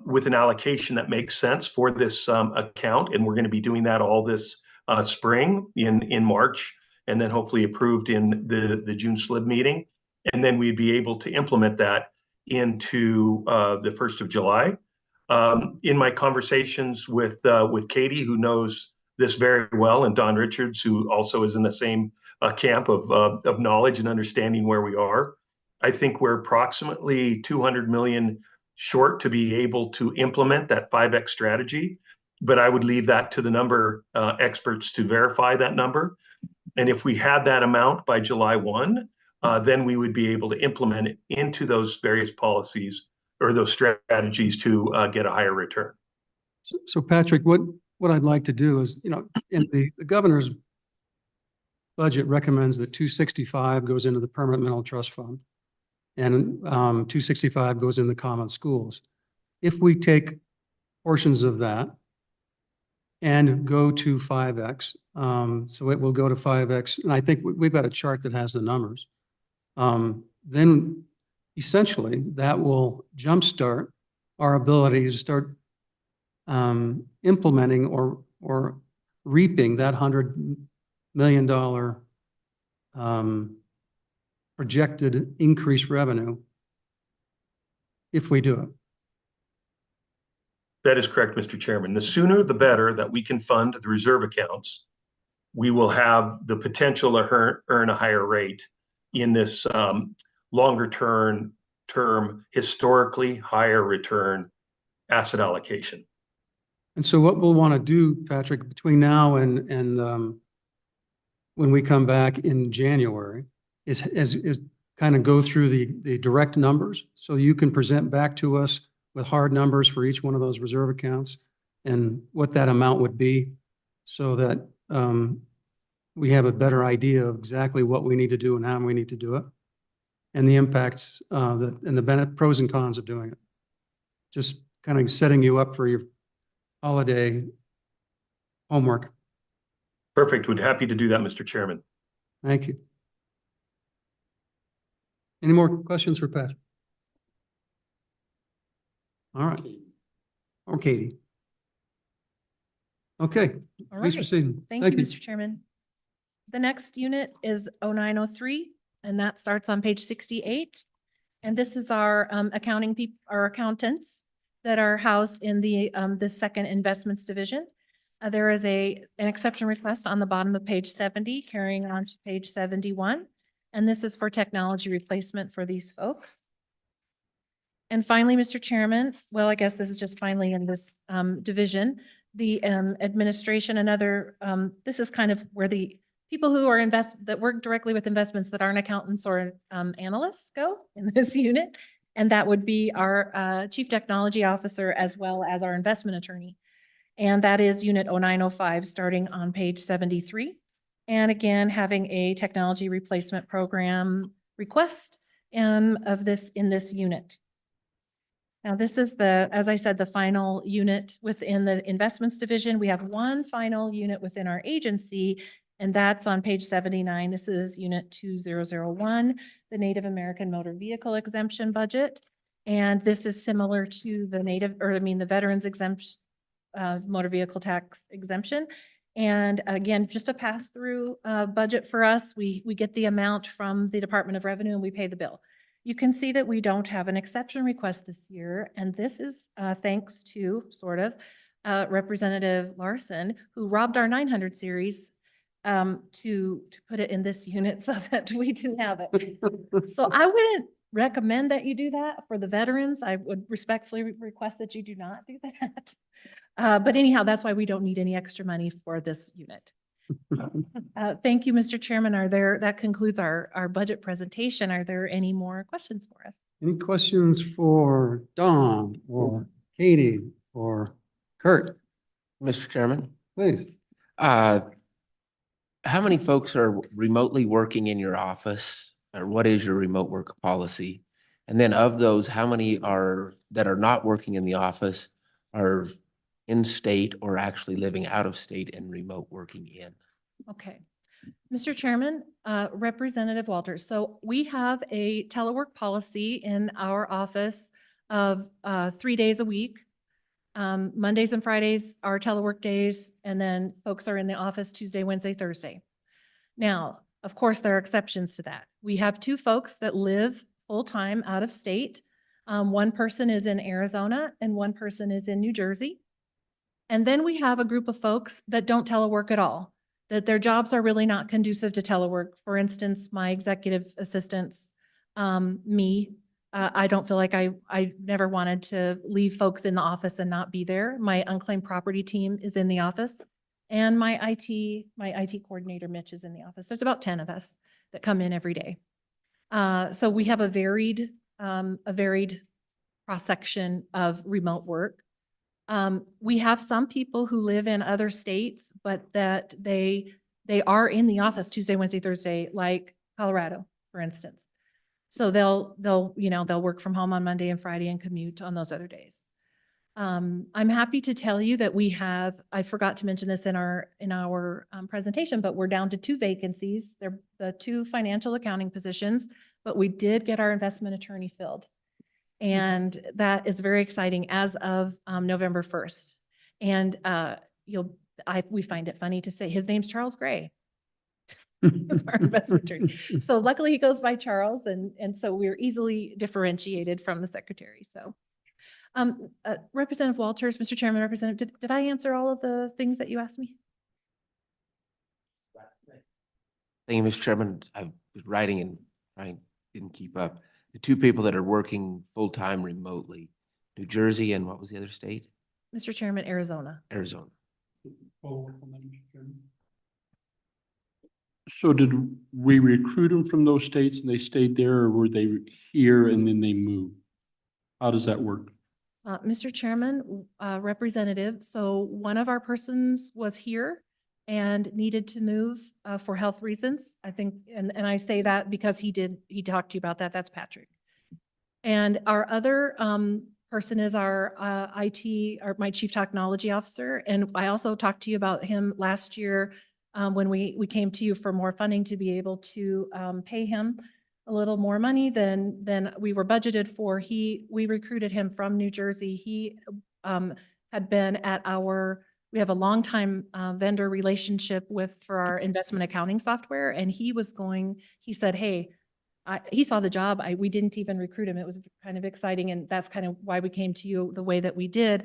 with an allocation that makes sense for this account. And we're going to be doing that all this spring in March, and then hopefully approved in the June SLIB meeting. And then we'd be able to implement that into the 1st of July. In my conversations with Katie, who knows this very well, and Don Richards, who also is in the same camp of knowledge and understanding where we are, I think we're approximately 200 million short to be able to implement that 5X strategy. But I would leave that to the number experts to verify that number. And if we had that amount by July 1, then we would be able to implement it into those various policies or those strategies to get a higher return. So Patrick, what I'd like to do is, in the governor's budget recommends that 265 goes into the permanent mental trust fund and 265 goes in the common schools. If we take portions of that and go to 5X, so it will go to 5X, and I think we've got a chart that has the numbers. Then essentially that will jumpstart our ability to start implementing or reaping that $100 million projected increased revenue if we do it. That is correct, Mr. Chairman. The sooner the better that we can fund the reserve accounts, we will have the potential to earn a higher rate in this longer term, historically higher return asset allocation. And so what we'll want to do, Patrick, between now and when we come back in January is kind of go through the direct numbers. So you can present back to us with hard numbers for each one of those reserve accounts and what that amount would be so that we have a better idea of exactly what we need to do and how we need to do it and the impacts and the pros and cons of doing it. Just kind of setting you up for your holiday homework. Perfect. Would happy to do that, Mr. Chairman. Thank you. Any more questions for Pat? All right. Or Katie. Okay, All please right. proceed. Thank you, Mr. Chairman. The next unit is 0903, and that starts on page 68. And this is our our accountants that are housed in the second investments division. There is an exception request on the bottom of page 70, carrying on to page 71. And this is for technology replacement for these folks. And finally, Mr. Chairman, well, I guess this is just finally in this division, the administration and other, this is kind of where the people who are that work directly with investments that aren't accountants or analysts go in this unit. And that would be our chief technology officer as well as our investment attorney. And that is unit 0905 starting on page 73. And again, having a technology replacement program request of this in this unit. Now, this is as I said, the final unit within the investments division. We have one final unit within our agency, and that's on page 79. This is unit 2001, the Native American Motor Vehicle Exemption Budget. And this is similar to the Veterans Exemption, Motor Vehicle Tax Exemption. And again, just a pass-through budget for us. We get the amount from the Department of Revenue and we pay the bill. You can see that we don't have an exception request this year, and this is thanks to Representative Larson, who robbed our 900 series to put it in this unit so that we didn't have it. So I wouldn't recommend that you do that for the veterans. I would respectfully request that you do not do that. But anyhow, that's why we don't need any extra money for this unit. Thank you, Mr. Chairman. That concludes our budget presentation. Are there any more questions for us? Any questions for Don or Katie or Kurt? Mr. Chairman? Please. How many folks are remotely working in your office? Or what is your remote work policy? And then of those, how many that are not working in the office are in-state or actually living out of state and remote working in? Okay. Mr. Chairman, Representative Walters, so we have a telework policy in our office of 3 days a week. Mondays and Fridays are telework days, and then folks are in the office Tuesday, Wednesday, Thursday. Now, of course, there are exceptions to that. We have 2 folks that live full-time out of state. One person is in Arizona and one person is in New Jersey. And then we have a group of folks that don't telework at all, that their jobs are really not conducive to telework. For instance, my executive assistants, me, I don't feel like I never wanted to leave folks in the office and not be there. My unclaimed property team is in the office, and my IT coordinator, Mitch, is in the office. There's about 10 of us that come in every day. So we have a varied cross-section of remote work. We have some people who live in other states, but that they are in the office Tuesday, Wednesday, Thursday, like Colorado, for instance. So they'll work from home on Monday and Friday and commute on those other days. I'm happy to tell you that I forgot to mention this in our presentation, but we're down to 2 vacancies. They're the 2 financial accounting positions, but we did get our investment attorney filled. And that is very exciting as of November 1st. And we find it funny to say his name's Charles Gray. That's our investment attorney. So luckily he goes by Charles, and so we're easily differentiated from the secretary. So Representative Walters, Mr. Chairman, Representative, did I answer all of the things that you asked me? Thank you, Mr. Chairman. I was writing and didn't keep up. The 2 people that are working full-time remotely, New Jersey and what was the other state? Mr. Chairman, Arizona. Arizona. So did we recruit them from those states and they stayed there, or were they here and then they moved? How does that work? Mr. Chairman, Representative, so one of our persons was here and needed to move for health reasons. I think, and I say that because he talked to you about that. That's Patrick. And our other person is our my chief technology officer. And I also talked to you about him last year when we came to you for more funding to be able to pay him a little more money than we were budgeted for. We recruited him from New Jersey. He had been at we have a longtime vendor relationship for our investment accounting software. And he said, hey, he saw the job. We didn't even recruit him. It was kind of exciting. And that's kind of why we came to you the way that we did,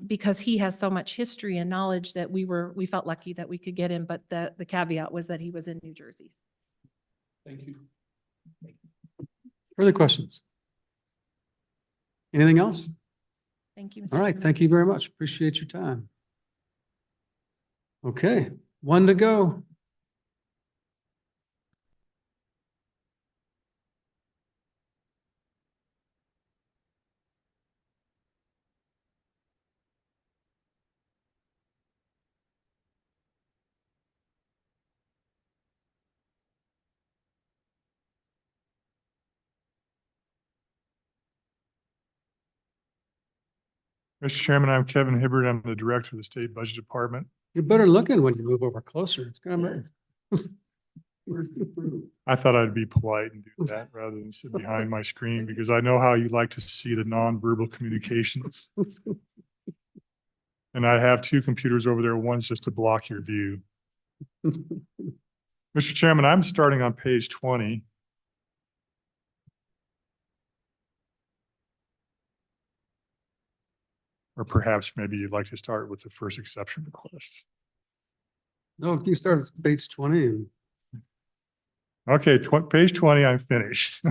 because he has so much history and knowledge that we felt lucky that we could get him. But the caveat was that he was in New Jersey. Thank you. Further questions? Anything else? Thank you, Mr. All right, Chairman. thank you very much. Appreciate your time. Okay, 1 to go. Mr. Chairman, I'm Kevin Hibbert. I'm the Director of the State Budget Department. You're better looking when you move over closer. It's gonna. I thought I'd be polite and do that rather than sit behind my screen, because I know how you like to see the nonverbal communications. And I have 2 computers over there. One's just to block your view. Mr. Chairman, I'm starting on page 20. Or perhaps maybe you'd like to start with the first exception request. No, you start at page 20. And Okay, page 20, I'm finished.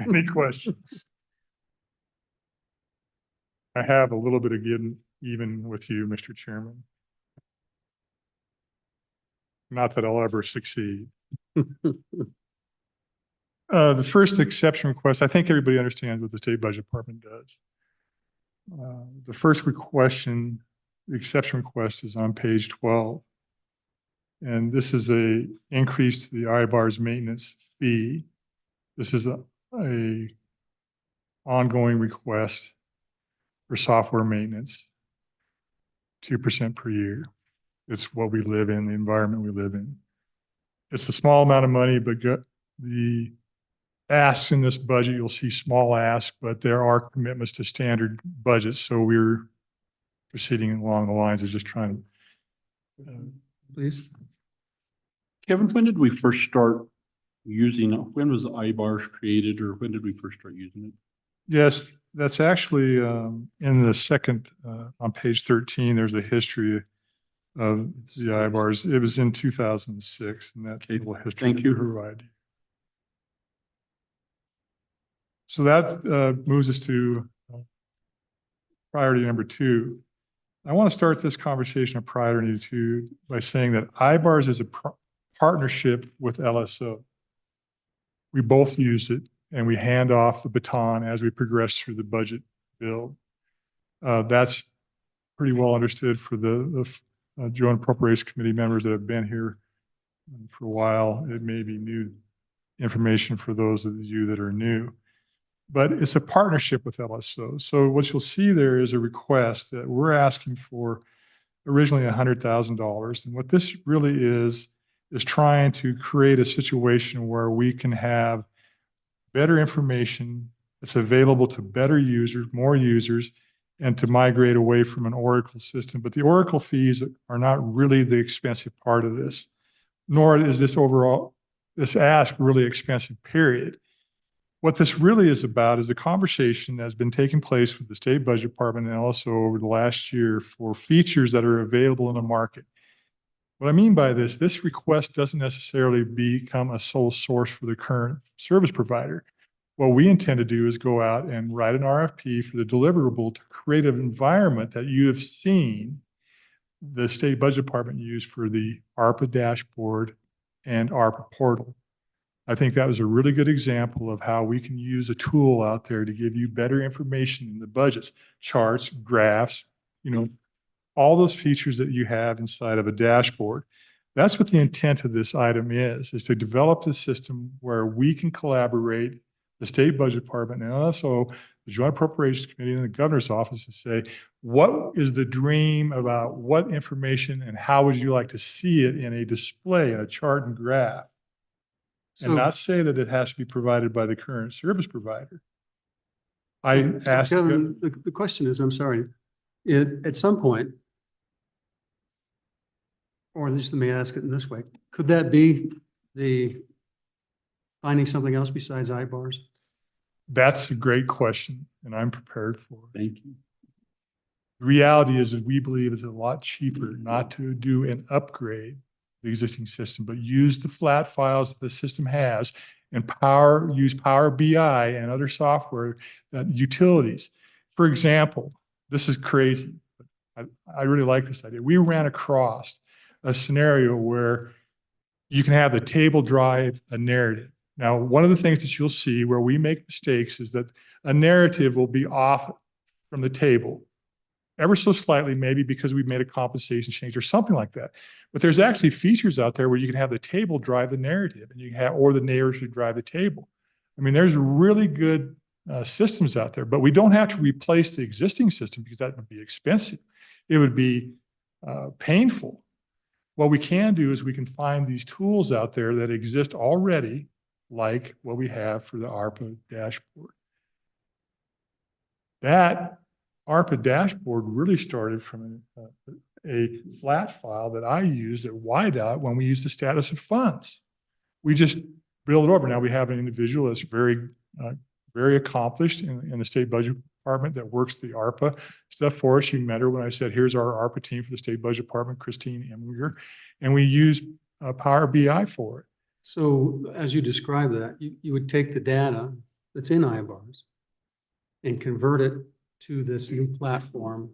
Any questions? I have a little bit of getting even with you, Mr. Chairman. Not that I'll ever succeed. The first exception request, I think everybody understands what the State Budget Department does. The first the exception request is on page 12. And this is a increase to the IBAR's maintenance fee. This is a ongoing request for software maintenance, 2% per year. It's what we live in, the environment we live in. It's a small amount of money, but the asks in this budget, you'll see small asks, but there are commitments to standard budgets. So we're proceeding along the lines of just trying to. Please. Kevin, when did we first start using, when was the IBARs created, or when did we first start using it? Yes, that's actually in the second, on page 13, there's a history of the IBARs. It was in 2006, and that little history. Thank you. Provided. So that moves us to priority number 2. I want to start this conversation of priority 2 by saying that IBARs is a partnership with LSO. We both use it, and we hand off the baton as we progress through the budget build. That's pretty well understood for the Joint Appropriations Committee members that have been here for a while. It may be new information for those of you that are new, but it's a partnership with LSO. So what you'll see there is a request that we're asking for, originally $100,000. And what this really is trying to create a situation where we can have better information that's available to better users, more users, and to migrate away from an Oracle system. But the Oracle fees are not really the expensive part of this, nor is this ask really expensive, period. What this really is about is a conversation that has been taking place with the State Budget Department and also over the last year for features that are available in the market. What I mean by this request doesn't necessarily become a sole source for the current service provider. What we intend to do is go out and write an RFP for the deliverable to create an environment that you have seen the State Budget Department use for the ARPA dashboard and ARPA portal. I think that was a really good example of how we can use a tool out there to give you better information in the budgets, charts, graphs, all those features that you have inside of a dashboard. That's what the intent of this item is to develop this system where we can collaborate, the State Budget Department and also the Joint Appropriations Committee and the Governor's Office, to say, what is the dream about what information and how would you like to see it in a display, in a chart and graph? And not say that it has to be provided by the current service provider. Kevin, the question is, I'm sorry, at some point, or at least let me ask it in this way, could that be the finding something else besides IBARs? That's a great question, and I'm prepared for it. Thank you. The reality is that we believe it's a lot cheaper not to do an upgrade of the existing system, but use the flat files that the system has and use Power BI and other software utilities. For example, this is crazy, but I really like this idea. We ran across a scenario where you can have the table drive a narrative. Now, one of the things that you'll see where we make mistakes is that a narrative will be off from the table ever so slightly, maybe because we've made a compensation change or something like that. But there's actually features out there where you can have the table drive the narrative, and or the narrative drive the table. I mean, there's really good systems out there, but we don't have to replace the existing system because that would be expensive. It would be painful. What we can do is we can find these tools out there that exist already, like what we have for the ARPA dashboard. That ARPA dashboard really started from a flat file that I used at YDOT when we used the status of funds. We just build it over. Now we have an individual that's very accomplished in the State Budget Department that works the ARPA stuff for us. You met her when I said, here's our ARPA team for the State Budget Department, Christine Emlinger, and we use Power BI for it. So as you describe that, you would take the data that's in IBARs and convert it to this new platform.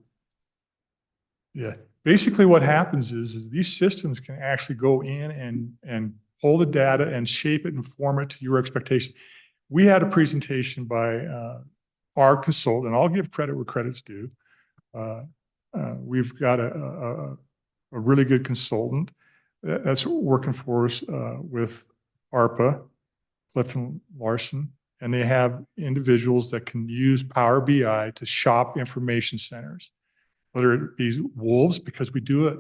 Yeah, basically what happens is these systems can actually go in and pull the data and shape it and form it to your expectation. We had a presentation by our consultant, and I'll give credit where credit's due. We've got a really good consultant that's working for us with ARPA, Clifton Larson, and they have individuals that can use Power BI to shop information centers, whether it be wolves, because we do it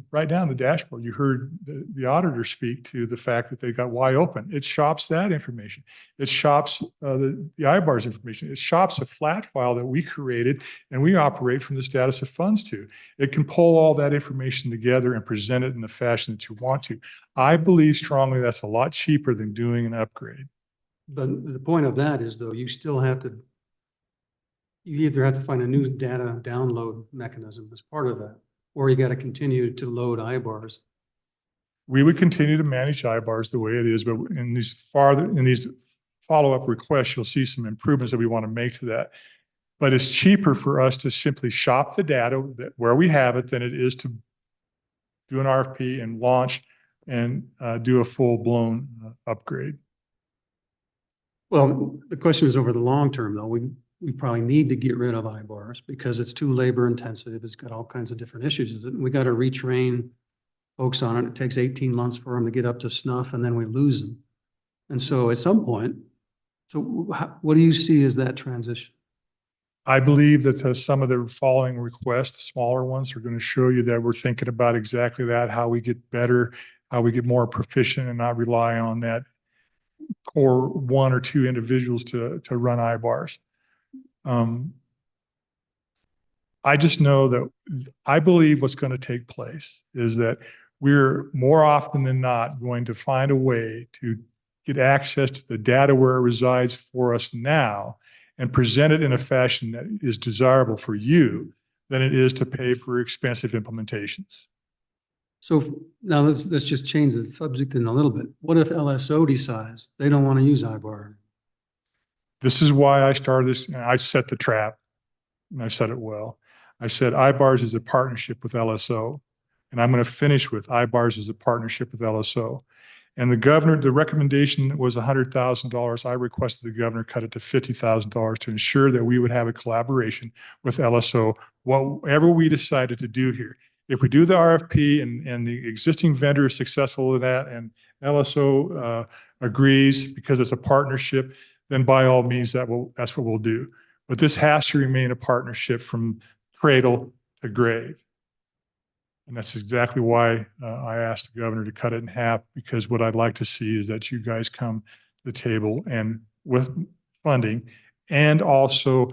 right down the dashboard. You heard the auditor speak to the fact that they got wide open. It shops that information. It shops the IBARS information. It shops a flat file that we created and we operate from the status of funds to. It can pull all that information together and present it in the fashion that you want to. I believe strongly that's a lot cheaper than doing an upgrade. But the point of that is, though, you still have to, you either have to find a new data download mechanism as part of that, or you got to continue to load IBARs. We would continue to manage IBARs the way it is, but in these follow-up requests, you'll see some improvements that we want to make to that. But it's cheaper for us to simply shop the data where we have it than it is to do an RFP and launch and do a full-blown upgrade. Well, the question is over the long term, though. We probably need to get rid of IBARs because it's too labor intensive. It's got all kinds of different issues. We got to retrain folks on it. It takes 18 months for them to get up to snuff, and then we lose them. And so at some point, so what do you see as that transition? I believe that some of the following requests, smaller ones, are going to show you that we're thinking about exactly that, how we get better, how we get more proficient and not rely on that core one or two individuals to run IBARs. I just know that I believe what's going to take place is that we're more often than not going to find a way to get access to the data where it resides for us now and present it in a fashion that is desirable for you than it is to pay for expensive implementations. So now let's just change the subject in a little bit. What if LSO decides they don't want to use IBAR? This is why I started this, and I set the trap, and I said it well. I said IBARS is a partnership with LSO, and I'm going to finish with IBARS is a partnership with LSO. And the governor, the recommendation was $100,000. I requested the governor cut it to $50,000 to ensure that we would have a collaboration with LSO, whatever we decided to do here. If we do the RFP and the existing vendor is successful in that and LSO agrees because it's a partnership, then by all means, that's what we'll do. But this has to remain a partnership from cradle to grave. And that's exactly why I asked the governor to cut it in half, because what I'd like to see is that you guys come to the table and with funding and also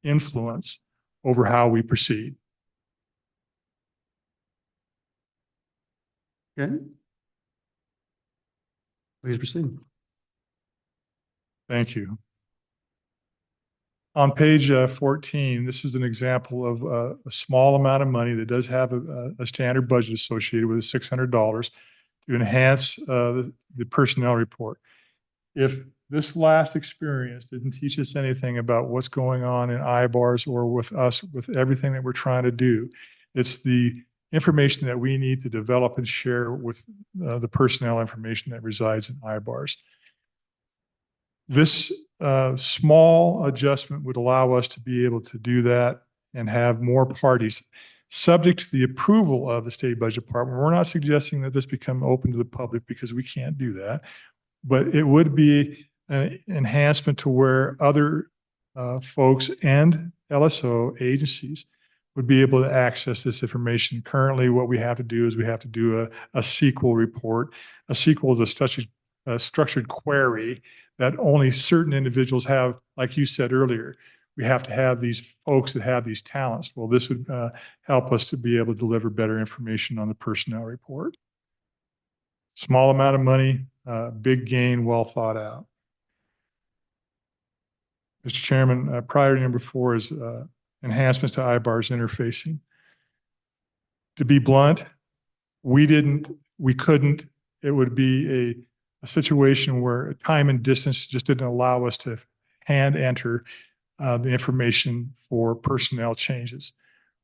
influence over how we proceed. Okay. Please proceed. Thank you. On page 14, this is an example of a small amount of money that does have a standard budget associated with it, $600 to enhance the personnel report. If this last experience didn't teach us anything about what's going on in IBARS or with us, with everything that we're trying to do, it's the information that we need to develop and share with the personnel information that resides in IBARS. This small adjustment would allow us to be able to do that and have more parties subject to the approval of the state budget department. We're not suggesting that this become open to the public because we can't do that, but it would be an enhancement to where other folks and LSO agencies would be able to access this information. Currently, what we have to do is we have to do a SQL report. A SQL is a structured query that only certain individuals have. Like you said earlier, we have to have these folks that have these talents. Well, this would help us to be able to deliver better information on the personnel report. Small amount of money, big gain, well thought out. Mr. Chairman, priority number 4 is enhancements to IBARS interfacing. To be blunt, we couldn't, it would be a situation where time and distance just didn't allow us to hand enter the information for personnel changes.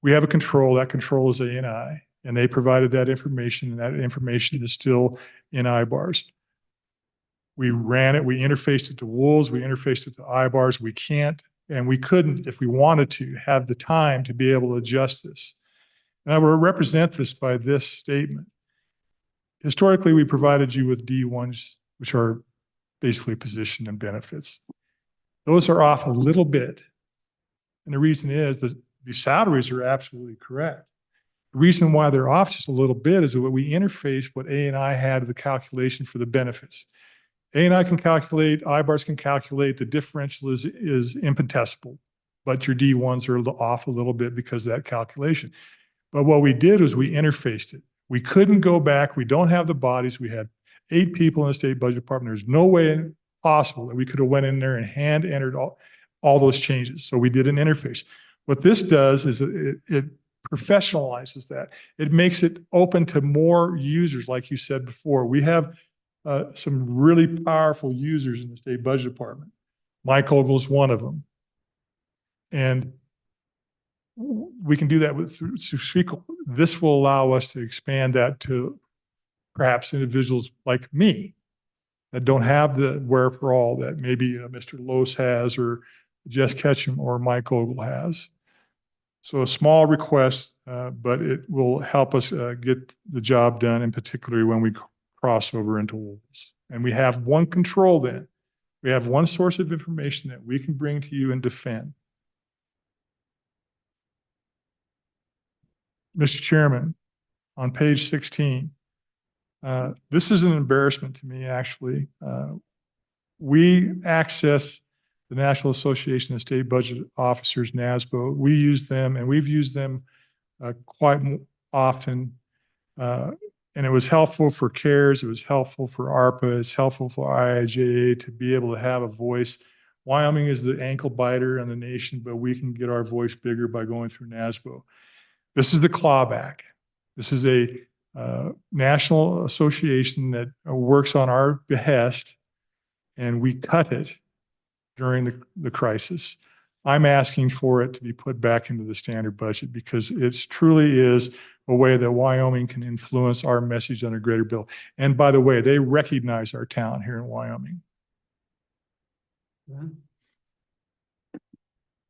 We have a control, that control is A&I, and they provided that information, and that information is still in IBARS. We ran it, we interfaced it to WOLS, we interfaced it to IBARS. We can't, and we couldn't, if we wanted to, have the time to be able to adjust this. And I will represent this by this statement. Historically, we provided you with D1s, which are basically position and benefits. Those are off a little bit. And the reason is that the salaries are absolutely correct. The reason why they're off just a little bit is that we interface what A&I had to the calculation for the benefits. A&I can calculate, IBARs can calculate, the differential is infinitesimal, but your D1s are off a little bit because of that calculation. But what we did was we interfaced it. We couldn't go back. We don't have the bodies. We had 8 people in the state budget department. There's no way possible that we could have went in there and hand entered all those changes. So we did an interface. What this does is it professionalizes that. It makes it open to more users, like you said before. We have some really powerful users in the state budget department. Mike Ogle's one of them. And we can do that with SQL. This will allow us to expand that to perhaps individuals like me that don't have the wherewithal that maybe Mr. Lose has, or Jess Ketchum or Mike Ogle has. So a small request, but it will help us get the job done, in particular when we cross over into wolves. And we have one control then. We have one source of information that we can bring to you and defend. Mr. Chairman, on page 16, this is an embarrassment to me, actually. We access the National Association of State Budget Officers, NASBO. We use them, and we've used them quite often. And it was helpful for CARES, it was helpful for ARPA, it's helpful for IIJA to be able to have a voice. Wyoming is the ankle biter in the nation, but we can get our voice bigger by going through NASBO. This is the clawback. This is a national association that works on our behest, and we cut it during the crisis. I'm asking for it to be put back into the standard budget because it truly is a way that Wyoming can influence our message on a greater bill. And by the way, they recognize our talent here in Wyoming.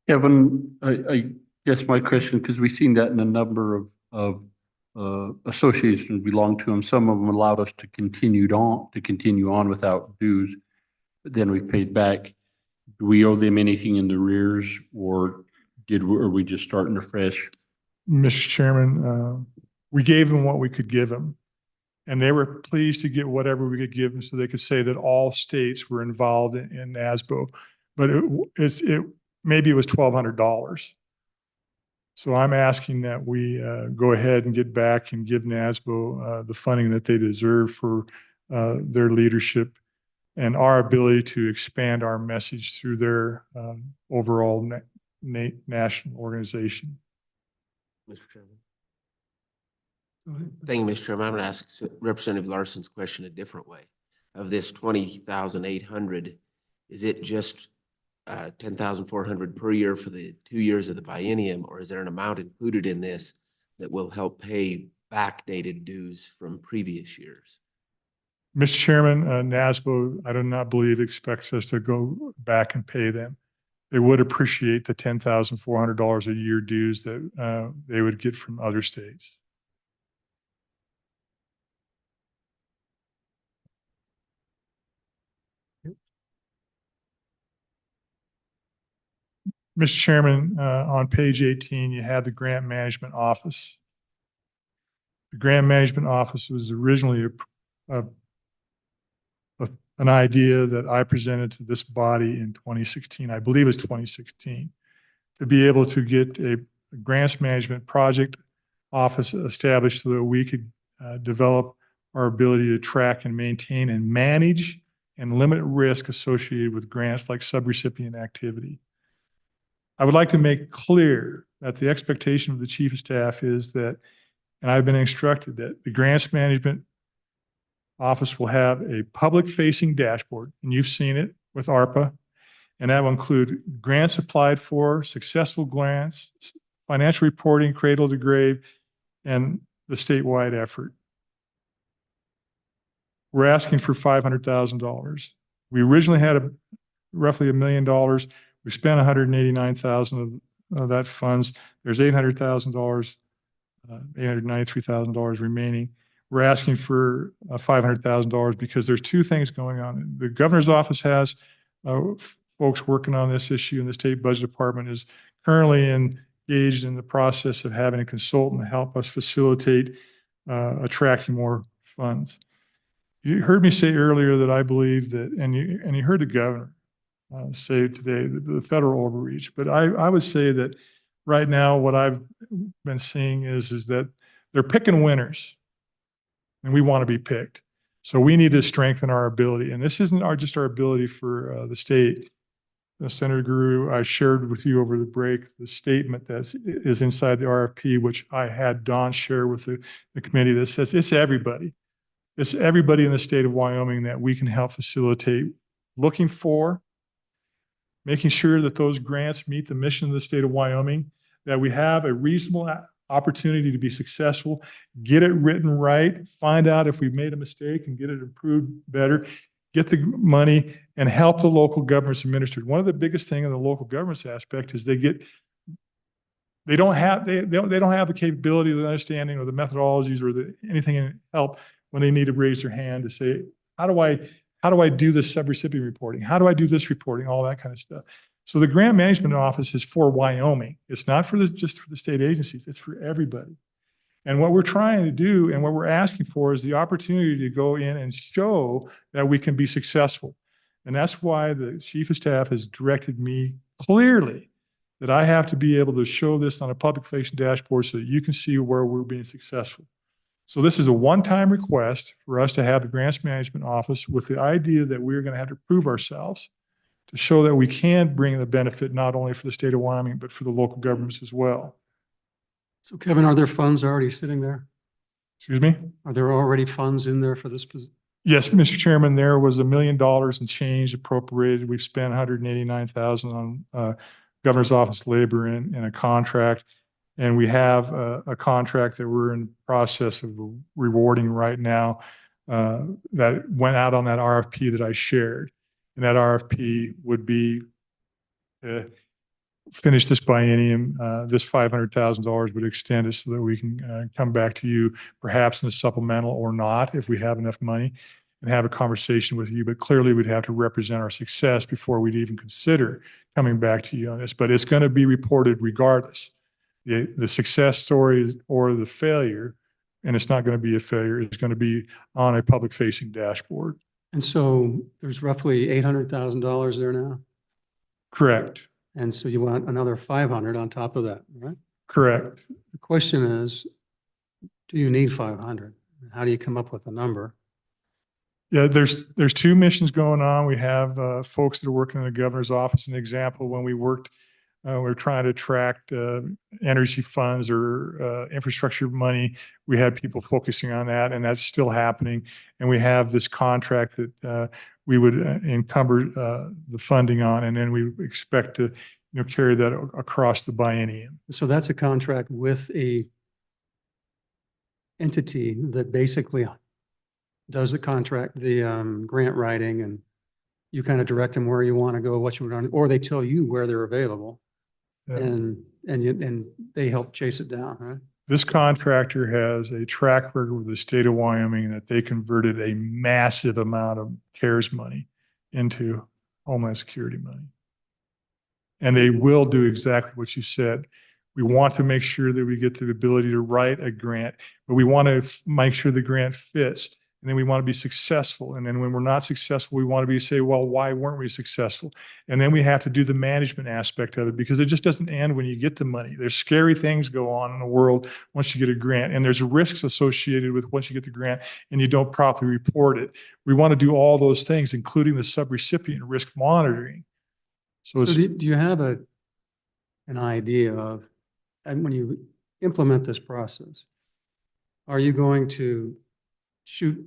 Kevin, I guess my question, because we've seen that in a number of associations we belong to them. Some of them allowed us to continue on without dues, but then we paid back. Do we owe them anything in the rears, or are we just starting afresh? Mr. Chairman, we gave them what we could give them, and they were pleased to get whatever we could give them so they could say that all states were involved in NASBO, but maybe it was $1,200. So I'm asking that we go ahead and get back and give NASBO the funding that they deserve for their leadership and our ability to expand our message through their overall national organization. Mr. Chairman. Thank you, Mr. Chairman. I'm going to ask Representative Larson's question a different way. Of this 20,800, is it just 10,400 per year for the 2 years of the biennium, or is there an amount included in this that will help pay backdated dues from previous years? Mr. Chairman, NASBO, I do not believe expects us to go back and pay them. They would appreciate the $10,400 a year dues that they would get from other states. Mr. Chairman, on page 18, you have the Grant Management Office. The Grant Management Office was originally an idea that I presented to this body in 2016. I believe it's 2016, to be able to get a grants management project office established so that we could develop our ability to track and maintain and manage and limit risk associated with grants like subrecipient activity. I would like to make clear that the expectation of the Chief of Staff is that, and I've been instructed that the grants management office will have a public-facing dashboard, and you've seen it with ARPA, and that will include grants applied for, successful grants, financial reporting, cradle to grave, and the statewide effort. We're asking for $500,000. We originally had roughly $1 million. We spent $189,000 of that funds. There's $800,000, $893,000 remaining. we're asking for $500,000 because there's two things going on. The governor's office has folks working on this issue, and the state budget department is currently engaged in the process of having a consultant help us facilitate attracting more funds. You heard me say earlier that I believe that, and you heard the governor say today, the federal overreach, but I would say that right now what I've been seeing is that they're picking winners, and we want to be picked. So we need to strengthen our ability, and this isn't just our ability for the state. Senator Guru, I shared with you over the break the statement that is inside the RFP, which I had Don share with the committee, that says it's everybody. It's everybody in the state of Wyoming that we can help facilitate looking for, making sure that those grants meet the mission of the state of Wyoming, that we have a reasonable opportunity to be successful, get it written right, find out if we've made a mistake and get it improved better, get the money and help the local governments administer. One of the biggest thing in the local governments aspect is they don't have the capability, the understanding, or the methodologies, or anything in help when they need to raise their hand to say, how do I do this subrecipient reporting? How do I do this reporting? All that kind of stuff. So the grant management office is for Wyoming. It's not for just for the state agencies. It's for everybody. And what we're trying to do and what we're asking for is the opportunity to go in and show that we can be successful. And that's why the chief of staff has directed me clearly that I have to be able to show this on a public facing dashboard so that you can see where we're being successful. So this is a one-time request for us to have the grants management office with the idea that we're going to have to prove ourselves to show that we can bring the benefit not only for the state of Wyoming, but for the local governments as well. So Kevin, are there funds already sitting there? Excuse me? Are there already funds in there for this? Yes, Mr. Chairman, there was $1 million and change appropriated. We've spent $189,000 on governor's office labor in a contract. And we have a contract that we're in the process of rewarding right now that went out on that RFP that I shared. And that RFP would be finish this biennium. This $500,000 would extend it so that we can come back to you perhaps in a supplemental or not if we have enough money and have a conversation with you. But clearly we'd have to represent our success before we'd even consider coming back to you on this. But it's going to be reported regardless. The success story or the failure, and it's not going to be a failure, it's going to be on a public facing dashboard. And so there's roughly $800,000 there now? Correct. And so you want another 500 on top of that, right? Correct. The question is, do you need 500? How do you come up with a number? Yeah, there's two missions going on. We have folks that are working in the governor's office. An example, when we worked, we were trying to attract energy funds or infrastructure money. We had people focusing on that, and that's still happening. And we have this contract that we would encumber the funding on, and then we expect to carry that across the biennium. So that's a contract with a entity that basically does the contract, the grant writing, and you kind of direct them where you want to go, what you want, or they tell you where they're available. Yeah. And they help chase it down, right? This contractor has a track record with the state of Wyoming that they converted a massive amount of CARES money into Homeland Security money. And they will do exactly what you said. We want to make sure that we get the ability to write a grant, but we want to make sure the grant fits. And then we want to be successful. And then when we're not successful, we want to say, well, why weren't we successful? And then we have to do the management aspect of it, because it just doesn't end when you get the money. There's scary things go on in the world once you get a grant, and there's risks associated with once you get the grant and you don't properly report it. We want to do all those things, including the subrecipient risk monitoring. So do you have an idea of, and when you implement this process, are you going to shoot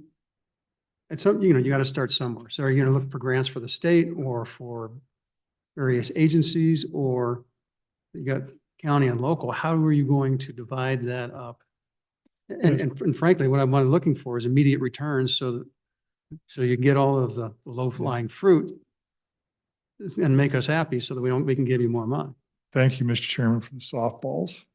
at some, you got to start somewhere. So are you going to look for grants for the state or for various agencies, or you got county and local? How are you going to divide that up? And frankly, what I'm looking for is immediate returns so you get all of the low-lying fruit and make us happy so that we can give you more money. Thank you, Mr. Chairman, for the softballs.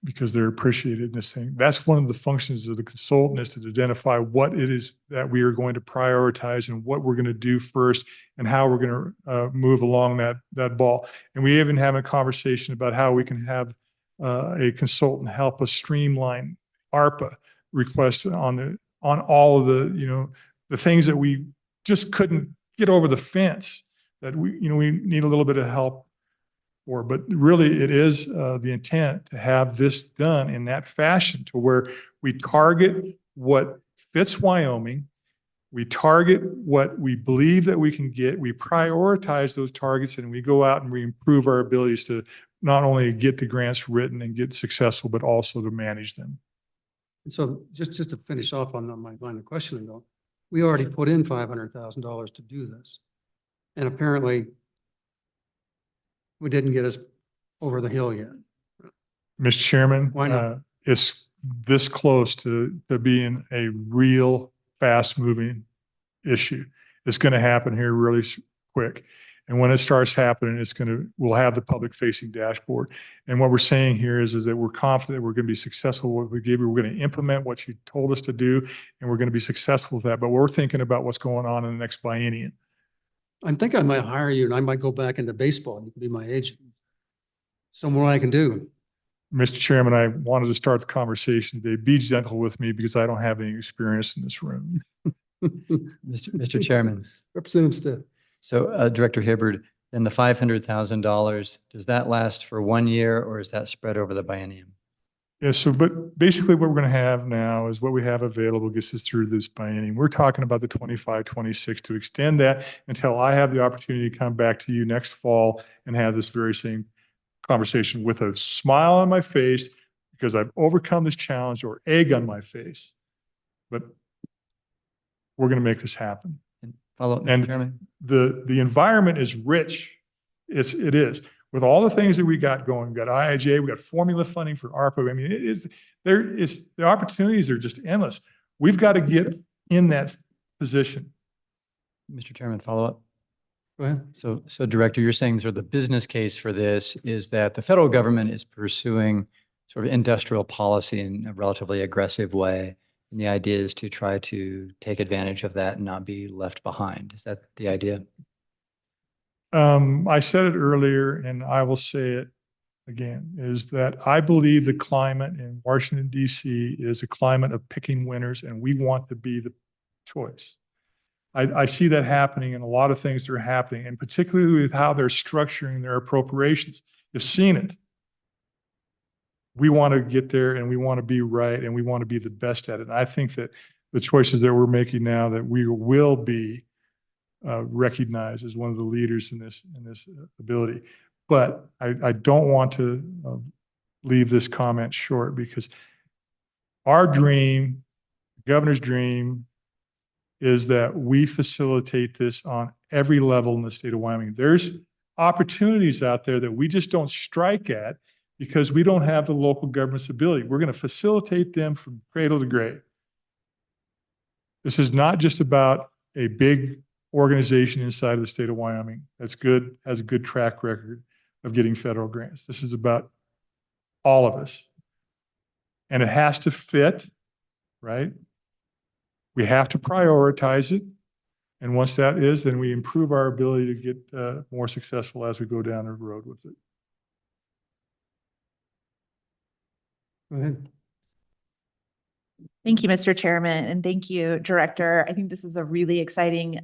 because they're appreciated in this thing. That's one of the functions of the consultant, is to identify what it is that we are going to prioritize and what we're going to do first and how we're going to move along that ball. And we even have a conversation about how we can have a consultant help us streamline ARPA requests on all of the things that we just couldn't get over the fence, that we need a little bit of help for. But really, it is the intent to have this done in that fashion, to where we target what fits Wyoming, we target what we believe that we can get, we prioritize those targets, and we go out and we improve our abilities to not only get the grants written and get successful, but also to manage them. And so just to finish off on my line of questioning though, we already put in $500,000 to do this. And apparently we didn't get us over the hill yet. Mr. Chairman, Why not? it's this close to being a real fast-moving issue. It's going to happen here really quick. And when it starts happening, we'll have the public-facing dashboard. And what we're saying here is that we're confident we're going to be successful with what we gave you. We're going to implement what you told us to do, and we're going to be successful with that. But we're thinking about what's going on in the next biennium. I think I might hire you and I might go back into baseball. You can be my agent. Somewhere I can do. Mr. Chairman, I wanted to start the conversation today. Be gentle with me because I don't have any experience in this room. Mr. Chairman. Representative Stitt. So Director Hibbard, then the $500,000, does that last for 1 year, or is that spread over the biennium? Yeah, so, but basically what we're going to have now is what we have available gets us through this biennium. We're talking about the 25, 26 to extend that until I have the opportunity to come back to you next fall and have this very same conversation with a smile on my face because I've overcome this challenge, or egg on my face. But we're going to make this happen. And follow up, Mr. And Chairman. the environment is rich. It is. With all the things that we got going, we got IIJ, we got formula funding for ARPA. I mean, the opportunities are just endless. We've got to get in that position. Mr. Chairman, follow up. Go ahead. So Director, you're saying sort of the business case for this is that the federal government is pursuing sort of industrial policy in a relatively aggressive way. And the idea is to try to take advantage of that and not be left behind. Is that the idea? I said it earlier, and I will say it again, is that I believe the climate in Washington, D.C. is a climate of picking winners, and we want to be the choice. I see that happening in a lot of things that are happening, and particularly with how they're structuring their appropriations. You've seen it. We want to get there, and we want to be right, and we want to be the best at it. And I think that the choices that we're making now, that we will be recognized as one of the leaders in this ability. But I don't want to leave this comment short, because our dream, the governor's dream, is that we facilitate this on every level in the state of Wyoming. There's opportunities out there that we just don't strike at because we don't have the local government's ability. We're going to facilitate them from cradle to grave. This is not just about a big organization inside of the state of Wyoming that's good, has a good track record of getting federal grants. This is about all of us. And it has to fit, right? We have to prioritize it. And once that is, then we improve our ability to get more successful as we go down the road with it. Go ahead. Thank you, Mr. Chairman, and thank you, Director. I think this is a really exciting,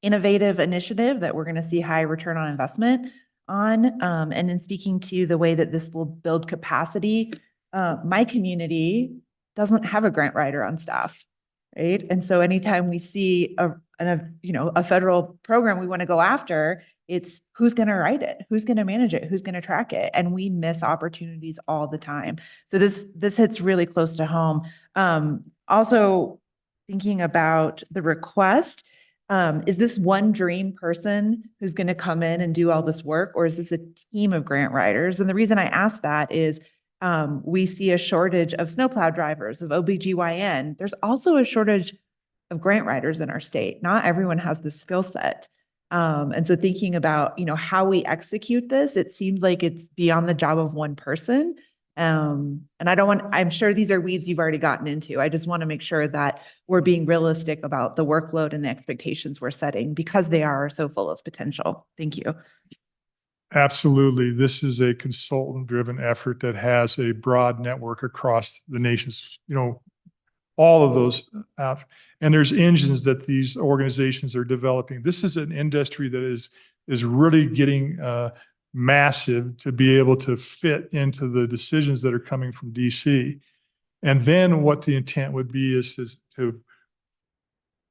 innovative initiative that we're going to see high return on investment on. And in speaking to the way that this will build capacity, my community doesn't have a grant writer on staff, right? And so anytime we see a federal program we want to go after, it's who's going to write it, who's going to manage it, who's going to track it, and we miss opportunities all the time. So this hits really close to home. Also, thinking about the request, is this one dream person who's going to come in and do all this work, or is this a team of grant writers? And the reason I ask that is we see a shortage of snowplow drivers, of OBGYN. There's also a shortage of grant writers in our state. Not everyone has the skill set. And so thinking about, how we execute this, it seems like it's beyond the job of one person. And I don't want, I'm sure these are weeds you've already gotten into. I just want to make sure that we're being realistic about the workload and the expectations we're setting because they are so full of potential. Thank you. Absolutely. This is a consultant-driven effort that has a broad network across the nation's, all of those. And there's engines that these organizations are developing. This is an industry that is really getting massive to be able to fit into the decisions that are coming from DC. And then what the intent would be is to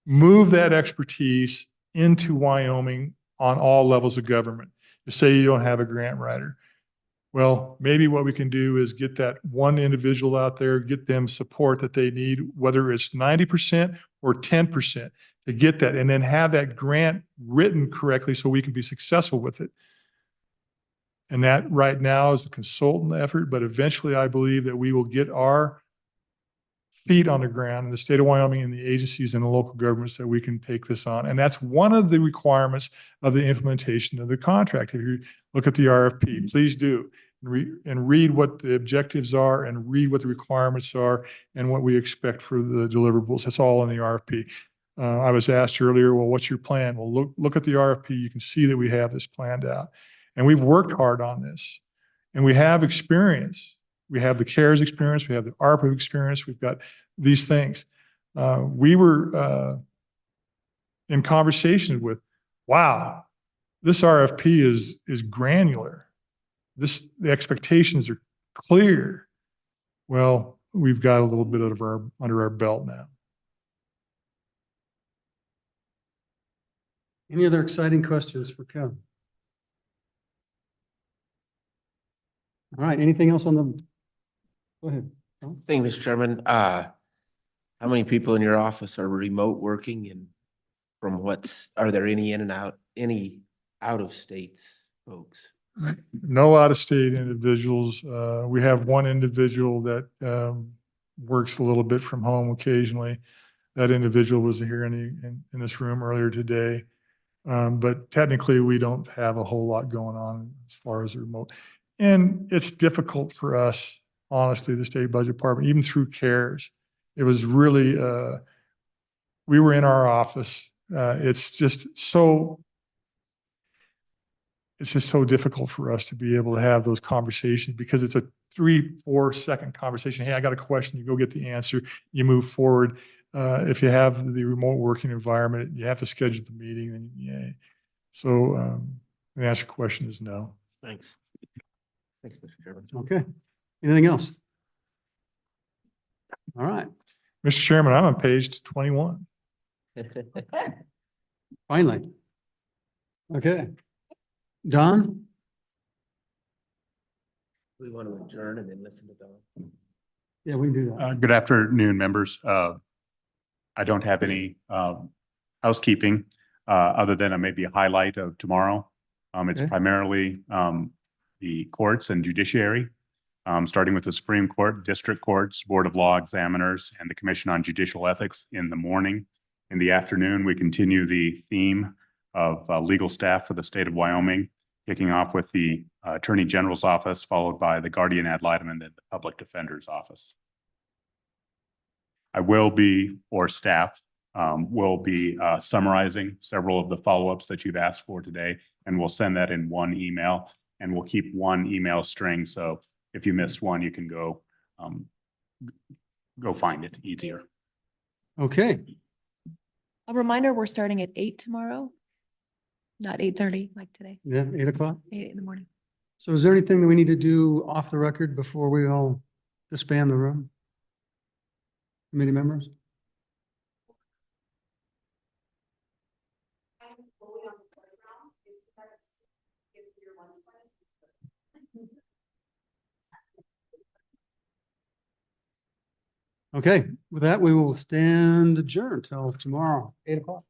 move that expertise into Wyoming on all levels of government. To say you don't have a grant writer. Well, maybe what we can do is get that one individual out there, get them support that they need, whether it's 90% or 10% to get that, and then have that grant written correctly so we can be successful with it. And that right now is a consultant effort, but eventually I believe that we will get our feet on the ground in the state of Wyoming and the agencies and the local governments that we can take this on. And that's one of the requirements of the implementation of the contract. If you look at the RFP, please do and read what the objectives are and read what the requirements are and what we expect for the deliverables. That's all in the RFP. I was asked earlier, well, what's your plan? Well, look at the RFP. You can see that we have this planned out. And we've worked hard on this. And we have experience. We have the CARES experience. We have the ARPA experience. We've got these things. We were in conversation with, wow, this RFP is granular. The expectations are clear. Well, we've got a little bit of under our belt now. Any other exciting questions for Kevin? All right, anything else on the, go ahead. Thank you, Mr. Chairman. How many people in your office are remote working and are there any in and out, any out of state folks? No out-of-state individuals. We have one individual that works a little bit from home occasionally. That individual was here in this room earlier today. But technically, we don't have a whole lot going on as far as remote. And it's difficult for us, honestly, the state budget department, even through CARES. It was really, we were in our office. It's just so difficult for us to be able to have those conversations because it's a 3-4 second conversation. Hey, I got a question. You go get the answer. You move forward. If you have the remote working environment, you have to schedule the meeting. And yeah. So the answer to your question is no. Thanks. Thanks, Mr. Chairman. Okay. Anything else? All right. Mr. Chairman, I'm on page 21. Finally. Okay. Don? We want to adjourn and then listen to Don. Yeah, we can do that. Good afternoon, members. I don't have any housekeeping other than maybe a highlight of tomorrow. It's primarily the courts and judiciary, starting with the Supreme Court, district courts, Board of Law Examiners, and the Commission on Judicial Ethics in the morning. In the afternoon, we continue the theme of legal staff for the state of Wyoming, kicking off with the Attorney General's office, followed by the Guardian Ad Litem and then the Public Defender's office. I will be, or staff will be summarizing several of the follow-ups that you've asked for today, and we'll send that in one email, and we'll keep one email string. So if you missed one, you can go find it easier. Okay. A reminder, we're starting at 8 tomorrow, not 8:30 like today, Yeah, 8 o'clock. 8 in the morning. So is there anything that we need to do off the record before we all disband the room? Committee members? Okay, with that, we will stand adjourned till tomorrow, 8 o'clock.